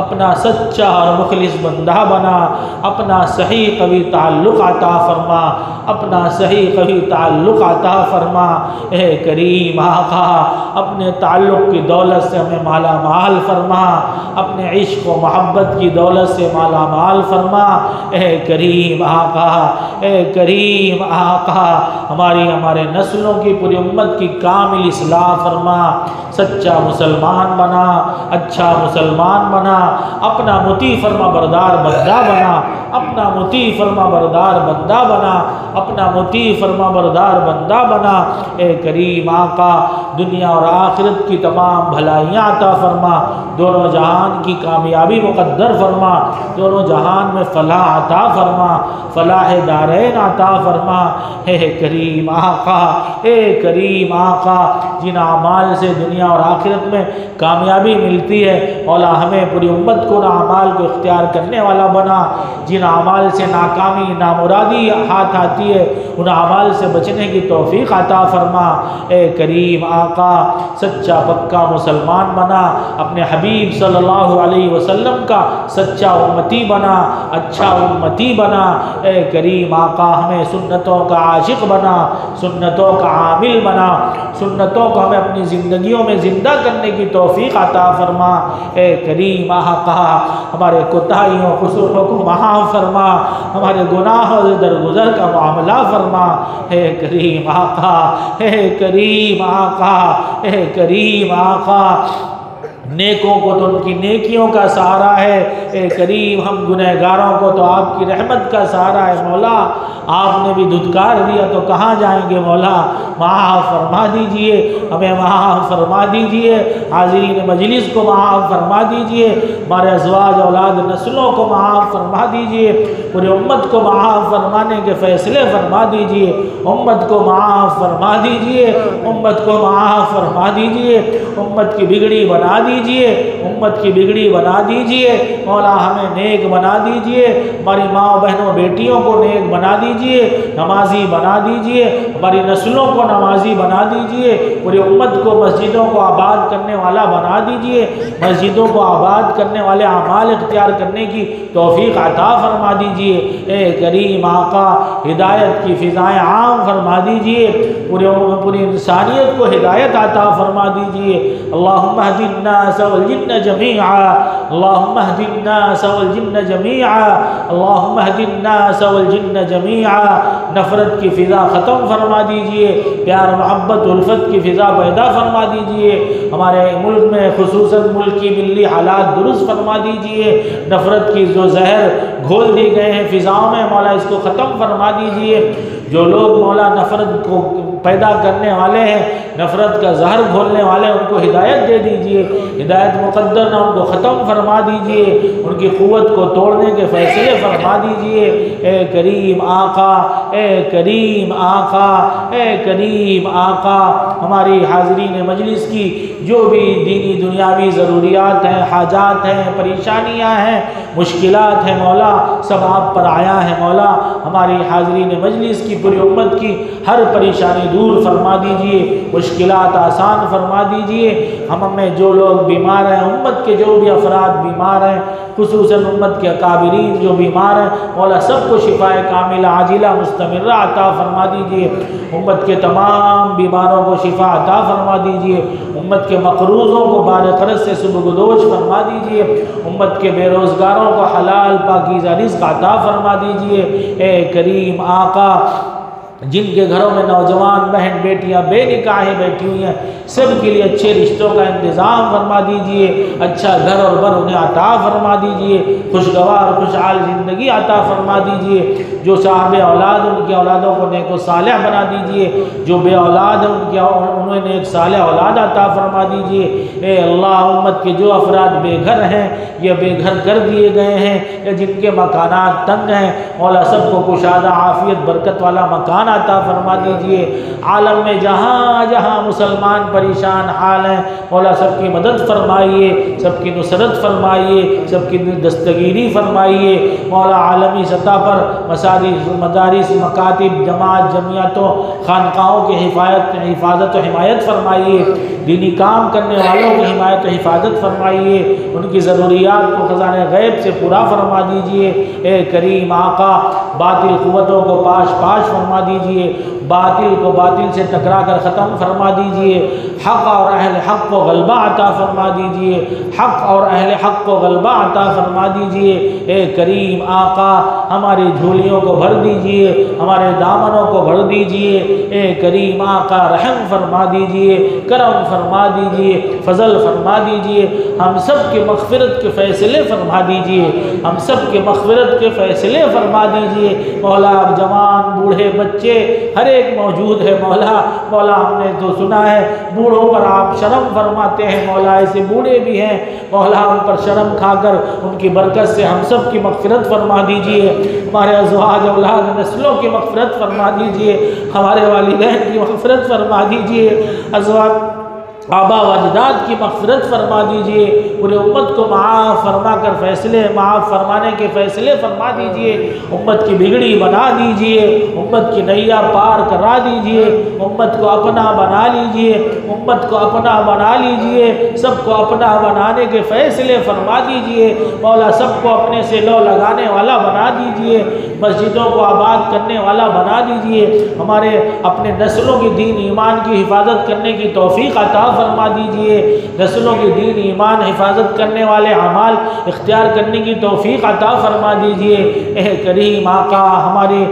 اپنا سچا اور مخلص بندہ بنا، اپنا صحیح قوی تعلق عطا فرما، اپنا صحیح قوی تعلق عطا فرما۔ اے کریم آقا اپنے تعلق کی دولت سے ہمیں مالا مال فرما، اپنے عشق و محبت کی دولت سے مالا مال فرما۔ اے کریم آقا، اے کریم آقا ہمارے نسلوں کی پوری امت کی کامل اصلاح فرما، سچا مسلمان بنا، اچھا مسلمان بنا، اپنا مطیع فرما بردار بندہ بنا، اپنا مطیع فرما بردار بندہ بنا، اپنا مطیع فرما بردار بندہ بنا۔ اے کریم آقا دنیا اور آخرت کی تمام بھلائیاں عطا فرما، دونوں جہان کی کامیابی مقدر فرما، دونوں جہان میں فلاح عطا فرما، فلاح دارین عطا فرما۔ اے کریم آقا، اے کریم آقا جن اعمال سے دنیا اور آخرت میں کامیابی ملتی ہے مولا ہمیں پوری امت کو ان اعمال کو اختیار کرنے والا بنا، جن اعمال سے ناکامی نامرادی ہاتھ آتی ہے ان اعمال سے بچنے کی توفیق عطا فرما۔ اے کریم آقا سچا پکا مسلمان بنا، اپنے حبیب صلی اللہ علیہ وسلم کا سچا امتی بنا، اچھا امتی بنا۔ اے کریم آقا ہمیں سنتوں کا عاشق بنا، سنتوں کا عامل بنا، سنتوں کو ہمیں اپنی زندگیوں میں زندہ کرنے کی توفیق عطا فرما۔ اے کریم آقا ہمارے کوتاہیوں قصوروں کو معاف فرما، ہمارے گناہوں سے درگزر کا معاملہ فرما۔ اے کریم آقا، اے کریم آقا، اے کریم آقا نیکوں کو تو ان کی نیکیوں کا سہارا ہے، اے کریم ہم گنہگاروں کو تو آپ کی رحمت کا سہارا ہے مولا۔ آپ نے بھی دھتکار دیا تو کہاں جائیں گے مولا، معاف فرما دیجئے، ہمیں معاف فرما دیجئے، حاضرین مجلس کو معاف فرما دیجئے، ہمارے ازواج اولاد نسلوں کو معاف فرما دیجئے، پوری امت کو معاف فرمانے کے فیصلے فرما دیجئے، امت کو معاف فرما دیجئے، امت کو معاف فرما دیجئے، امت کی بگڑی بنا دیجئے، امت کی بگڑی بنا دیجئے مولا، ہمیں نیک بنا دیجئے، ہماری ماں بہنوں بیٹیوں کو نیک بنا دیجئے، نمازی بنا دیجئے، ہماری نسلوں کو نمازی بنا دیجئے، پوری امت کو مسجدوں کو آباد کرنے والا بنا دیجئے، مسجدوں کو آباد کرنے والے اعمال اختیار کرنے کی توفیق عطا فرما دیجئے۔ اے کریم آقا ہدایت کی فضائیں عام فرما دیجئے، پوری انسانیت کو ہدایت عطا فرما دیجئے۔ اللہم اہد الناس والجن جميعا، اللہم اہد الناس والجن جميعا، اللہم اہد الناس والجن جميعا۔ نفرت کی فضا ختم فرما دیجئے، پیار محبت الفت کی فضا پیدا فرما دیجئے، ہمارے ملک میں خصوصاً ملک کی ملی حالات درست فرما دیجئے، نفرت کی جو زہر گھول دی گئے ہیں فضاؤں میں مولا اس کو ختم فرما دیجئے، جو لوگ مولا نفرت کو پیدا کرنے والے ہیں، نفرت کا زہر گھولنے والے ان کو ہدایت دے دیجئے، ہدایت مقدر نہ ان کو ختم فرما دیجئے، ان کی قوت کو توڑنے کے فیصلے فرما دیجئے۔ اے کریم آقا، اے کریم آقا، اے کریم آقا ہماری حاضرین مجلس کی جو بھی دینی دنیاوی ضروریات ہیں، حاجات ہیں، پریشانیاں ہیں، مشکلات ہیں مولا، سب آپ پر آیا ہے مولا، ہماری حاضرین مجلس کی پوری امت کی ہر پریشانی دور فرما دیجئے، مشکلات آسان فرما دیجئے۔ ہم میں جو لوگ بیمار ہیں، امت کے جو بھی افراد بیمار ہیں، خصوصاً امت کے اکابرین جو بیمار ہیں، مولا سب کو شفاء کاملہ عاجلہ مستمرہ عطا فرما دیجئے۔ امت کے تمام بیماروں کو شفا عطا فرما دیجئے۔ امت کے مقروضوں کو بارقرض سے صبح فرما دیجئے۔ امت کے بے روزگاروں کو حلال پاکیزہ رزق عطا فرما دیجئے۔ اے کریم آقا، جن کے گھروں میں نوجوان بہن بیٹیاں بے نکاحیں بیٹھی ہوئی ہیں، سب کے لیے اچھے رشتوں کا انتظام فرما دیجئے، اچھا گھر اور بر انہیں عطا فرما دیجئے، خوشگوار خوشحال زندگی عطا فرما دیجئے۔ جو صاحب اولاد ان کی اولادوں کو نیک و صالح بنا دیجئے، جو بے اولاد ہیں انہیں نیک صالح اولاد عطا فرما دیجئے۔ اے اللہ، امت کے جو افراد بے گھر ہیں یا بے گھر کر دیے گئے ہیں یا جن کے مکانات تنگ ہیں، مولا سب کو کشادہ عافیت برکت والا مکان عطا فرما دیجئے۔ عالم میں جہاں جہاں مسلمان پریشان حال ہیں، مولا سب کی مدد فرمائیے، سب کی نصرت فرمائیے، سب کی دستگیری فرمائیے۔ مولا عالمی سطح پر مدارس، مکاتب، جماعت، جمعیتوں، خانقاہوں کی حفاظت و حمایت فرمائیے، دینی کام کرنے والوں کی حمایت و حفاظت فرمائیے، ان کی ضروریات کو خزانہ غیب سے پورا فرما دیجئے۔ اے کریم آقا، باطل قوتوں کو پاش پاش فرما دیجئے، باطل کو باطل سے ٹکرا کر ختم فرما دیجئے، حق اور اہل حق کو غلبہ عطا فرما دیجئے، حق اور اہل حق کو غلبہ عطا فرما دیجئے۔ اے کریم آقا، ہماری جھولیوں کو بھر دیجئے، ہمارے دامنوں کو بھر دیجئے۔ اے کریم آقا، رحم فرما دیجئے، کرم فرما دیجئے، فضل فرما دیجئے، ہم سب کے مغفرت کے فیصلے فرما دیجئے، ہم سب کے مغفرت کے فیصلے فرما دیجئے۔ مولا، جوان بوڑھے بچے ہر ایک موجود ہے مولا۔ مولا، ہم نے تو سنا ہے بوڑھوں پر آپ شرم فرماتے ہیں مولا، ایسے بوڑھے بھی ہیں مولا، ان پر شرم کھا کر ان کی برکت سے ہم سب کی مغفرت فرما دیجئے، ہمارے ازواج اولاد نسلوں کی مغفرت فرما دیجئے، ہمارے والدین کی مغفرت فرما دیجئے، ازواج آبا و اجداد کی مغفرت فرما دیجئے، پورے امت کو معاف فرما کر فیصلے معاف فرمانے کے فیصلے فرما دیجئے، امت کی بگڑی بنا دیجئے، امت کی نیا پار کرا دیجئے، امت کو اپنا بنا لیجئے، امت کو اپنا بنا لیجئے، سب کو اپنا بنانے کے فیصلے فرما دیجئے۔ مولا، سب کو اپنے سے لو لگانے والا بنا دیجئے، مسجدوں کو آباد کرنے والا بنا دیجئے، ہمارے اپنے نسلوں کی دین ایمان کی حفاظت کرنے کی توفیق عطا فرما دیجئے، نسلوں کی دین ایمان حفاظت کرنے والے اعمال اختیار کرنے کی توفیق عطا فرما دیجئے۔ اے کریم آقا، ہمارے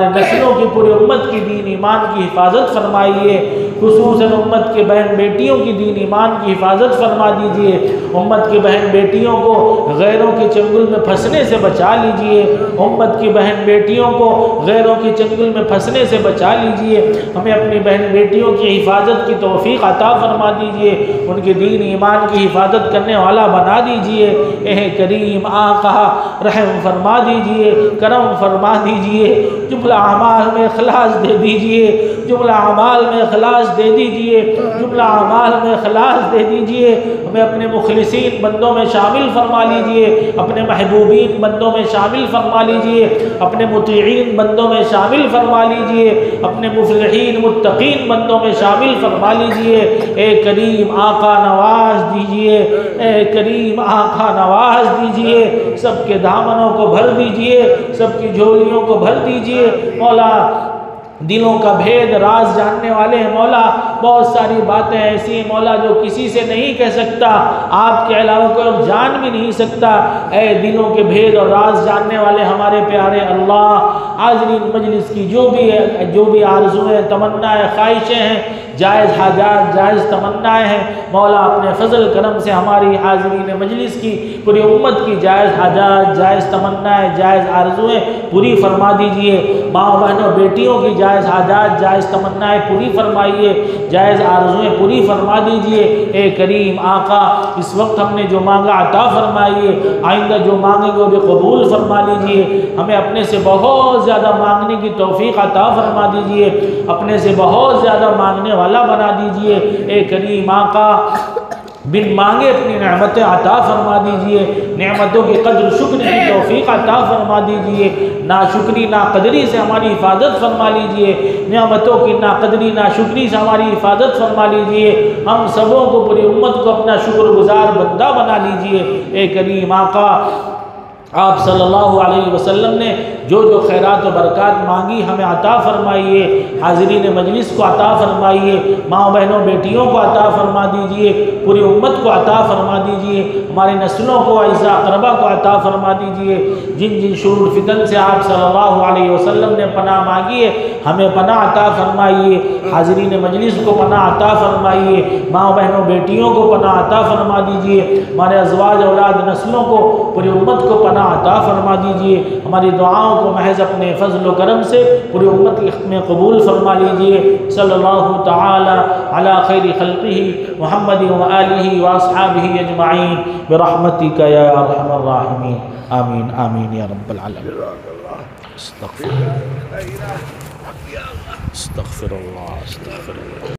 نسلوں کی پوری امت کی دین ایمان کی حفاظت فرمائیے، خصوصاً امت کے بہن بیٹیوں کی دین ایمان کی حفاظت فرما دیجئے، امت کی بہن بیٹیوں کو غیروں کے چنگل میں پھنسنے سے بچا لیجئے، امت کی بہن بیٹیوں کو غیروں کے چنگل میں پھنسنے سے بچا لیجئے، ہمیں اپنی بہن بیٹیوں کی حفاظت کی توفیق عطا فرما دیجئے، ان کی دین ایمان کی حفاظت کرنے والا بنا دیجئے۔ اے کریم آقا، رحم فرما دیجئے، کرم فرما دیجئے، جملہ اعمال میں اخلاص دے دیجئے، جملہ اعمال میں اخلاص دے دیجئے، جملہ اعمال میں اخلاص دے دیجئے، ہمیں اپنے مخلصین بندوں میں شامل فرما لیجئے، اپنے محبوبین بندوں میں شامل فرما لیجئے، اپنے مطیعین بندوں میں شامل فرما لیجئے، اپنے مفلحین متقین بندوں میں شامل فرما لیجئے۔ اے کریم آقا، نواز دیجئے، اے کریم آقا، نواز دیجئے، سب کے دامنوں کو بھر دیجئے، سب کی جھولیوں کو بھر دیجئے۔ مولا، دلوں کا بھید راز جاننے والے ہیں مولا، بہت ساری باتیں ایسی ہیں مولا جو کسی سے نہیں کہہ سکتا، آپ کے علاوہ کوئی جان بھی نہیں سکتا۔ اے دلوں کے بھید اور راز جاننے والے ہمارے پیارے اللہ، حاضرین مجلس کی جو بھی آرزویں، تمنائیں، خواہشیں ہیں، جائز حاجات، جائز تمنائیں ہیں مولا، اپنے فضل کرم سے ہماری حاضرین مجلس کی پوری امت کی جائز حاجات، جائز تمنائیں، جائز آرزویں پوری فرما دیجئے، ماں بہنوں بیٹیوں کی جائز حاجات، جائز تمنائیں پوری فرمائیے، جائز آرزویں پوری فرما دیجئے۔ اے کریم آقا، اس وقت ہم نے جو مانگا عطا فرمائیے، آئندہ جو مانگیں گے وہ بھی قبول فرما لیجئے، ہمیں اپنے سے بہت زیادہ مانگنے کی توفیق عطا فرما دیجئے، اپنے سے بہت زیادہ مانگنے والا بنا دیجئے۔ اے کریم آقا، بن مانگے اپنی نعمتیں عطا فرما دیجئے، نعمتوں کی قدر شکر کی توفیق عطا فرما دیجئے، ناشکری ناقدری سے ہماری حفاظت فرما لیجئے، نعمتوں کی ناقدری ناشکری سے ہماری حفاظت فرما لیجئے، ہم سبوں کو پوری امت کو اپنا شکر گزار بندہ بنا لیجئے۔ اے کریم آقا، آپ صلی اللہ علیہ وسلم نے جو جو خیرات و برکات مانگی ہمیں عطا فرمائیے، حاضرین مجلس کو عطا فرمائیے، ماں بہنوں بیٹیوں کو عطا فرما دیجئے، پوری امت کو عطا فرما دیجئے، ہماری نسلوں کو اعزاء اقربا کو عطا فرما دیجئے۔ جن جن شرور فتن سے آپ صلی اللہ علیہ وسلم نے پناہ مانگی ہے ہمیں پناہ عطا فرمائیے، حاضرین مجلس کو پناہ عطا فرمائیے، ماں بہنوں بیٹیوں کو پناہ عطا فرما دیجئے، ہمارے ازواج اولاد نسلوں کو پوری امت کو پناہ عطا فرما دیجئے، ہماری دعاؤں کو محض اپنے فضل و کرم سے پوری امت میں قبول فرما لیجئے۔ صلی اللہ تعالی علی خیر خلقہ محمد و آلہ و اصحابہ اجمعین برحمتک یا ارحم الراحمین، آمین آمین یا رب العالمین۔ استغفر اللہ استغفر اللہ استغفر اللہ۔